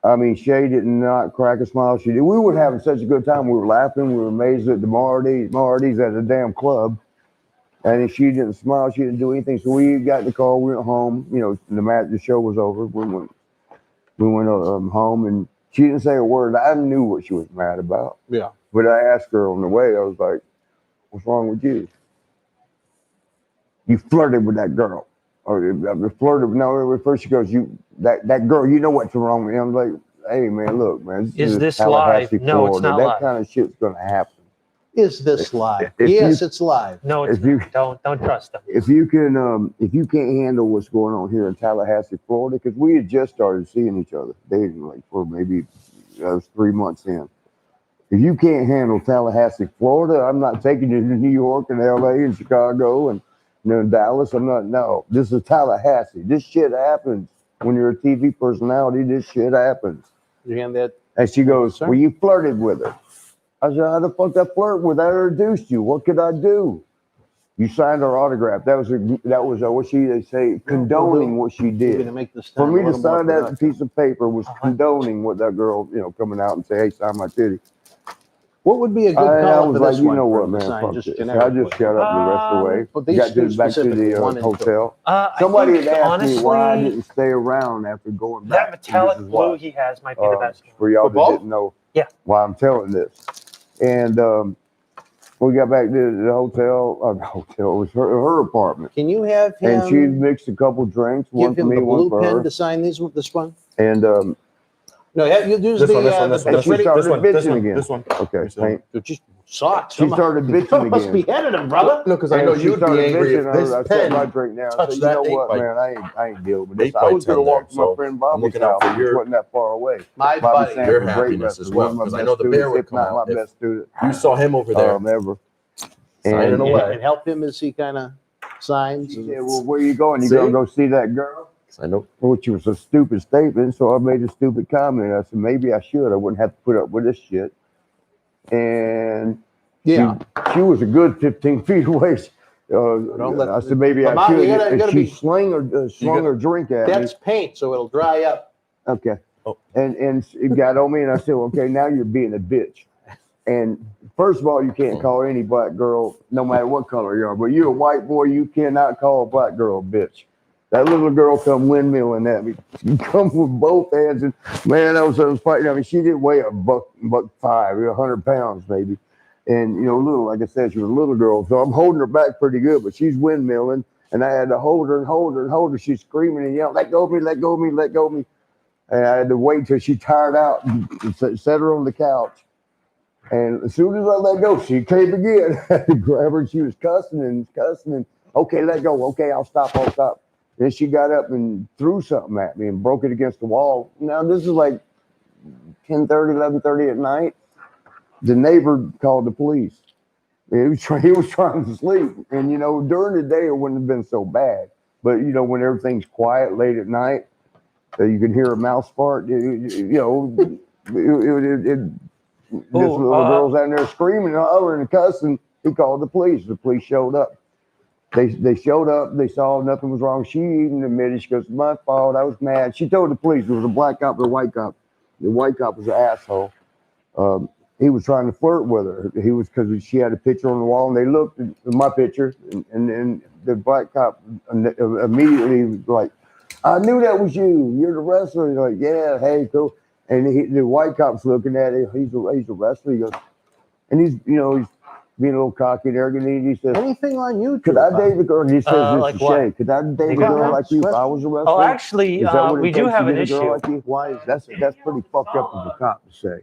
I mean, Shay did not crack a smile. She did. We were having such a good time. We were laughing. We were amazed at the Marty's at a damn club. And she didn't smile. She didn't do anything. So we got in the car. We went home. The show was over. We went home, and she didn't say a word. I knew what she was mad about. Yeah. But I asked her on the way. I was like, "What's wrong with you? You flirted with that girl." Or flirted. No, first she goes, that girl. You know what's wrong with him? I'm like, hey man, look, man. Is this Tallahassee, live? No, it's Florida. not that live. kind of shit's gonna happen. Is this live? If Yes, it's live. No, it's If you- not. Don't trust them. If you can't handle what's going on here in Tallahassee, Florida, because we had just started seeing each other, dating like for maybe 3 months in. If you can't handle Tallahassee, Florida, I'm not taking you to New York and LA and Chicago and Dallas. I'm not. No, this is Tallahassee. This shit happens when you're a TV personality. This shit happens. You hand that? And she goes, Sir? well, you flirted with her. I said, how the fuck I flirt with? I introduced you. What could I do? You signed her autograph. That was what they say, condoning what she You're did. gonna make this For time me a to little more sign that productive. piece of paper was condoning what that girl, coming out and say, hey, sign my titty. What would be a good I call was for like, this you one? know for what, him to man, sign, fuck just this. I generically? just shut up the rest of the way. But these Got to two back to specifically, the one and two. hotel. I Somebody think, had asked honestly, me why I didn't stay around after going back. that metallic And this is blue why. he has might be the best one. For y'all For that both? didn't know Yeah. why I'm telling this. And we got back to the hotel. It was her apartment. Can you have him And she mixed a couple drinks, one give for him me, the one blue for pen her. to sign this one? And No, you use This the one, this one, the this one, and she pretty. started bitching this one, again. this one. Okay, thank. It just sucks. She started bitching Must again. be headed him, brother. No, because I And know she you'd be started angry if bitching, this I set my pen drink down. I touched said, you know that 8 what, by- man, I ain't dealing with this. 8 I by was gonna 10 walk to there, my so friend I'm Bobby's looking out house, for which your- wasn't that far away. My Bobby buddy. Sanford, your great happiness wrestler, as well, one of my 'cause I best know the bear students, would if come not out my if- best student You saw him over there. ever. Signing And away. And help him as he kind of signs. she said, well, where you going? You See? gonna go see that girl? I know. Which was a stupid statement, so I made a stupid comment. I said, maybe I should. I wouldn't have to put up with this shit. And Yeah. she was a good 15 feet away. let- I said, maybe But I should. you gotta She be- slung her drink at me. That's paint, so it'll dry up. Okay. Oh. And it got on me, and I said, okay, now you're being a bitch. And first of all, you can't call any black girl, no matter what color you are, but you're a white boy, you cannot call a black girl a bitch. That little girl come windmilling at me. You come with both hands, and man, I was fighting. I mean, she didn't weigh a buck 5, 100 pounds maybe. And little, like I said, she was a little girl, so I'm holding her back pretty good, but she's windmilling, and I had to hold her and hold her and hold her. She's screaming and yelling, "Let go of me! Let go of me! Let go of me!" And I had to wait till she tired out and set her on the couch. And as soon as I let go, she came again. I had to grab her, and she was cussing and cussing. And okay, let go. Okay, I'll stop. I'll stop. Then she got up and threw something at me and broke it against the wall. Now this is like 10:30, 11:30 at night. The neighbor called the police. He was trying to sleep, and during the day it wouldn't have been so bad. But when everything's quiet late at night, you can hear a mouse fart. This little girl's out there screaming and hollering and cussing. He called the police. The police showed up. They showed up. They saw nothing was wrong. She even admitted, she goes, "My fault. I was mad." She told the police there was a black cop and a white cop. The white cop was an asshole. He was trying to flirt with her. He was, because she had a picture on the wall, and they looked at my picture, and the black cop immediately was like, "I knew that was you. You're the wrestler." He's like, "Yeah, hey, cool." And the white cop's looking at him. He's a wrestler. He goes, and he's being a little cocky and arrogant. And he says, Anything on YouTube? "Could I date a girl?" And he says, "This like is what? Shay. Could I date a Big girl comments? like you if I was a wrestler?" Oh, actually, Is that what it we do takes to have an get a girl issue. like you? Why? That's pretty fucked up of a cop to say.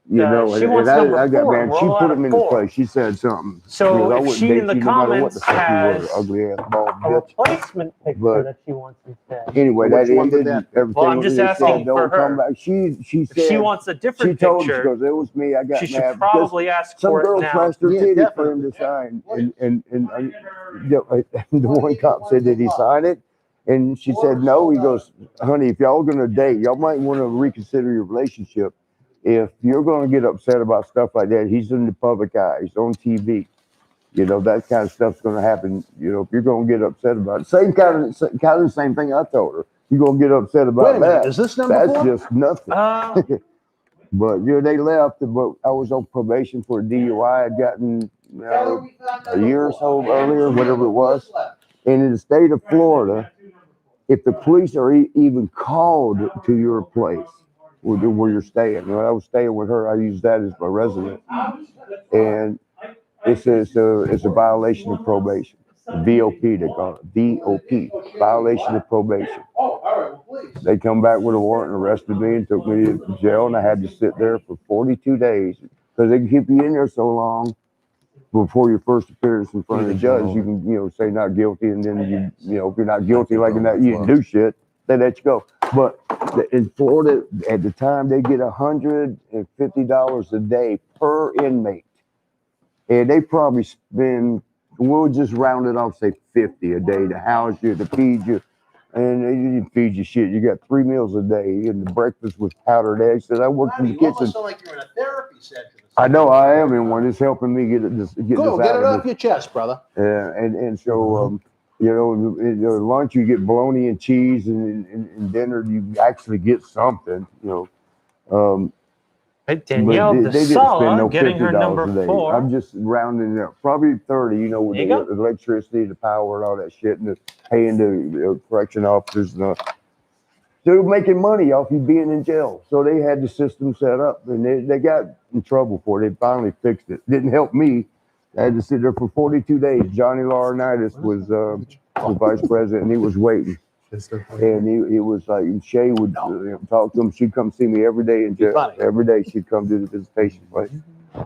She wants number I got 4. man. We're She all put out him of in his 4. place. She said something. So I if wouldn't she date in the you no matter what the comments fuck you were, has ugly ass bald a bitch. replacement picture But- that she wants instead. Anyway, Which that one would ended. that be? Everything. Well, I'm just they asking said, for "Don't come her. back." She If said she wants a she different told him, she picture, goes, "It was me. I got she should mad." probably ask Some for it girl now. flashed her Yeah, titty for him to sign, and the one cop said, "Did he sign it?" And she said, "No." He goes, "Honey, if y'all gonna date, y'all might want to reconsider your relationship. If you're gonna get upset about stuff like that, he's in the public eye, he's on TV. That kind of stuff's gonna happen. If you're gonna get upset about it, same kind of the same thing I told her. You're gonna get upset about Wait a minute, that. is this number That's 4? just nothing." But they left. But I was on probation for a DUI. I'd gotten a year or so earlier, whatever it was. And in the state of Florida, if the police are even called to your place where you're staying, when I was staying with her, I used that as my residence, and it's a violation of probation. VOP, they call it VOP, violation of probation. They come back with a warrant and arrested me and took me to jail, and I had to sit there for 42 days because they can keep you in there so long before your first appearance in front of the judge. You can say not guilty, and then if you're not guilty like that, you didn't do shit, they let you go. But in Florida at the time, they get $150 a day per inmate, and they probably spend, we'll just round it off, say 50 a day to house you, to feed you. And they didn't feed you shit. You got 3 meals a day, and the breakfast was powdered eggs. And I worked in the You kitchen. almost sound like you're in a therapy session. I know I am in one. It's helping me get Go, this get out it of off your chest, brother. and so lunch you get bologna and cheese, and dinner you actually get something. Danielle But they didn't spend DeSala no getting her $50 number a day. 4. I'm just rounding it up. Probably 30, you know, with There the you go. electricity, the power, and all that shit, and the paying the correction officers. And they're making money off you being in jail. So they had the system set up, and they got in trouble for it. They finally fixed it. Didn't help me. I had to sit there for 42 days. Johnny Laurinaitis was the vice president, and he was waiting. And he was like, and Shay would talk to him. She'd come see me every day in jail. Every day she'd come to the visitation place.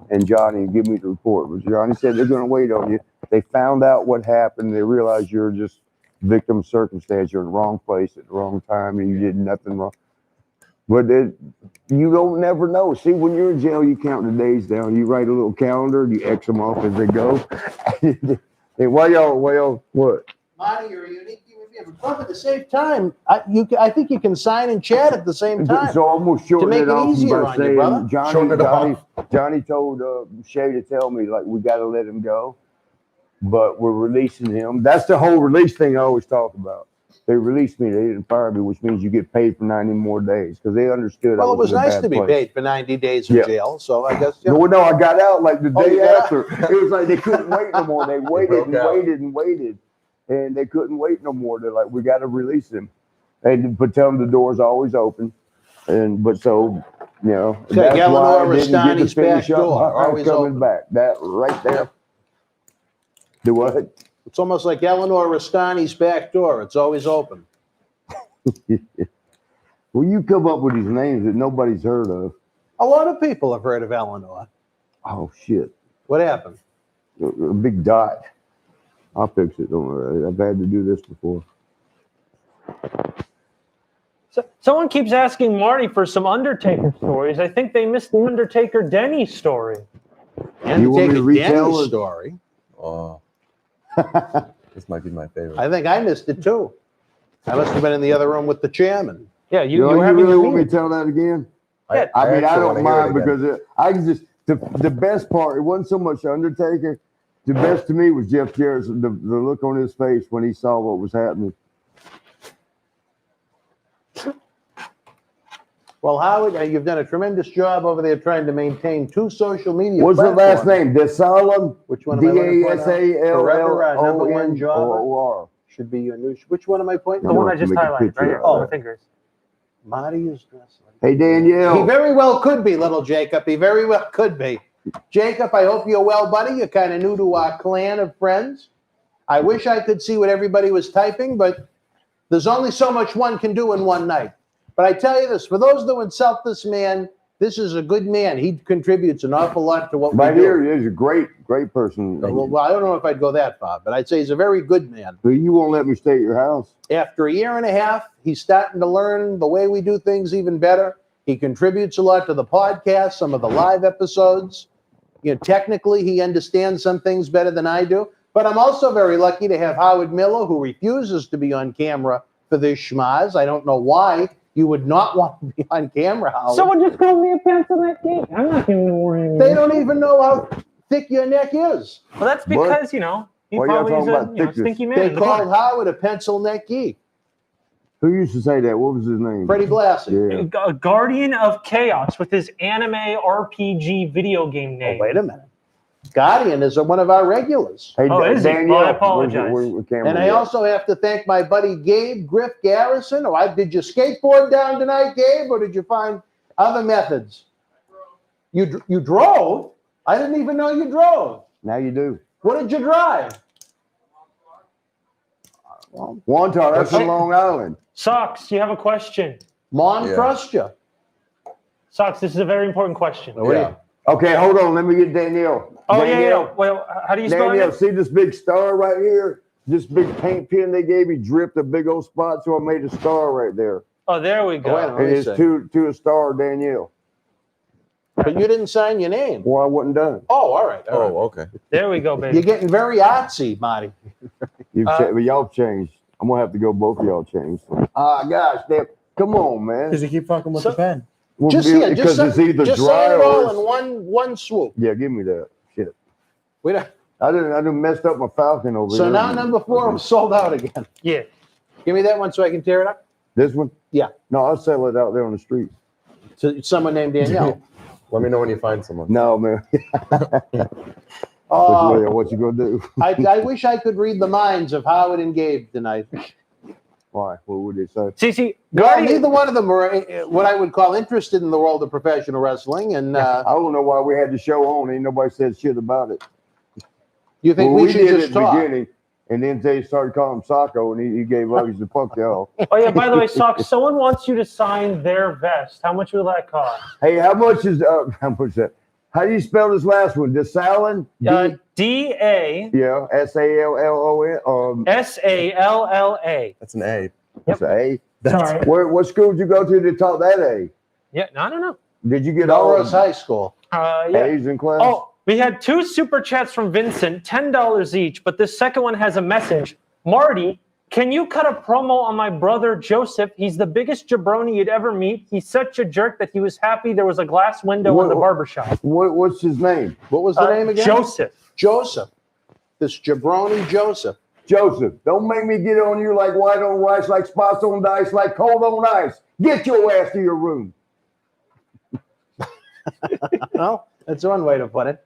And Johnny would give me the report. But Johnny said, they're going to wait on you. They found out what happened. They realized you're just victim of circumstance. You're in the wrong place at the wrong time, and you did nothing wrong. But you don't never know. See, when you're in jail, you count the days down. You write a little calendar, and you X them off as they go. Hey, what? Marty, you're a unique human being. But at the same time, I think you can sign and chat at the same time. So almost shorten make it it off easier by on you, saying, brother. Johnny told Shay to tell me, like, we got to let him go, but we're releasing him. That's the whole release thing I always talk about. They released me, they didn't fire me, which means you get paid for 90 more days because they understood. Well, I it was in a nice bad to be place. paid for 90 days in jail, so I guess. No, I got out like the day you got after. It was like they couldn't wait no more. They waited, and they couldn't wait no more. They're like, we got to release him, but tell them the door's always open. But so, you know, that's why I didn't get to finish up my coming back. That right there. Do what? It's almost like Eleanor Rastani's back door. It's always open. Well, you come up with these names that nobody's heard of. A lot of people have heard of Eleanor. Oh, shit. What happened? A big dot. I'll fix it. Don't worry. I've had to do this before. So, someone keeps asking Marty for some Undertaker stories. I think they missed the Undertaker Denny story. You want me to retell Denny's it? story? Oh, this might be my favorite. I think I missed it too. I must have been in the other room with the chairman. Yeah, you were You having really your want me to meeting. tell that again? Yeah, I mean, I actually don't wanna hear mind it again. because I can just the best part. It wasn't so much Undertaker. The best to me was Jeff Jarrett's the look on his face when he saw what was happening. Well, Howard, you've done a tremendous job over there trying to maintain 2 social media What's the last platforms. name? DeSalem. Which one am I looking for now? Forever, number one jobber. DASALLONOR. Should be your new. Which one am I pointing The to? one I just Make a highlighted, picture right here. of Oh, it. the fingers. Marty is dressed like. Hey, He Danielle. very well could be, little Jacob. He very well could be. Jacob, I hope you're well, buddy. You're kind of new to our clan of friends. I wish I could see what everybody was typing, but there's only so much one can do in one night. But I tell you this, for those that insult this man, this is a good man. He contributes an awful lot to what we Right do. here, he's a great person. Well, I don't know if I'd go that far, but I'd say he's a very good man. So you won't let me stay at your house? After a year and a half, he's starting to learn the way we do things even better. He contributes a lot to the podcast, some of the live episodes. You know, technically, he understands some things better than I do. But I'm also very lucky to have Howard Miller, who refuses to be on camera for this schmaz. I don't know why you would not want to be on camera, Howard. Someone just called me a pencil neck geek. I'm not giving away anymore. They don't even know how thick your neck is. Well, that's because, you know, he Why y'all probably is talking a about thickness? stinky man. They in the called corner. Howard a pencil neck geek. Who used to say that? What was his name? Freddie Blassie. Yeah. A Guardian of Chaos with his anime RPG video game Oh, name. wait a minute. Guardian is one of our regulars. Hey, Oh, is he? Danielle, Well, I apologize. where's the camera And I at? also have to thank my buddy Gabe Griff Garrison. Did you skateboard down tonight, Gabe, or did you find other methods? You drove? I didn't even know you drove. Now you do. What did you drive? Wontar, that's in Long Island. Socks, you have a question. Mom Yeah. trusts you. Socks, this is a very important question. Yeah. Okay, hold on. Let me get Danielle. Oh, Danielle, yeah. Well, how do you spell Danielle, it? see this big star right here? This big paint pen they gave me dripped a big old spot, so I made a star right there. Oh, there we go. Oh, wait a minute. And it's to a star, Danielle. But you didn't sign your name. Well, I wasn't done. Oh, all right. All right. Oh, okay. There we go, You're baby. getting very artsy, Marty. But y'all changed. I'm gonna have to go. Both of y'all changed. Gosh, come on, man. Because you keep fucking with So- the pen. Well, Just because it's either just dry sign it all or in one swoop. yeah. Give me that shit. We don't, I didn't messed up my Falcon over so here. now number 4 was sold out again. Yeah. Give me that one so I can tear it up. This one? Yeah. No, I'll sell it out there on the street. To someone named Danielle. Let me know when you find someone. No, man. Oh, What you gonna do? I wish I could read the minds of Howard and Gabe tonight. Why? What would they say? See, Well, Guardian. neither one of them were what I would call interested in the world of professional wrestling. And I don't know why we had the show on. Ain't nobody said shit about it. you think Well, we should did just at the talk? beginning, and then they started calling him Socko, and he gave up. He said, "Fuck y'all." Oh yeah, by the way, Sock, someone wants you to sign their vest. How much will that cost? Hey, how much is that? How do you spell this last one? Desalin? D-A. Yeah, Sallon. S-A-L-L-A. That's an A. That's an A. Sorry. What school did you go to taught that A? Yeah, no, I don't know. Did you get all Melrose High School. Yeah. A's in class? Oh, we had 2 super chats from Vincent, $10 each, but this second one has a message. Marty, can you cut a promo on my brother Joseph? He's the biggest jabroni you'd ever meet. He's such a jerk that he was happy there was a glass window in the barbershop. What's his name? What was the name again? Joseph. Joseph. This jabroni Joseph. Joseph, don't make me get on you like white on rice, like spots on dice, like cold on ice. Get your ass to your room. Well, that's one way to put it.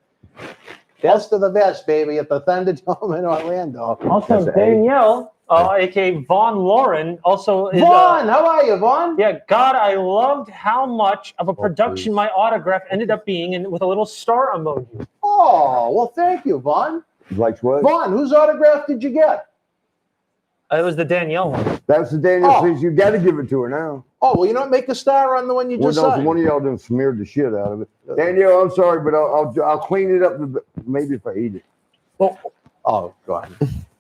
Best of the best, baby, at the Thunderdome in Orlando. Also, That's an A. Danielle, a.k.a. Vaughn Lauren, also is... Vaughn, how are you, Vaughn? Yeah, God, I loved how much of a production please. my autograph ended up being, and with a little star emoji. Oh, well, thank you, Vaughn. Like what? Vaughn, whose autograph did you get? It was the Danielle one. That's the Daniel Oh. says you got to give it to her now. Oh, well, you don't make a star on the one you Well, just no, signed. one of y'all done smeared the shit out of it. Danielle, I'm sorry, but I'll clean it up. Maybe if I eat it. Oh, God. What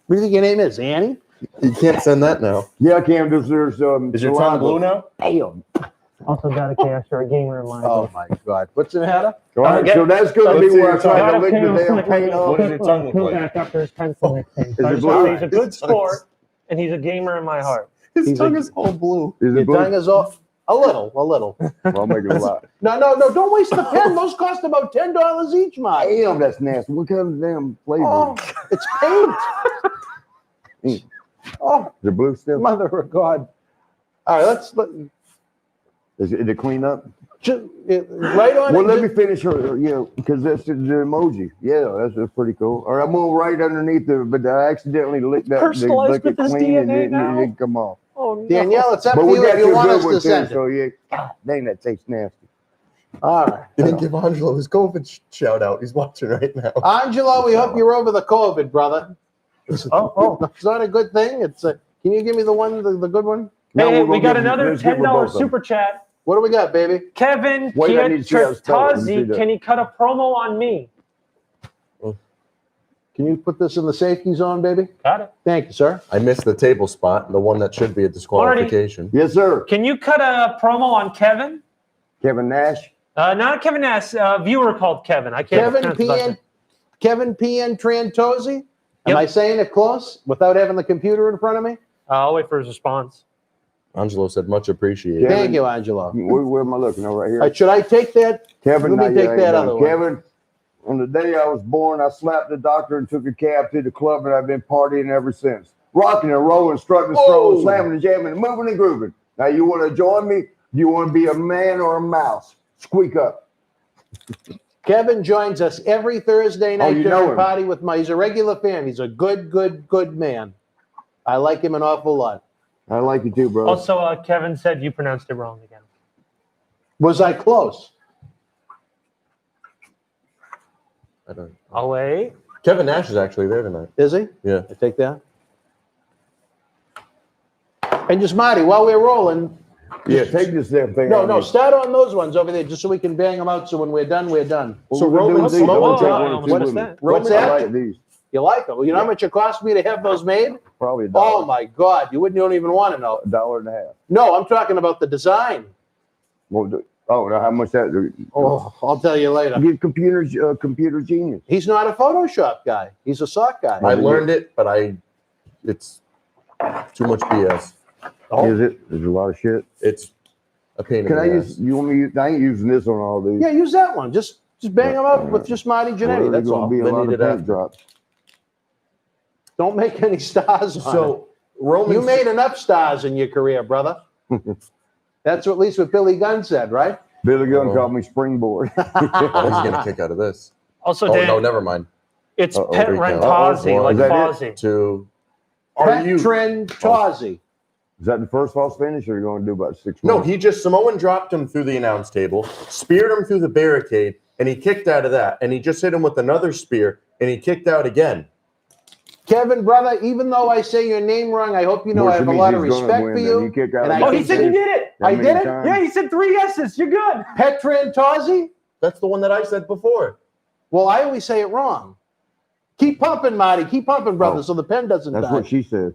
do you think your name is, Annie? You can't send that now. Yeah, I can. There's Is your tongue saliva. blue now? Damn. Also got a cash or a gamer in mind. Oh, my God. What's the matter? All right, get- so that's going to let's be see where I your try tongue. to lick the damn paint off. What does your tongue look like? Back after his pencil next time. it So I just blue? wanna say he's a good His tongue sport, is- and he's a gamer in my heart. His He's tongue a- is all blue. Is Your it blue? tongue is off. A little. Well, I'll make it a lot. No, don't waste the pen. Those cost about $10 each, Mike. Damn, that's nasty. What kind of damn flavor? Oh, it's paint. Oh, Is it blue still? mother of God. All right, Is it clean up? right on. Well, it, let me finish her. Yeah, because that's the emoji. Yeah, that's pretty cool. All right, I'm gonna write underneath it, but I accidentally licked that. Personalized lick it with this clean and DNA it now? didn't come off. Oh, no. Danielle, it's up But to we you got if you you a want good us one to too. send it. So yeah, God, dang, that tastes nasty. All right. You didn't give Angelo his COVID shout out. He's watching right now. Angelo, we hope you're over the COVID, brother. Oh. It's not a good thing. It's a. Can you give me the one, the good one? No, Hey, we're we gonna got give- another let's give her $10 both of them. super chat. What do we got, baby? Kevin Wait, I need to see how it's spelled. Let me see Pietrozzi, that. can he cut a promo on me? Can you put this in the safety zone, baby? Got it. Thank you, sir. I missed the table spot, the one that should be a disqualification. Yes, sir. Can you cut a promo on Kevin? Kevin Nash. Not Kevin Nash. A viewer called Kevin. I can't. Kevin pronounce P. his last N. name. Kevin P. N. Trantozzi. Am Yep. I saying it close without having the computer in front of me? I'll wait for his response. Angelo said much appreciated. Yeah. Thank you, Angelo. Where am I looking? Oh, right here. All right, should I take that? Kevin, Let me no, take yeah, that no. other one. Kevin, on the day I was born, I slapped the doctor and took a cab to the club, and I've been partying ever since. Rocking and rolling, strutting and strolling, Oh. slamming and jamming, and moving and grooving. Now, you want to join me? Do you want to be a man or a mouse? Squeak up. Kevin joins us every Thursday night you know during him. Party with Mike. He's a regular fan. He's a good man. I like him an awful lot. I like you too, bro. Also, Kevin said you pronounced it wrong again. Was I close? I don't. I'll wait. Kevin Nash is actually there tonight. Is he? Yeah. I take that. And just Marty, while we're rolling, Yeah, take this damn thing. no, out no, of start on those ones over there just so we can bang them out. So when we're done, we're done. here. So We're gonna Roman- do these. Roman- I'm gonna take Roman- one or two what is with me. that? What's I that? like these. You like them? You know how much it cost me to have those made? Probably $1. Oh my God, you don't even want to know. $1.50. No, I'm talking about the design. Oh, now how much that? Oh, I'll tell you later. Get computer genius. He's not a Photoshop guy. He's a sock guy. I learned it, but it's too much BS. Oh. Is it? There's a lot of shit. It's a pain in Can the I ass. use? You want me? I ain't using this on all these. Yeah, use that one. Just bang them out with just Marty Jannetty. Well, That's there's gonna all. be a They lot need of it paint after. drops. Don't make any stars on So it. Roman, You made enough stars in your career, brother. That's what, at least what Billy Gunn said, right? Billy Gunn called me springboard. Oh, he's going to kick out of this. Also, Oh, Dan, no, never mind. it's Uh-oh. Pet Here we go. Rentozzi, Uh-oh. like Is that it? Fozzie. To are you? Petrentozzi. Is that the first false finish, or are you going to do about 6 No, more? he just Samoan dropped him through the announce table, speared him through the barricade, and he kicked out of that. And he just hit him with another spear, and he kicked out again. Kevin, brother, even though I say your name wrong, I hope you know I have a lot of respect for you. And I Oh, he said you did it. I did it? Yeah, he said 3 S's. You're good. Petrentozzi? That's the one that I said before. Well, I always say it wrong. Keep pumping, Marty. Keep pumping, brother, so the pen doesn't That's die. what she said.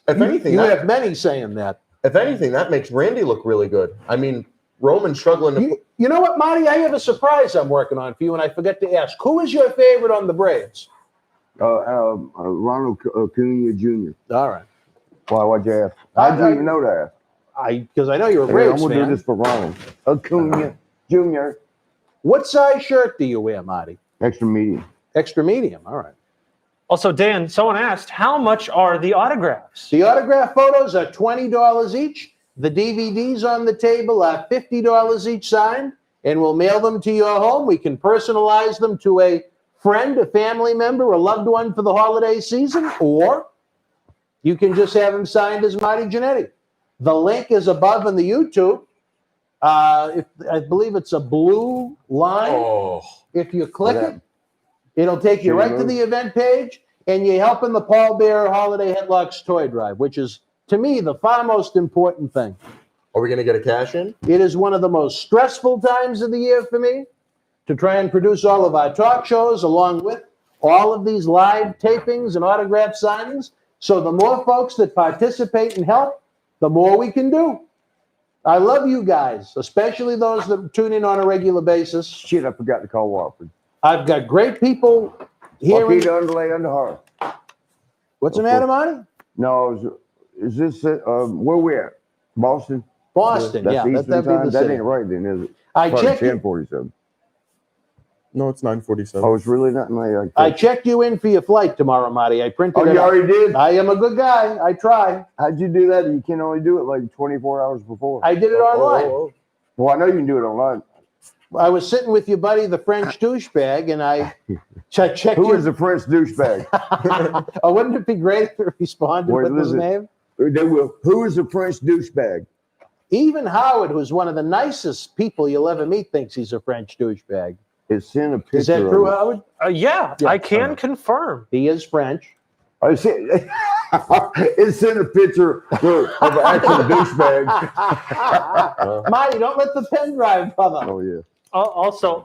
If anything, You that, have many saying that. if anything, that makes Randy look really good. I mean, Roman's struggling to. You know what, Marty? I have a surprise I'm working on for you, and I forget to ask. Who is your favorite on the Braves? Ronald Acuna Jr. All right. Why'd you ask? How'd you even know that? Because I know you're a Hey, I'm Braves going to do fan. this for Ronald Acuna Jr. What size shirt do you wear, Marty? Extra medium. Extra medium. All right. Also, Dan, someone asked, how much are the autographs? The autograph photos are $20 each. The DVDs on the table are $50 each signed, and we'll mail them to your home. We can personalize them to a friend, a family member, a loved one for the holiday season, or you can just have them signed as Marty Jannetty. The link is above in the YouTube. I believe it's a blue line. Oh, If you click Yeah. it, it'll take you Should right we to move? the event page, and you're helping the Paul Bearer Holiday Headlocks toy drive, which is, to me, the far most important thing. are we going to get a cash in? It is one of the most stressful times of the year for me to try and produce all of our talk shows along with all of these live tapings and autograph signings. So the more folks that participate and help, the more we can do. I love you guys, especially those that tune in on a regular basis. Shit, I forgot to call Watford. I've got great people here. Walkie to underlay under heart. What's the matter, Marty? No, is this where we at? Boston? Boston, That's yeah. Eastern That'd be time? the That city. ain't right then, is it? I Probably checked you. 10:47. No, it's 9:47. Oh, it's really not my. I checked you in for your flight tomorrow, Marty. I printed Oh, it you out. already did? I am a good guy. I try. How'd you do that? You can only do it like 24 hours before. I did it online. Well, I know you can do it online. I was sitting with your buddy, the French douchebag, and I checked Who your... is the French douchebag? Oh, wouldn't it be great if it responded Wait, with his listen. name? They will. Who is the French douchebag? Even Howard, who's one of the nicest people you'll ever meet, thinks he's a French douchebag. It's in a picture. Is that true, of it. Howard? Yeah, Yeah, I can alright. confirm. He is French. I see. It's in a picture of an actual douchebag. Marty, don't let the pen drive, brother. Oh yeah. Also,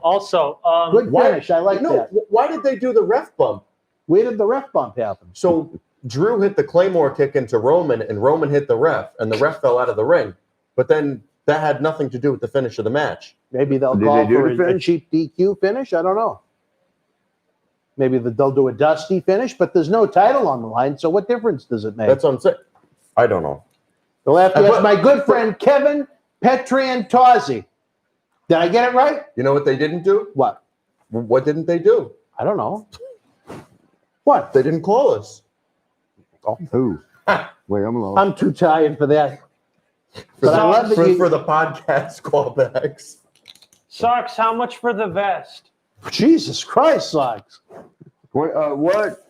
Good finish. I like No, that. why did they do the ref bump? Where did the ref bump happen? So Drew hit the Claymore kick into Roman, and Roman hit the ref, and the ref fell out of the ring. But then that had nothing to do with the finish of the match. Maybe they'll Did call they do for the a finish? cheap DQ finish. I don't know. Maybe they'll do a dusty finish, but there's no title on the line, so what difference does it make? That's what I'm saying. I don't know. We'll have to But- ask my good friend Kevin Petrentozzi. Did I get it right? You know what they didn't do? What? What didn't they do? I don't know. What? They didn't call us. Who? Wait, I'm lost. I'm too tired for that. But I love that for, you. for the podcast callbacks. Socks, how much for the vest? Jesus Christ, Socks. What?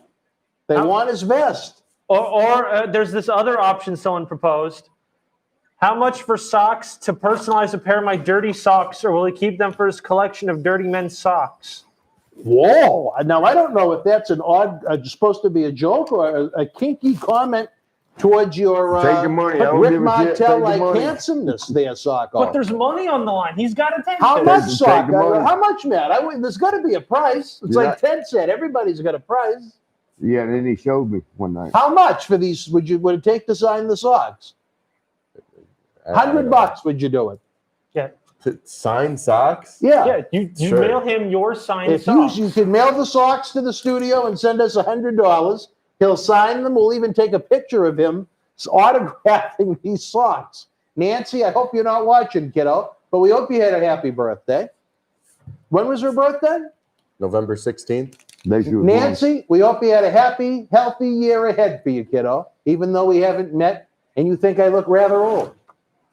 They want his vest. Or there's this other option someone proposed. How much for socks to personalize a pair of my dirty socks, or will he keep them for his collection of dirty men's socks? Whoa! Now I don't know if that's an odd, supposed to be a joke or a kinky comment towards your Take the money. I don't Rick give a shit. Take Martel the like money. handsomeness there, Sock. But there's money on the line. He's got to take How it. much, Take Sock? the money. How much, Matt? There's got to be a price. It's Yeah. like Ted said. Everybody's got a price. Yeah, and then he showed me one night. How much for these? Would it take to sign the socks? $100 would you do it? To sign socks? Yeah. Yeah, you Sure. mail him your signed If socks. you can mail the socks to the studio and send us $100, he'll sign them. We'll even take a picture of him autographing these socks. Nancy, I hope you're not watching, kiddo, but we hope you had a happy birthday. When was her birthday? November 16th. Nancy, we hope you had a happy, healthy year ahead for you, kiddo, even though we haven't met and you think I look rather old.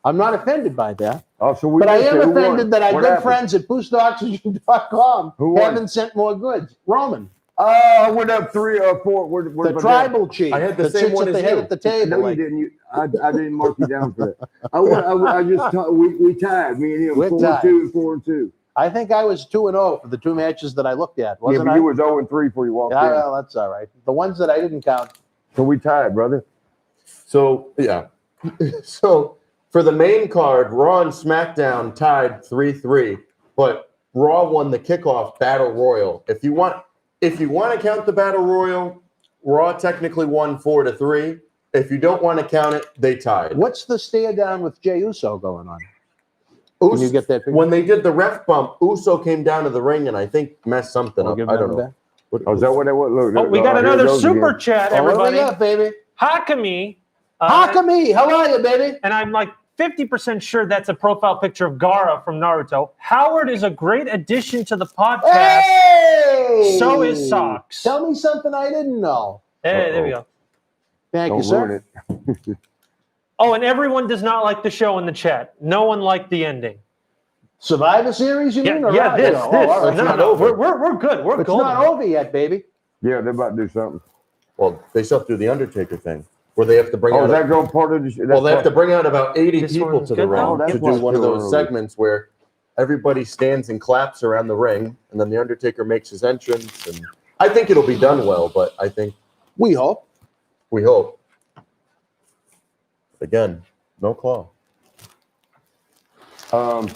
I'm not offended by that. Oh, so we But I missed am it. Who won? offended that I What good happened? friends at BoostOxygen.com What happened? friends at BoostOxygen.com Who won? haven't sent more goods. Roman, I went up 3 or 4. Where's the my tribal chief I had the that same sits one at the as head you. at the dad? table. No, you like, didn't. I didn't mark you down for that. I just we tied. Me and him. We're 4-2 tied. and 4-2. I think I was 2-0 for the 2 matches that I looked at, Yeah, wasn't but I? you was 0-3 before you walked Yeah, in. well, that's all right. The ones that I didn't count. So we tied, brother. So yeah. So for the main card, Raw and SmackDown tied 3-3, but Raw won the kickoff battle royal. If you want to count the battle royal, Raw technically won 4-3. If you don't want to count it, they tied. What's the stare down with Jey Uso going on? Can you get that figured? When they did the ref bump, Uso came down to the ring and I think messed something We'll up. give I them don't know. back. Oh, is that what they want? Look, Oh, we got here it another goes super again. chat, Oh, what do we everybody. got, baby? Hakami. Hakami, how are you, baby? And I'm like 50% sure that's a profile picture of Gaara from Naruto. Howard is a great addition to the podcast. Hey! So is Socks. Tell me something I didn't know. Hey, there we go. Thank Don't you, sir. ruin it. Oh, and everyone does not like the show in the chat. No one liked the ending. Survivor Series, you mean? Or Yeah, radio? this. Oh, all right. No, not no, over. we're good. We're It's golden. not over yet, baby. Yeah, they're about to do something. Well, they still have to do the Undertaker thing, where they have to bring Oh, out. is that going part of the? Well, they have to bring out about 80 This people one's to the good, ring though. That's to why do it's one of too those early. segments where everybody stands and claps around the ring, and then the Undertaker makes his entrance. And I think it'll be done well, but I think We hope. we hope. Again, no claw. Ain't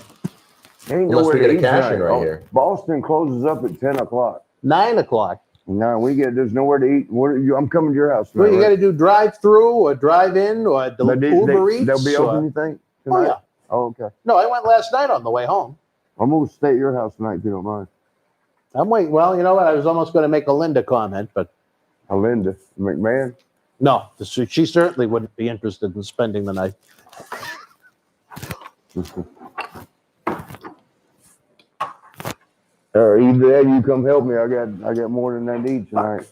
Unless nowhere we get to a eat cash-in tonight. right here. Boston closes up at 10 o'clock. 9 o'clock. No, there's nowhere to eat. I'm coming to your house tonight. Well, you got right? to do drive-through or drive-in or But Uber Eats. They'll be or- open, you think? Oh, Tonight? yeah. Oh, okay. No, I went last night on the way home. I'm going to stay at your house tonight if you don't mind. I'm waiting. Well, you know what? I was almost going to make a Linda comment, but Linda McMahon. no, she certainly wouldn't be interested in spending the night. Either that, you come help me. I got more than I need tonight.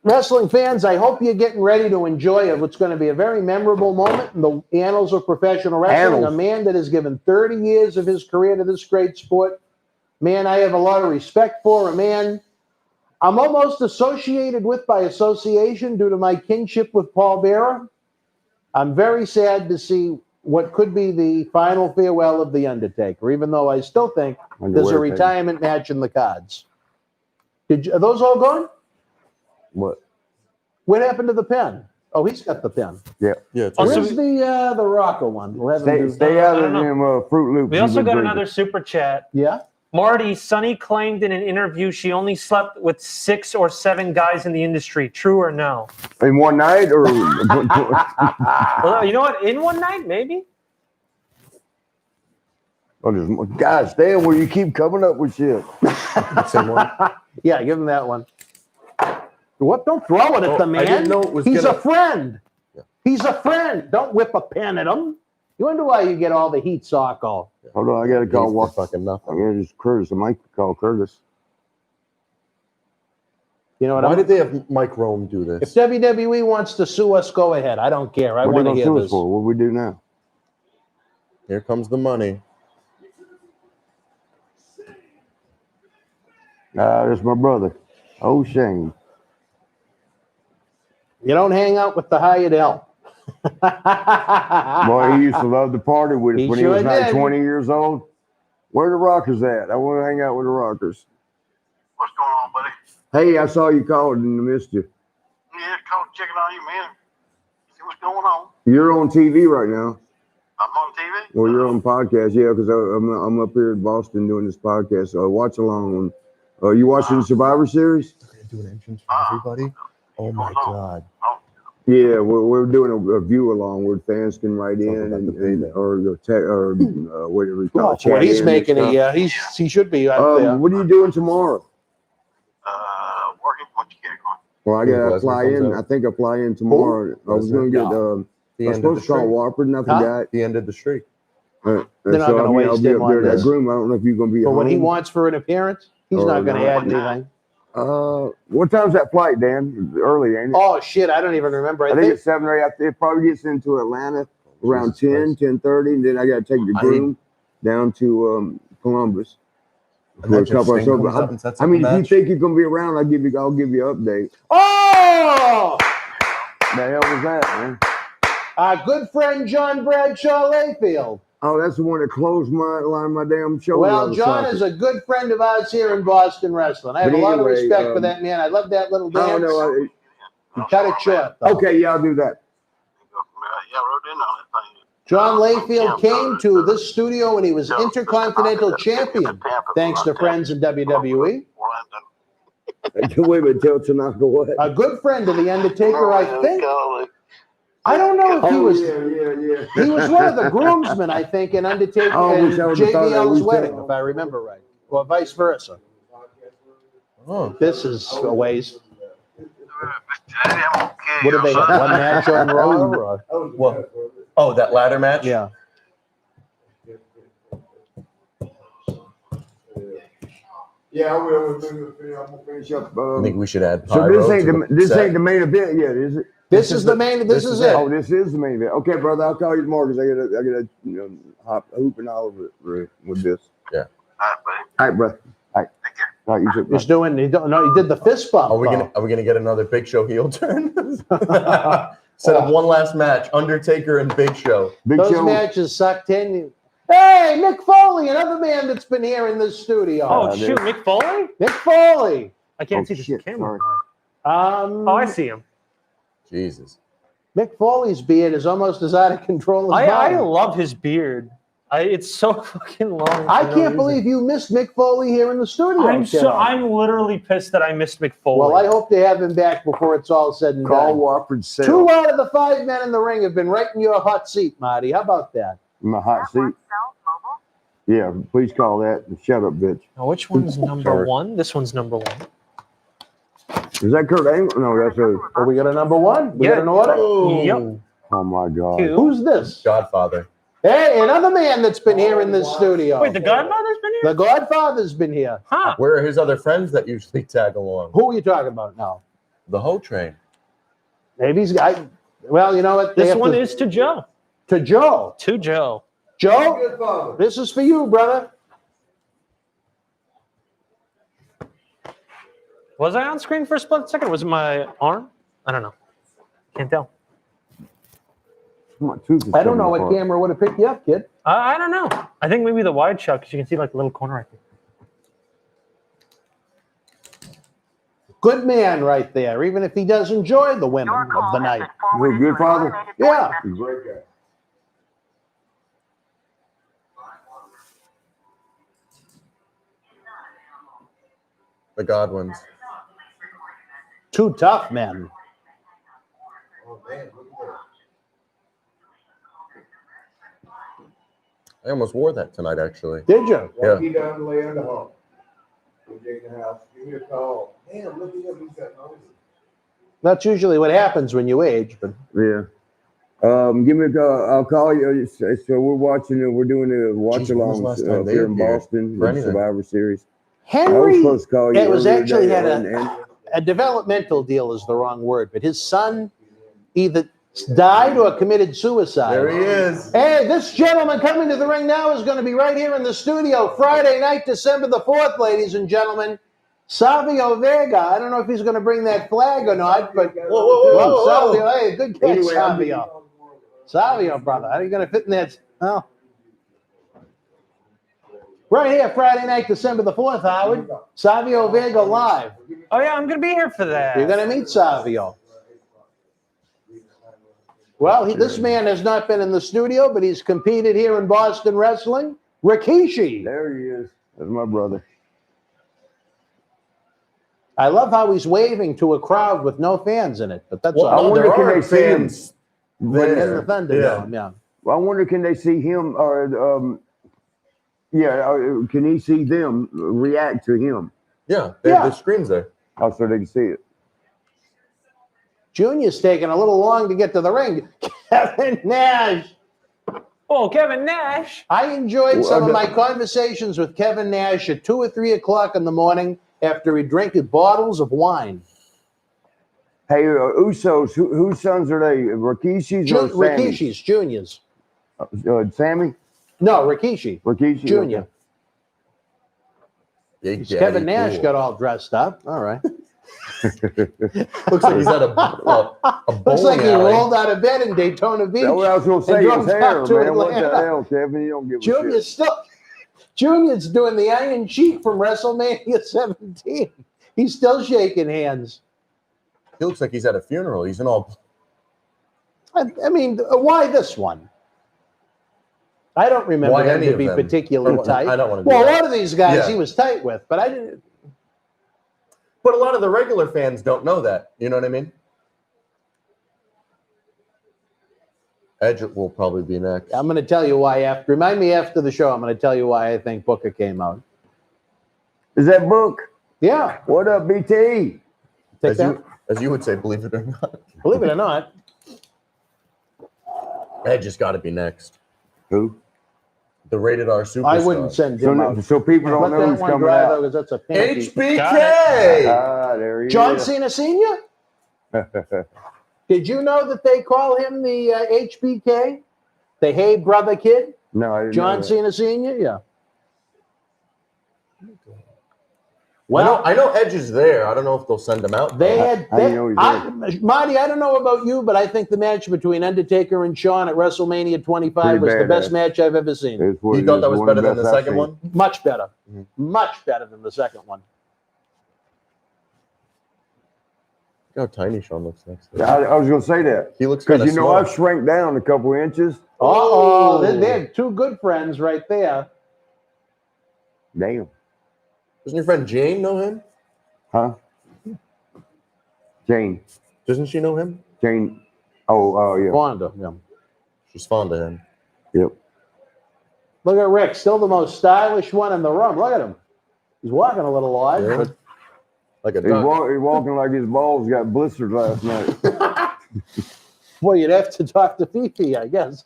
Wrestling fans, I hope you're getting ready to enjoy what's going to be a very memorable moment in the annals of professional wrestling. Annals. A man that has given 30 years of his career to this great sport. Man, I have a lot of respect for. A man I'm almost associated with by association due to my kinship with Paul Bearer. I'm very sad to see what could be the final farewell of The Undertaker, even though I still think there's a retirement match in the cards. Are those all gone? What? What happened to the pen? Oh, he's got the pen. Yeah. Yeah, it's Also, Where's the rocker one? We'll have him Stay out I of don't them Fruit Loops. We you've also been got drinking. another super chat. Yeah? Marty, Sonny claimed in an interview she only slept with 6 or 7 guys in the industry. True or no? In one night or Well, you know what? In one night, maybe. guys, damn, where you keep coming up with shit. Same one. Yeah, give him that one. What? Don't throw it at the man. I didn't know it was He's gonna- a friend. Yeah. He's a friend. Don't whip a pen at him. You wonder why you get all the heat, Socko. Hold on, I gotta call He's what? fucking nothing. I gotta just Curtis. I might call Curtis. You know what Why I mean? did they have Mike Rome do If this? WWE wants to sue us, go ahead. I don't care. I What are want they to gonna hear sue us this. for? What we do now? Here comes the money. That's my brother. Oh, Shane. You don't hang out with the hired help. Boy, he used to love to party with us He when sure he was like did. 20 years old. Where the Rockers at? I want to hang out with the Rockers. What's going on, buddy? Hey, I saw you called and I missed you. Yeah, call checking on you, man. See what's going on. You're on TV right now. I'm on TV. Well, you're on podcast, yeah, because I'm up here in Boston doing this podcast. So I watch along. You watching the Survivor Series? Do an entrance for everybody. Oh my god. Yeah, we're doing a view along where fans can write in or whatever you call Oh, it. well, chat he's in making and it. stuff. He should be out there. What are you doing tomorrow? Working. What you get going? Well, I gotta Lesnar fly comes in. out. I think I fly in tomorrow. I was gonna get. The I was end of the supposed to call streak. Warford, and I Huh? forgot. The end of the streak. They're not gonna I'll waste be him up on there at this. that groom. I don't know if you're gonna be. For at what he home. wants for an appearance, he's Oh, not going to no. add anything. What time's that flight, Dan? Early, ain't it? Oh, shit. I don't even remember. I think it's 7 or 8. It probably gets into Atlanta around Jesus 10:30, and then I got to take the groom down to Columbus. Imagine if Sting comes out and sets I up a mean, if you match. think you're gonna be around, I'll give you an update. Oh! The hell was that, man? Our good friend John Bradshaw Layfield. Oh, that's the one that closed my damn show. Well, John is a good friend of ours here in Boston Wrestling. I have But a lot of anyway, respect for that man. I love that little I dance. don't know. You cut it short, though. Okay, yeah, I'll do that. Yeah, I wrote in on that thing. John Layfield came to this studio when he was Intercontinental Champion, thanks to friends in WWE. Wait a minute, tell Tanaka what? A good friend of the Undertaker, I think. I don't know if he was. Yeah. He was one of the groomsmen, I think, in Undertaker Oh, and wish I would've thought that. JBL's We wedding, said- if I remember right, or vice versa. Oh, This is a ways. I'm okay. What did they have? One match on Raw? Or? well, oh, that ladder match. Yeah. Yeah, I will. I'm gonna finish up. I think we should add. So Pyro this ain't to the, this set. ain't the main event yet, is it? This is the main. This is it. Oh, this is the main event. Okay, brother, I'll call you tomorrow because I gotta hop hoop and all of it with this. All right, buddy. All right, brother. All right. Take care. All right, you too. He's doing. He don't. No, he did the fist bump. Are we gonna get another Big Show heel turn? Set up one last match: Undertaker and Big Show. Big Those Show. matches sucked in. Hey, Mick Foley, another man that's been here in this studio. Oh, shoot, Mick Foley? Mick Foley. I can't Oh, see the shit, camera. Um, Oh, I see him. Jesus. Mick Foley's beard is almost as out of control as I mine. love his beard. It's so fucking long. I for no can't reason. believe you missed Mick Foley here in the studio. kiddo. I'm literally pissed that I missed Mick Foley. Well, I hope they have him back before it's all said and Carl done. Wofford said 2 out of the 5 men in the ring have been right in your hot seat, Marty. How about that? in my hot seat. Yeah, please call that. Shut up, bitch. Now, which one's number Sorry. 1? This one's number 1. Is that Kurt Angle? No, that's a. Oh, we got a number 1? We Yeah. got an order? Yep. Oh my God. 2. Who's this? Godfather. Hey, another man that's been here in this studio. Wait, the Godfather's been here? The Godfather's been here. Huh. Where are his other friends that usually tag along? Who are you talking about now? The Ho Train. Maybe he's got. Well, you know what? They This have one to- is to Joe. to Joe. To Joe. Joe, this is for you, brother. Was I on screen for a split second? Was it my arm? I don't know. Can't tell. My tooth is I don't know coming what apart. camera would have picked you up, kid. I don't know. I think maybe the wide shot because you can see like the little corner right there. Good man right there, even if he does enjoy the women of the night. You're a good father. Yeah. He's a great guy. The Godwins. 2 tough men. I almost wore that tonight, actually. Did you? Yeah. He down lay in the hall. We'll get in the house. Give me a call. Damn, look at him. He's got noses. That's usually what happens when you age, but Yeah. Give me a call. I'll call you. So we're watching. We're doing a watch Jeez, when was the along last time they here in appeared Boston for with anything? Survivor Series. I was Henry, supposed to call you. it was earlier actually today, had and a developmental deal is the wrong word, but his son either died or committed suicide. There he is. Hey, this gentleman coming to the ring now is going to be right here in the studio Friday night, December the 4th, ladies and gentlemen. Savio Vega. I don't know if he's going to bring that flag or not, but whoa. Savio, hey, good catch, Anyway, Savio. Savio, brother, how are you going to fit in that? Oh. Right here, Friday night, December the 4th, Howard. Savio Vega live. Oh yeah, I'm gonna be here for that. You're going to meet Savio. Well, this man has not been in the studio, but he's competed here in Boston Wrestling. Rikishi. there he is. That's my brother. I love how he's waving to a crowd with no fans in it, but that's Well, all. I wonder there can are they see him? fans In the there. Thunderdome, yeah. Well, I wonder can they see him or can he see them react to him? Yeah, they Yeah. have the screens there. Oh, so they can see it. Junior's taking a little long to get to the ring. Kevin Nash. Oh, Kevin Nash. I enjoyed Well, some of my conversations with Kevin Nash at 2 or 3 o'clock in the morning after he drank bottles of wine. Hey, Usos, whose sons are they? Rikishi's or Sammy's? Rikishi's, Junior's. Sammy? No, Rikishi. Rikishi? Junior. Big Kevin Daddy Nash Cool. got all dressed up. All right. Looks like he's at a Looks bowling like he alley. rolled out of bed in Daytona Beach. That's what I was going to say. and His drove hair, back to man. What the Atlanta. hell, Kevin? You don't give a Junior's shit. Junior's doing the Iron Sheik from WrestleMania 17. He's still shaking hands. He looks like he's at a funeral. He's in all. I mean, why this one? I don't remember Why him any to of be them? particularly tight. I don't want to. Well, a lot of these guys Yeah. he was tight with, but I didn't. But a lot of the regular fans don't know that. You know what I mean? Edge will probably be next. I'm going to tell you why. Remind me after the show. I'm going to tell you why I think Booker came out. Is that Book? Yeah. What up, BT? Take that. As you would say, believe it or not. Believe it or not. Edge has got to be next. Who? The rated R superstar. I wouldn't send him out. So people don't Let know that who's one coming dry, out. though, because that's a panty. HBK. Ah, there he John is. Cena Sr.? Did you know that they call him the HBK? The Hey Brother Kid? No, I didn't John know that. Cena Sr.? Yeah. Well, I know Edge is there. I don't know if they'll send him out. They though. had How do you know he's Marty, I don't know about you, but I think the match between Undertaker and Shawn at WrestleMania 25 Pretty was the best badass. match I've ever seen. It's what You it thought is, that was one better of than the best I've second seen. one? Much better. Mhm. Much better than the second one. Look how tiny Shawn looks next. Yeah, I was going to say that. He looks Because, kind of you know, I've shrank down a couple inches. Uh-oh. They're two good friends right there. Damn. Doesn't your friend Jane know him? Huh? Jane. Doesn't she know him? Jane. Oh, yeah. Wanda. Yeah. She's fond of him. Yep. Look at Rick, still the most stylish one in the room. Look at him. He's walking a little odd, Yeah. but Like a He's duck. walking like his balls got blistered last night. boy, you'd have to talk to Fifi, I guess.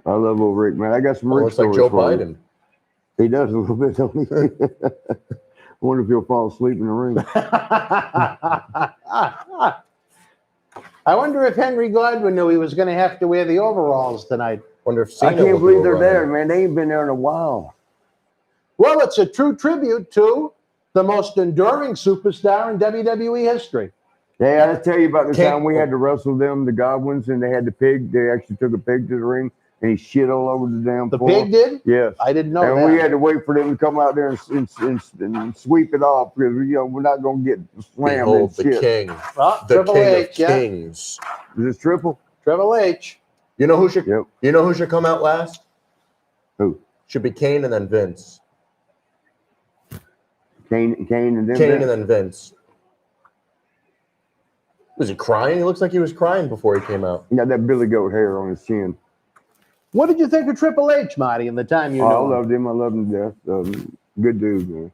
I love old Rick, man. I got some Oh, Rick looks like stories Joe for you. Biden. He does a little bit, don't he? I wonder if he'll fall asleep in the ring. I wonder if Henry Godwin knew he was going to have to wear the overalls tonight. Wonder if I Cena can't will believe do they're a there, run. man. They ain't been there in a while. Well, it's a true tribute to the most enduring superstar in WWE history. Yeah, I tell you about the Can't- time we had to wrestle them, the Godwins, and they had the pig. They actually took a pig to the ring, and he shit all over the damn The floor. pig did? Yes. I didn't know And that. we had to wait for them to come out there and sweep it off because we're not going to get slammed Behold and the shit. king. Oh, The Triple king H, of yeah. kings. Is this triple? Triple H. You know who should Yep. you know who should come out last? Who? Should be Kane and then Vince. Kane and then Kane and then Vince. Was he crying? It looks like he was crying before he came out. He got that Billy Goat hair on his chin. What did you think of Triple H, Marty, in the time you Oh, knew I him? loved him. I loved him to death. Good dude, man.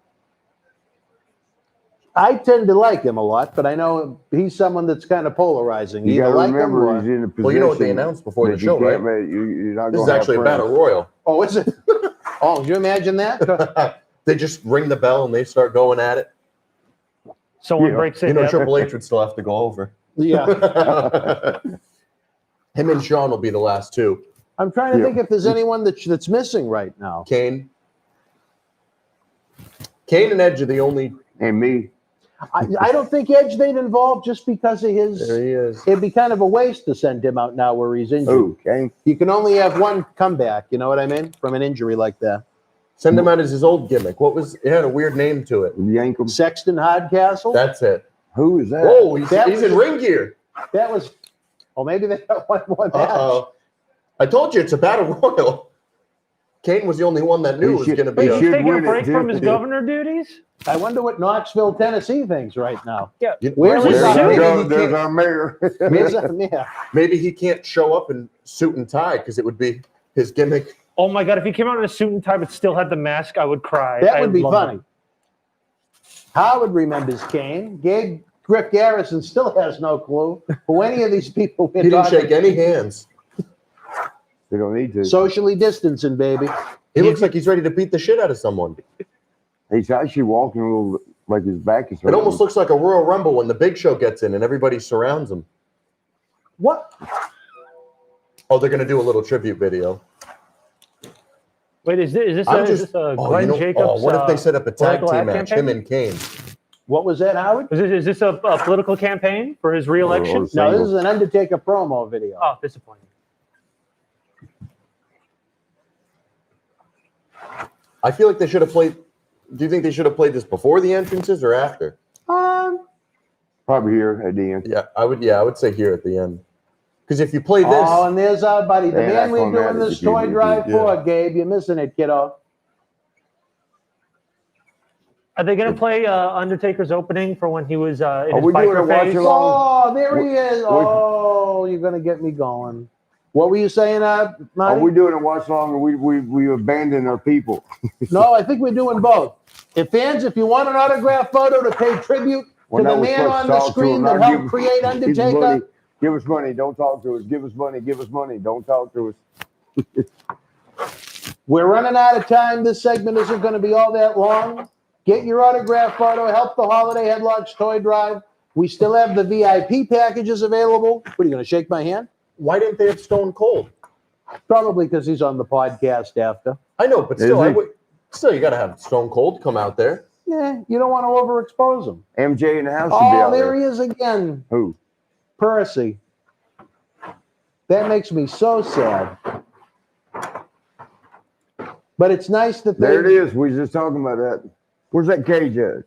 I tend to like him a lot, but I know he's someone that's kind of polarizing. You You got either to like him remember, or... he's in a position. Well, you know what they announced before the that show, you can't right? make- You're not This is gonna have actually a friends. battle royal. Oh, is it? Oh, can you imagine that? They just ring the bell and they start going at it. Someone Yeah. breaks it. You know, yeah. Triple H would still have to go over. Yeah. Him and Shawn will be the last two. I'm trying to Yeah. think if there's anyone that's missing right now. Kane. Kane and Edge are the only. And me. I don't think Edge they'd involve just because of his... There he is. It'd be kind of a waste to send him out now where he's injured. Oh, Kane. You can only have one comeback, you know what I mean? From an injury like that. Send him out as his old gimmick. What was? It had a weird name to it. Yank him. Sexton Hardcastle? That's it. Who is that? Whoa, he's That in was- ring gear. That was... Oh, maybe they got one more match. Uh-oh. I told you it's a battle royal. Kane was the only one that knew He it was should- going to Wait, be. he he's should taking a win it, break too. from his governor duties? I wonder what Knoxville, Tennessee thinks right now. Yeah. Where's his There's, suit? there's our mayor. Yeah. Maybe he can't show up in suit and tie because it would be his gimmick. Oh my God, if he came out in a suit and tie but still had the mask, I would cry. That I would be love funny. it. Howard remembers Kane. Griff Garrison still has no clue who any of these people we're He didn't talking. shake any hands. They don't need to. Socially distancing, baby. He looks like he's ready to beat the shit out of someone. He's actually walking a little like his back is It hurting. almost looks like a Royal Rumble when the Big Show gets in and everybody surrounds him. What? Oh, they're gonna do a little tribute video. Wait, is this I'm a just. Glenn you know, Jacobs? what if they set up a tag political team ad match? campaign? Him and Kane. What was that, Howard? Is this a political campaign for his reelection? Or No, this single. is an Undertaker promo video. Oh, disappointing. I feel like they should have played. Do you think they should have played this before the entrances or after? Probably here at the end. Yeah, I would. Yeah, I would say here at the end. Because if you play this, Oh, and there's our buddy, the They man act we're on that doing if this you toy do, drive yeah. for, Gabe. You're missing it, kiddo. Are they going to play Undertaker's opening for when he was in Are his we doing biker a watch phase? along? Oh, there he is. Oh, you're going to get me going. What were you saying, Are Marty? we doing a watch along or we abandon our people? No, I think we're doing both. If you want an autograph photo to pay tribute Well, to no, the we're man supposed on to the talk to screen him, that not helped give- create Give us money. Undertaker, Give us money. Don't talk to us. Give us money. Give us money. Don't talk to us. we're running out of time. This segment isn't going to be all that long. Get your autograph photo. Help the Holiday Headlocks toy drive. We still have the VIP packages available. What, are you going to shake my hand? why didn't they have Stone Cold? Probably because he's on the podcast after. I know, but Is still, he? Still, you got to have Stone Cold come out there. Yeah, you don't want to overexpose him. MJ in the house should be Oh, out there there. he is again. Who? Percy. That makes me so sad. But it's nice that they. There it is. We was just talking about that. Where's that cage at?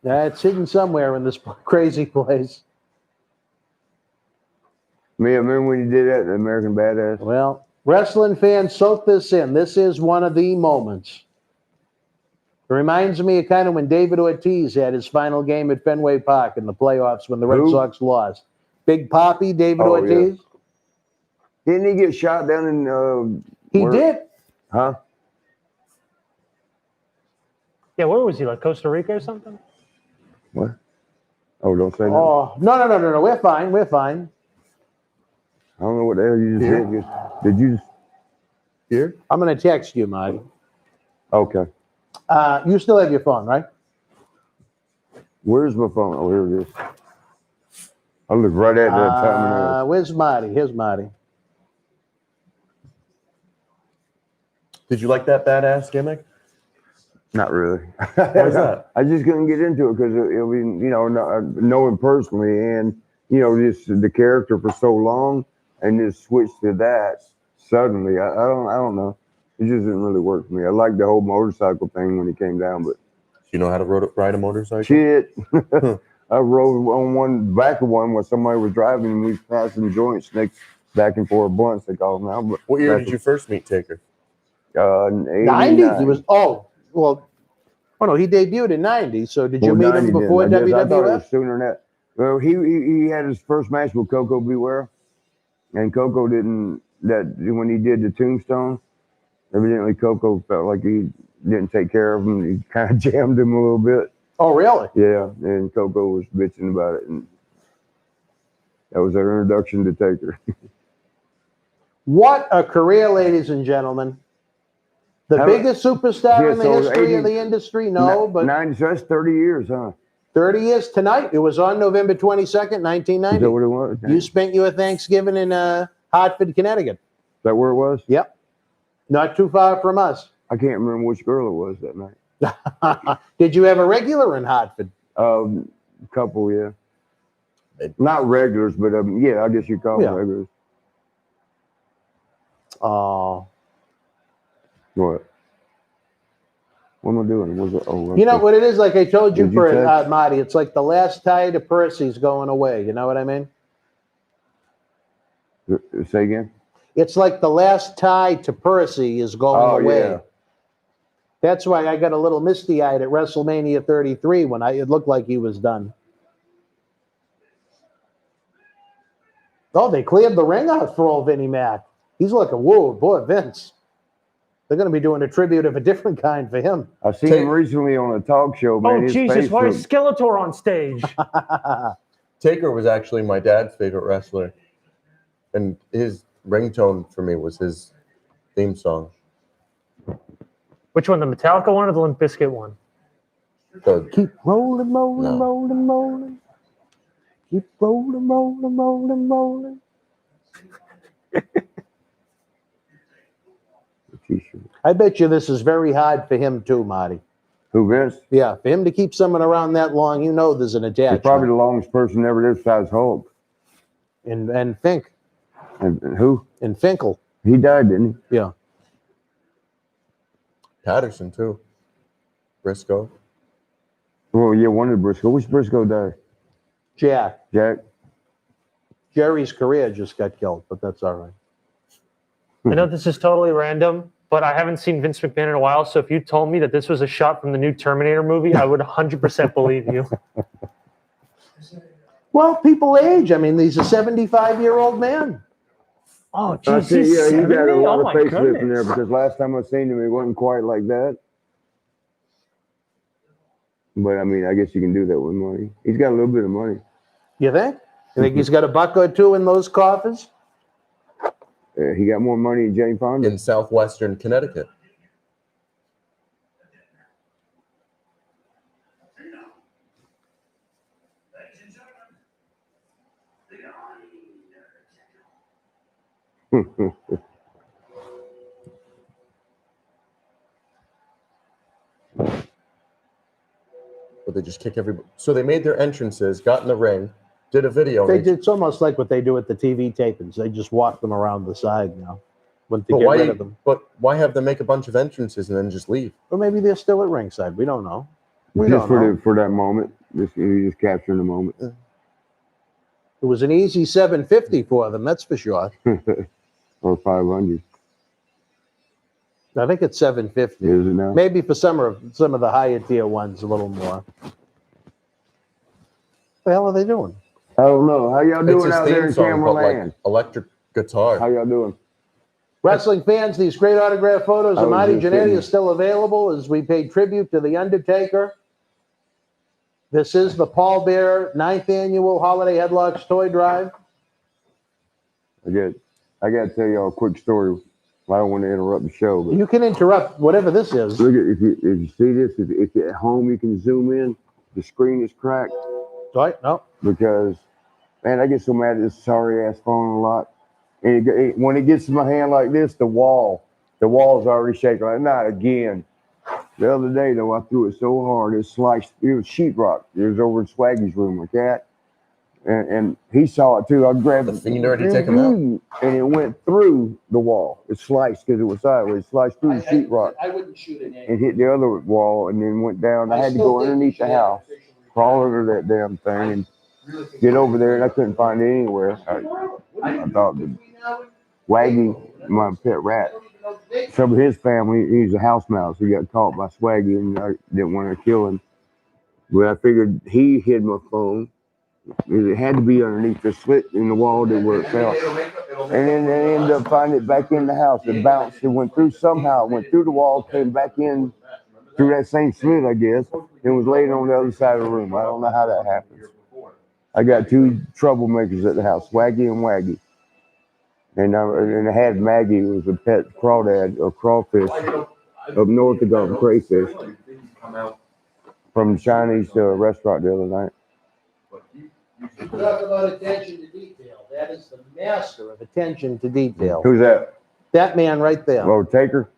It's hidden somewhere in this crazy place. Me, I remember when you did that, the American Badass. Well, wrestling fans, soak this in. This is one of the moments. It reminds me of kind of when David Ortiz had his final game at Fenway Park in the playoffs when the Red Who? Sox lost. Big Papi, David Oh, Ortiz. Didn't he get shot down in? He where- did. Huh? Yeah, where was he? Like Costa Rica or something? What? Oh, don't say that. Oh, no. We're fine. We're fine. I don't know what the hell you just Here? said. Did you? Here? I'm going to text you, Marty. Okay. You still have your phone, right? Where's my phone? Oh, here it is. I looked right at that time. Where's Marty? Here's Marty. Did you like that badass gimmick? Not really. Why is that? I just couldn't get into it because I mean, you know, know him personally, and you know, just the character for so long, and just switch to that suddenly. I don't know. It just didn't really work for me. I liked the whole motorcycle thing when he came down, but You know how to ride a motorcycle? shit. I rode on one back of one where somebody was driving and we was passing joints next back and forth blunts. They call them now. But What year did you first meet Taker? 90? He was, oh no, he debuted in 90. So did you meet him before I thought it WWF? was sooner than that. Well, he had his first match with Coco Beware, and Coco didn't. That when he did the Tombstone, evidently Coco felt like he didn't take care of him. He kind of jammed him a little bit. Oh, really? Yeah, and Coco was bitching about it, and that was our introduction to Taker. What a career, ladies and gentlemen. The How- biggest superstar Yeah, in the so history 80 of the industry? No, but 90, so that's 30 years, huh? 30 years tonight. It was on November 22nd, Is that 1990. what it was? You spent your Thanksgiving in Hartford, Connecticut. Is that where it was? Yep. Not too far from us. I can't remember which girl it was that night. Did you have a regular in Hartford? Couple, yeah. Not regulars, but yeah, I guess you call them Yeah. regulars. Oh. What? What am I doing? Was it? Oh, You know okay. what it is? Like I told you Did you for text? Marty, it's like the last tie to Percy's going away. You know what I mean? Say again? It's like the last tie to Percy is going Oh, away. yeah. That's why I got a little misty-eyed at WrestleMania 33 when it looked like he was done. Oh, they cleared the ring out for old Vinnie Mac. He's looking, whoa, boy, Vince. They're going to be doing a tribute of a different kind for him. I seen him recently on a talk show, man. Oh, His Jesus, face why is looked- Skeletor on stage? Taker was actually my dad's favorite wrestler. And his ringtone for me was his theme song. Which one, the Metallica one or the Limp Bizkit one? The, Keep rolling, rolling, No. rolling, rolling. Keep rolling, rolling, rolling, rolling. T-shirt. I bet you this is very hard for him too, Marty. Who, Vince? Yeah, for him to keep someone around that long, you know there's an He's attachment. probably the longest person ever lived besides Hulk. And Fink. And who? And Finkel. He died, didn't Yeah. Patterson too. Briscoe. he? Well, yeah, one of the Briscoe. Which Briscoe died? Jack. Jack? Jerry's career just got killed, but that's all right. I know this is totally random, but I haven't seen Vince McMahon in a while. So if you told me that this was a shot from the new Terminator movie, I would 100% believe you. Well, people age. I mean, he's a 75-year-old man. Oh, I geez, see, he's yeah, he 70? got a lot Oh, of my facelift in there goodness. because last time I seen him, he wasn't quite like that. But I mean, I guess you can do that with money. He's got a little bit of money. You think? You think he's got a buck or two in those coffers? He got more money than Jane Fonda. In southwestern Connecticut. But they just kick everybody. So they made their entrances, got in the ring, did a video. They did. It's almost like what they do at the TV tapings. They just walk them around the side now when to But get why, rid of them. but why have them make a bunch of entrances and then just leave? Or maybe they're still at ringside. We don't know. We Just don't know. for that moment. You're just capturing the moment. It was an easy 750 for them, that's for sure. Or 500. I think it's 750. Is it now? Maybe for some of the higher tier ones, a little more. What the hell are they doing? I don't know. How y'all It's doing his out there theme in song, but like Camerland? electric guitar. How y'all doing? Wrestling fans, these great autograph photos I of was Marty just Jannetty kidding. are still available as we pay tribute to The Undertaker. This is the Paul Bearer 9th Annual Holiday Headlocks Toy Drive. I got to tell y'all a quick story. I don't want to interrupt the show, but You can interrupt whatever this is. look at if you see this, if you're at home, you can zoom in. The screen is cracked Right? No. because, man, I get so mad at this sorry ass phone a lot. And when it gets in my hand like this, the wall's already shaking. Like, not again. The other day though, I threw it so hard it sliced. It was sheetrock. It was over in Swaggy's room like that, and he saw it too. I grabbed The it. Fiend already take him out? And it went through the wall. It sliced because it was sideways. It sliced through the sheetrock I wouldn't shoot an and hit the other wall and then went down. I had to go underneath the house, crawl under that damn thing, and get over there. And I couldn't find it anywhere. I thought the Waggy, my pet rat, some of his family, he's a house mouse. He got caught by Swaggy and I didn't want to kill him. But I figured he hid my phone. It had to be underneath the slit in the wall that where it fell. And then they ended up finding it back in the house. It bounced. It went through somehow. It went through the wall, came back in through that same slit, I guess, and was laying on the other side of the room. I don't know how that happens. I got two troublemakers at the house, Swaggy and Waggy. And I had Maggie, who was a pet crawdad or crawfish up north of Gulf Crayfish from the Chinese restaurant the other night. Talk about attention to detail. That is the master of attention to detail. Who's that? That man right there. Oh, Taker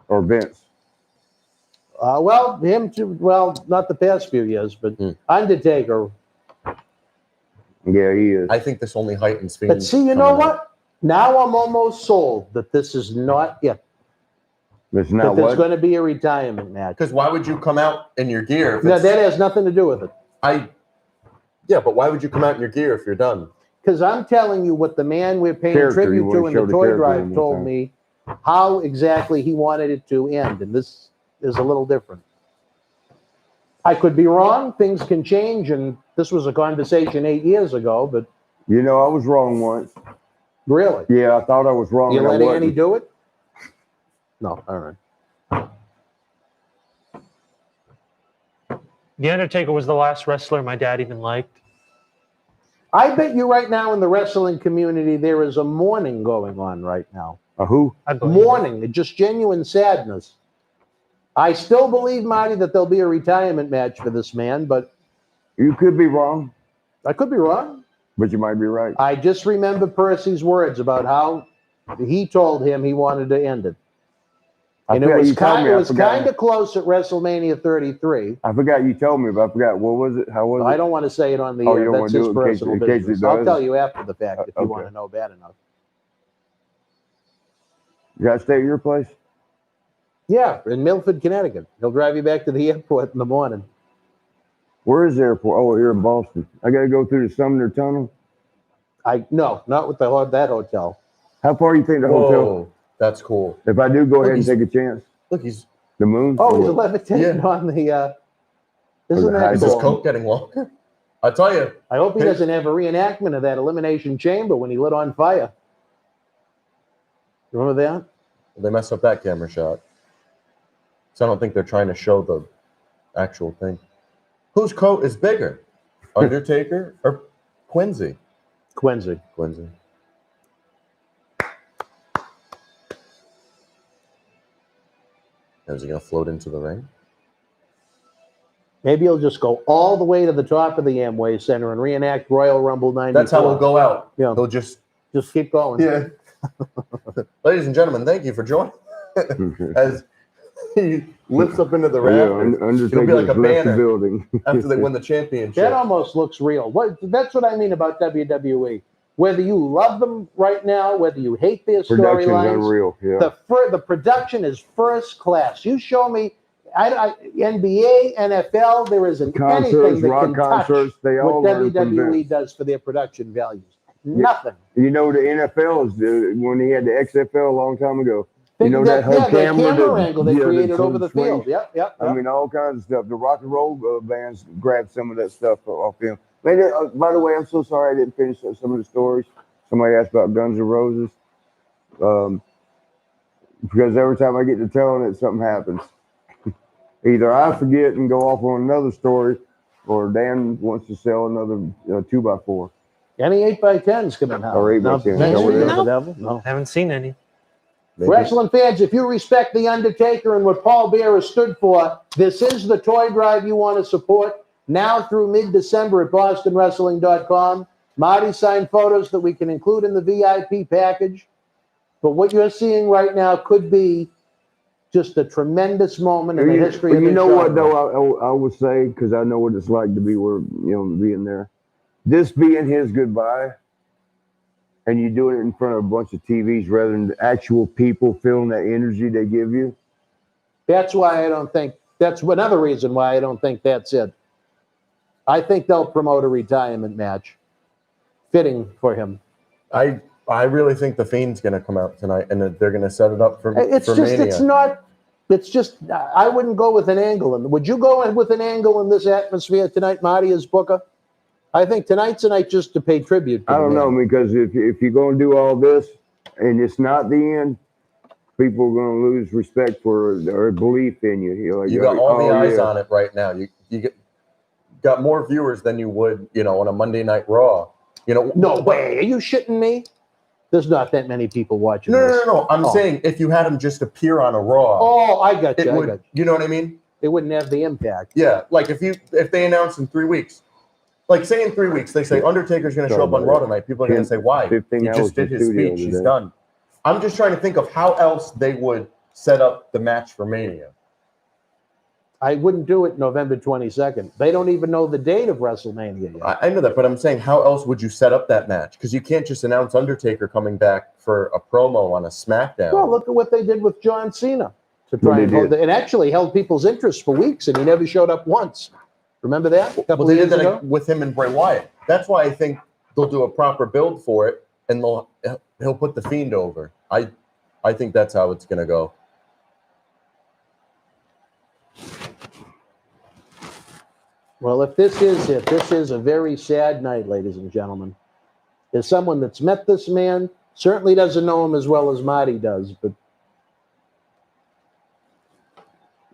or Vince? Well, him too. Well, not the past few years, but Undertaker. Yeah, he is. I think this only heightens Fiend. But see, you know what? Now I'm almost sold that this is not it. It's That not there's what? going to be a retirement match. Because why would you come out in your gear? If No, it's, that has nothing to do with it. Yeah, but why would you come out in your gear if you're done? Because I'm telling you what the man we're paying Character, you tribute wanna to in show the the toy character drive one more told time. me how exactly he wanted it to end, and this is a little different. I could be wrong. Things can change, and this was a conversation 8 years ago, but You know, I was wrong once. really. Yeah, I thought I was wrong. You and I let wasn't. Annie do it? No, all right. The Undertaker was the last wrestler my dad even liked. I bet you right now in the wrestling community there is a mourning going on right now. A who? I believe it. Mourning, just genuine sadness. I still believe, Marty, that there'll be a retirement match for this man, but You could be wrong. I could be wrong. but you might be right. I just remember Percy's words about how he told him he wanted to end it. And it was kind of close at WrestleMania 33. I forgot you told me, but I forgot. What was it? How was it? I don't want to say it on the Oh, you air. don't That's wanna his do it in case- personal in case it business. I'll does? tell you after the fact if you Okay. want to know bad enough. You got to stay at your place? Yeah, in Milford, Connecticut. He'll drive you back to the airport in the morning. Where is the airport? Oh, here in Boston. I got to go through the Sumner Tunnel. No, not with that hotel. How far do you think the hotel? That's cool. If I do go Look, ahead and he's- take a chance, Look, he's the moon. Oh, he's Or- levitating on the. Isn't the that is his cool? coat getting longer? I tell you, I hope he doesn't have a reenactment of that Elimination Chamber when he lit on fire. Remember that? they messed up that camera shot. So I don't think they're trying to show the actual thing. Whose coat is bigger, Undertaker or Quincy? Quincy. Quincy. Is he gonna float into the ring? Maybe he'll just go all the way to the top of the Amway Center and reenact Royal Rumble 94. That's how we'll go out. Yeah. He'll just Just keep going. yeah. Ladies and gentlemen, thank you for joining. As he lifts up into the rafters, Undertaker it'll be like a left the banner building. after they win the championship. That almost looks real. That's what I mean about WWE. Whether you love them right now, whether you hate their Production's storylines, unreal. Yeah. the production is first class. You show me NBA, NFL, there isn't Concerts, anything that rock can concerts, they touch all what learn from WWE Vince. does for their production values. Nothing. You know the NFL is when he had the XFL a long time ago. You know that whole the camera that- angle they yeah, that created over the swings. field. Yep. I mean, all kinds of stuff. The rock and roll bands grabbed some of that stuff off him. Man, by the way, I'm so sorry I didn't finish some of the stories. Somebody asked about Guns N' Roses. Because every time I get to telling it, something happens. Either I forget and go off on another story, or Dan wants to sell another 2x4. Any 8x10s coming out? Or 8x10s. No. Haven't seen any. Maybe. Wrestling fans, if you respect The Undertaker and what Paul Bearer stood for, this is the toy drive you want to support. Now through mid-December at bostonwrestling.com. Marty signed photos that we can include in the VIP package. But what you're seeing right now could be just a tremendous moment in the history of You this know what, genre. though, I would say, because I know what it's like to be being there. This being his goodbye, and you doing it in front of a bunch of TVs rather than the actual people feeling that energy they give you. That's why I don't think, that's another reason why I don't think that's it. I think they'll promote a retirement match fitting for him. I really think the Fiend's going to come out tonight, and that they're going to set it up for Mania. It's just, I wouldn't go with an angle. Would you go with an angle in this atmosphere tonight, Marty, as Booker? I think tonight's a night just to pay tribute to I don't know, because if you're going to do all this and it's not the end, people are going to lose respect for or belief in you. You're like, You got all the eyes yeah. on it right now. You got more viewers than you would, on a Monday Night Raw. No way. Are you shitting me? There's not that many people watching this. No. I'm saying if you had him just appear on a Raw, Oh, I got you. it would. You know what I mean? It wouldn't have the impact. Yeah. Like if they announce in 3 weeks, like say in 3 weeks they say Undertaker's going to show up on Raw tonight, people are going to say why? 15 He hours just did in his studio speech. He's today. done. I'm just trying to think of how else they would set up the match for Mania. I wouldn't do it November 22nd. They don't even know the date of WrestleMania yet. I know that, but I'm saying how else would you set up that match? Because you can't just announce Undertaker coming back for a promo on a SmackDown. Well, look at what they did with John Cena to try and hold it actually held people's interest for weeks, and he never showed up once. Remember that? A couple Well, they of did years that ago? with him and Bray Wyatt. That's why I think they'll do a proper build for it, and he'll put the Fiend over. I think that's how it's going to go. Well, if this is it, this is a very sad night, ladies and gentlemen. As someone that's met this man, certainly doesn't know him as well as Marty does, but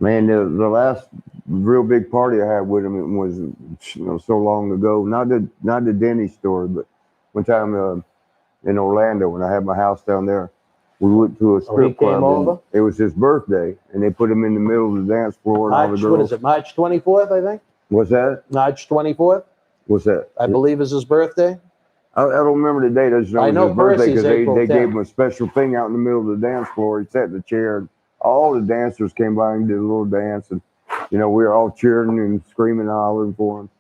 Man, the last real big party I had with him was so long ago. Not the Denny's story, but one time in Orlando when I had my house down there, we went to a strip club. came over? It was his birthday, and they put him in the middle of the dance floor. And all the March, girls. what is it, March 24th, I think? What's that? March 24th, What's that? I believe is his birthday. I don't remember the date. I just know I it was know his birthday Percy's because they April gave 10th. him a special thing out in the middle of the dance floor. He sat in the chair. And all the dancers came by and did a little dance, and we were all cheering and screaming and hollering for him.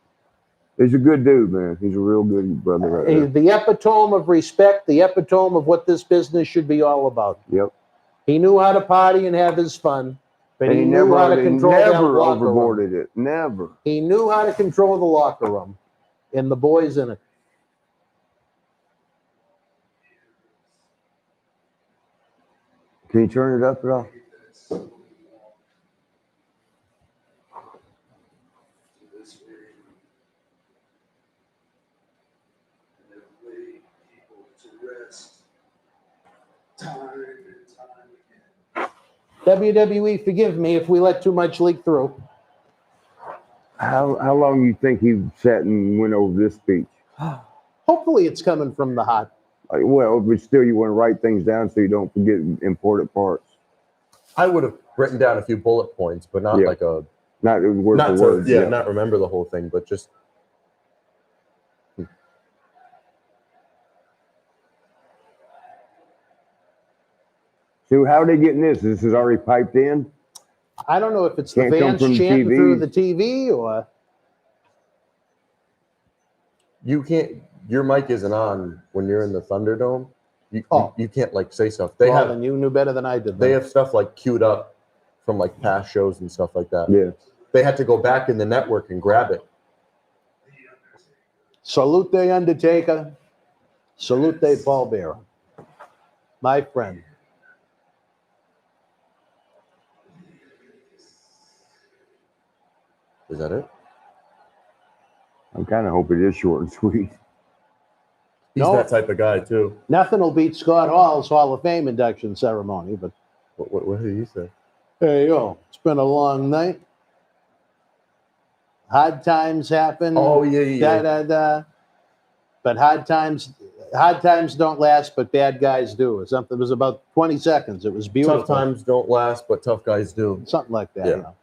He's a good dude, man. He's a real good brother right there. The epitome of respect, the epitome of what this business should be all about. Yep. He knew how to party and have his fun, but And he knew how to control that never locker room. overboarded it. Never. He knew how to control the locker room and the boys in it. Can you turn it up at all? WWE, forgive me if we let too much leak through. How long you think he sat and went over this speech? Hopefully it's coming from the heart. Well, but still, you want to write things down so you don't forget important parts. I would have written down a few bullet points, but not like a not word not for word. not remember the whole thing, but just. So how are they getting this? This is already piped in? I don't know if it's Can't the come fans from chanting TV. through the TV or. You can't. Your mic isn't on when you're in the Thunderdome. You can't like say stuff. Then you knew better than I did. They have stuff like queued up from like past shows and stuff like that. Yeah. They had to go back in the network and grab it. Salute the Undertaker. Salute the Paul Bearer. My friend. Is that it? I'm kind of hoping it is short and sweet. He's that type of guy too. Nothing will beat Scott Hall's Hall of Fame induction ceremony, but What did he say? there you go. It's been a long night. Hard times happen. Oh yeah. But hard times don't last, but bad guys do. Or something. It was about 20 seconds. It was beautiful. Tough times don't last, but tough guys do. Something like that. Yeah. You know.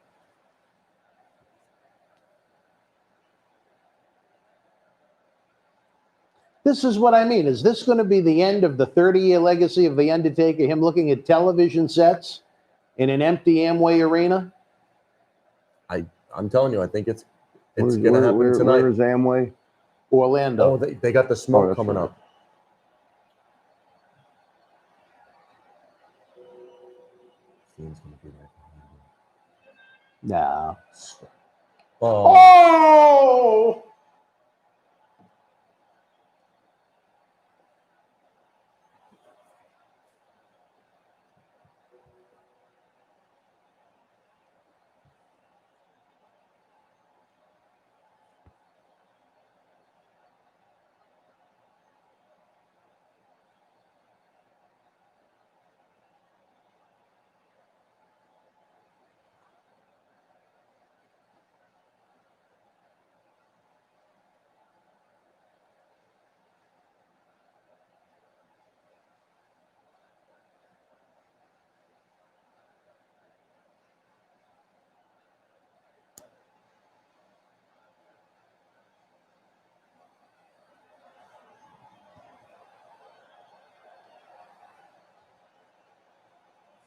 This is what I mean. Is this going to be the end of the 30-year legacy of The Undertaker, him looking at television sets in an empty Amway arena? I'm telling you, I think it's going to happen tonight. Where is Amway? Orlando. Oh, they got the smoke coming up. No. Oh.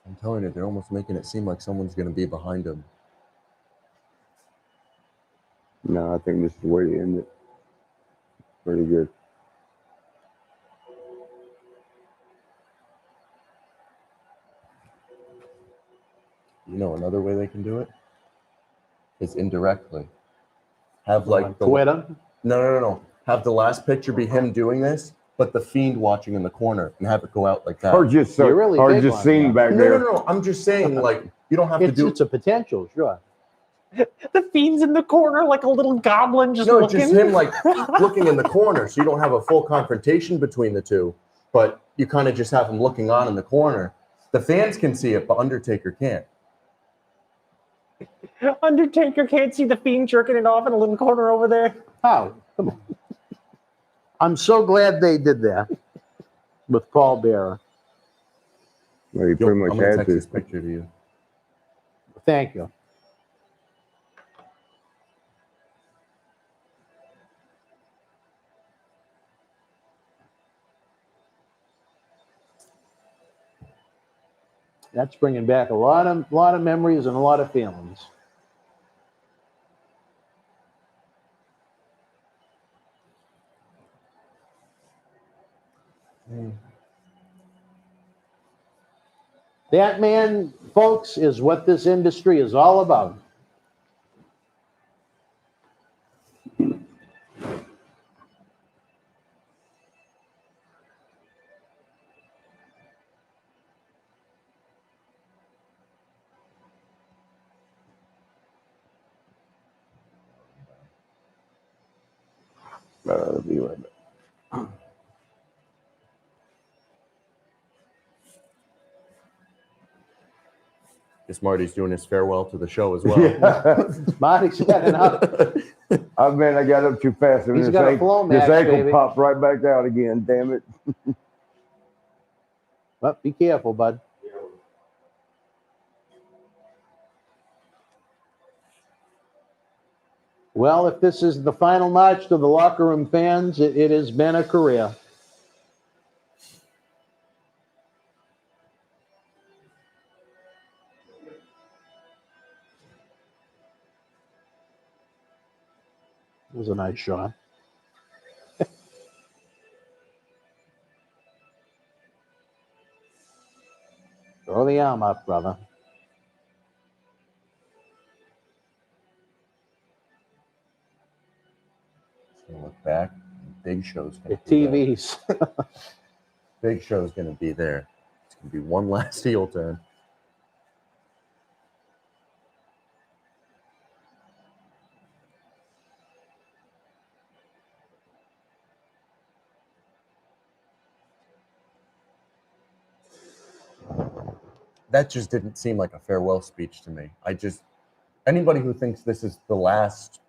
I'm telling you, they're almost making it seem like someone's going to be behind him. No, I think this is the way to end it. Pretty good. You know, another way they can do it is indirectly. Have like Twitter? No. Have the last picture be him doing this, but the Fiend watching in the corner, and have it go out like that. Or just seen back there. No. I'm just saying, like, you don't have to do. It's a potential, sure. The Fiend's in the corner like a little goblin just No, looking. just him like looking in the corner, so you don't have a full confrontation between the two, but you kind of just have him looking on in the corner. The fans can see it, but Undertaker can't. Undertaker can't see the Fiend jerking it off in a little corner over there. How? Come on. I'm so glad they did that with Paul Bearer. Well, you pretty much I'm gonna had text to. this picture to you. Thank you. That's bringing back a lot of memories and a lot of feelings. That, man, folks, is what this industry is all about. Be right back. Guess Marty's doing his farewell to the show as well. Yeah. Marty's got enough. I mean, I got up too fast. And He's this got a ankle, flow match, this ankle baby. popped right back out again. Damn it. But be careful, bud. Well, if this is the final match to the locker room fans, it has been a career. It was a nice shot. Throw the arm up, brother. Just gonna look back. Big Show's The gonna be there. TVs. Big Show's gonna be there. It's gonna be one last heel turn. That just didn't seem like a farewell speech to me. Anybody who thinks this is the last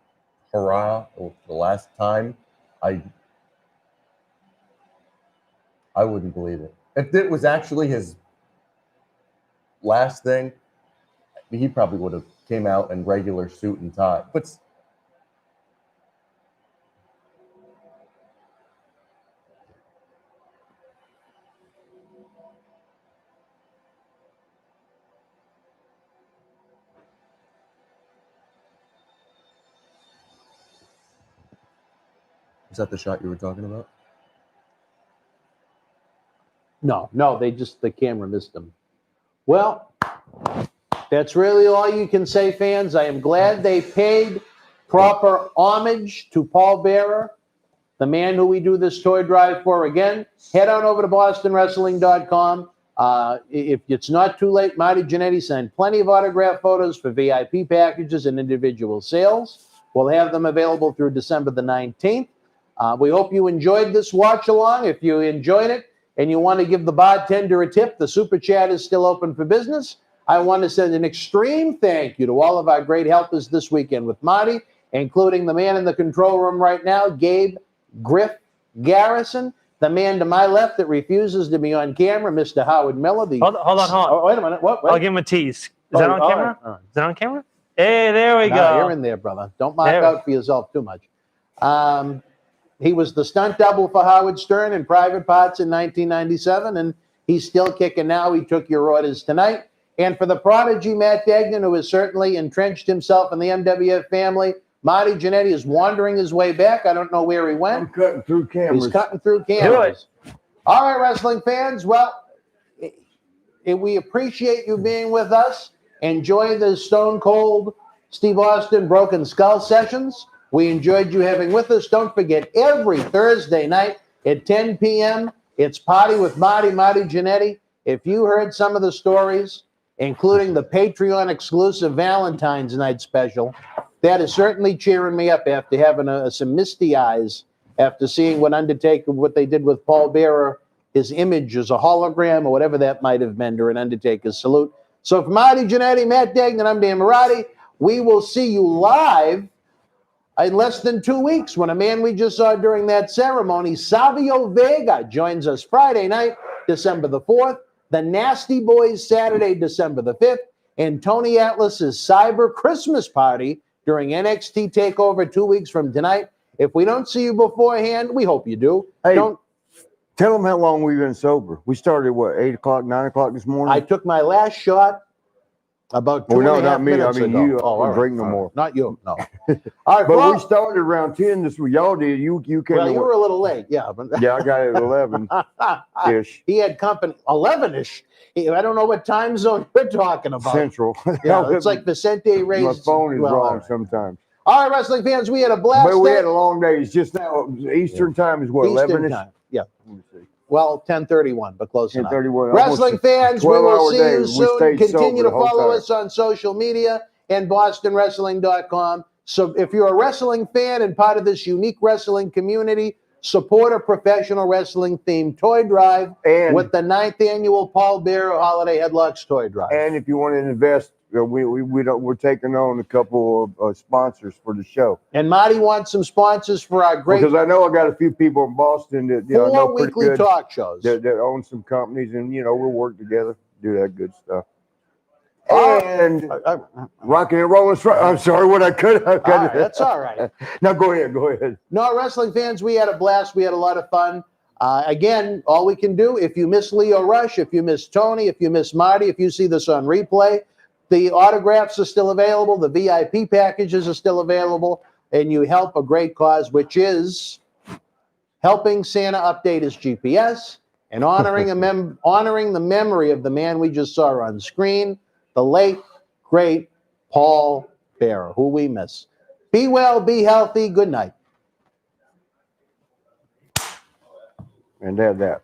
hurrah or the last time, I wouldn't believe it. If it was actually his last thing, he probably would have came out in regular suit and tie. But is that the shot you were talking about? No, the camera missed him. Well, that's really all you can say, fans. I am glad they paid proper homage to Paul Bearer, the man who we do this toy drive for. Again, head on over to bostonwrestling.com. If it's not too late, Marty Jannetty sent plenty of autograph photos for VIP packages and individual sales. We'll have them available through December the 19th. We hope you enjoyed this watch along. If you enjoyed it and you want to give the bartender a tip, the super chat is still open for business. I want to send an extreme thank you to all of our great helpers this weekend with Marty, including the man in the control room right now, Gabe Griff Garrison, the man to my left that refuses to be on camera, Mr. Howard Miller. Hold on. Oh, wait a minute. What? I'll give him a tease. Is that on all camera? right, all right. Is that on camera? Hey, there we No, go. you're in there, brother. Don't mark There. out for yourself too much. He was the stunt double for Howard Stern in Private Parts in 1997, and he's still kicking now. He took your orders tonight. And for the prodigy, Matt Degnan, who has certainly entrenched himself in the MWF family, Marty Jannetty is wandering his way back. I don't know where he I'm went. cutting through cameras. He's cutting through cameras. All right, wrestling fans. Well, we appreciate you being with us. Enjoy the Stone Cold Steve Austin Broken Skull sessions. We enjoyed you having with us. Don't forget, every Thursday night at 10 p.m., it's Party with Marty Jannetty. If you heard some of the stories, including the Patreon exclusive Valentine's Night special, that is certainly cheering me up after having some misty eyes after seeing what they did with Paul Bearer, his image as a hologram or whatever that might have meant, or an Undertaker's salute. So for Marty Jannetty, Matt Degnan, I'm Dan Marotti. We will see you live in less than 2 weeks when a man we just saw during that ceremony, Savio Vega, joins us Friday night, December the 4th, the Nasty Boys Saturday, December the 5th, and Tony Atlas's Cyber Christmas party during NXT TakeOver 2 weeks from tonight. If we don't see you beforehand, we hope you do. Hey, Tell them how long we've been sober. We started, what, 8 o'clock, 9 o'clock this morning? I took my last shot about 2 Well, no, and a half not me. I minutes mean, ago. you. I all don't right, drink no all right. more. Not you, no. All right, But well, we started around 10 this week. Y'all did. You came well, to you work. were a little late, yeah. But Yeah, I got it at 11-ish. he had company, 11-ish. I don't know what time zone you're talking about. Central. Yeah, it's like Vicente Reyes. My phone is well, wrong all right. sometimes. All right, wrestling fans, we had a blast. But we day. had a long day. It's just now. Eastern time is what, Eastern 11-ish? time. Yeah. Well, 10:31, but close enough. 10:31. Wrestling fans, we will see you soon. Stayed Continue to sober the whole follow time. us on social media and bostonwrestling.com. So if you're a wrestling fan and part of this unique wrestling community, support a professional wrestling themed toy drive And with the 9th annual Paul Bearer Holiday Headlocks toy drive. And if you want to invest, we're taking on a couple of sponsors for the show. And Marty wants some sponsors for our great Because I know I got a few people in Boston that I know 4 pretty weekly good talk shows. that own some companies, and we'll work together, do that good stuff. All And rocking and rolling. I'm sorry, what I could. All right, that's all right. Now go ahead. No, wrestling fans, we had a blast. We had a lot of fun. Again, all we can do, if you miss Leo Rush, if you miss Tony, if you miss Marty, if you see this on replay, the autographs are still available. The VIP packages are still available. And you help a great cause, which is helping Santa update his GPS and honoring the memory of the man we just saw on screen, the late, great Paul Bearer, who we miss. Be well, be healthy. Good night. And that.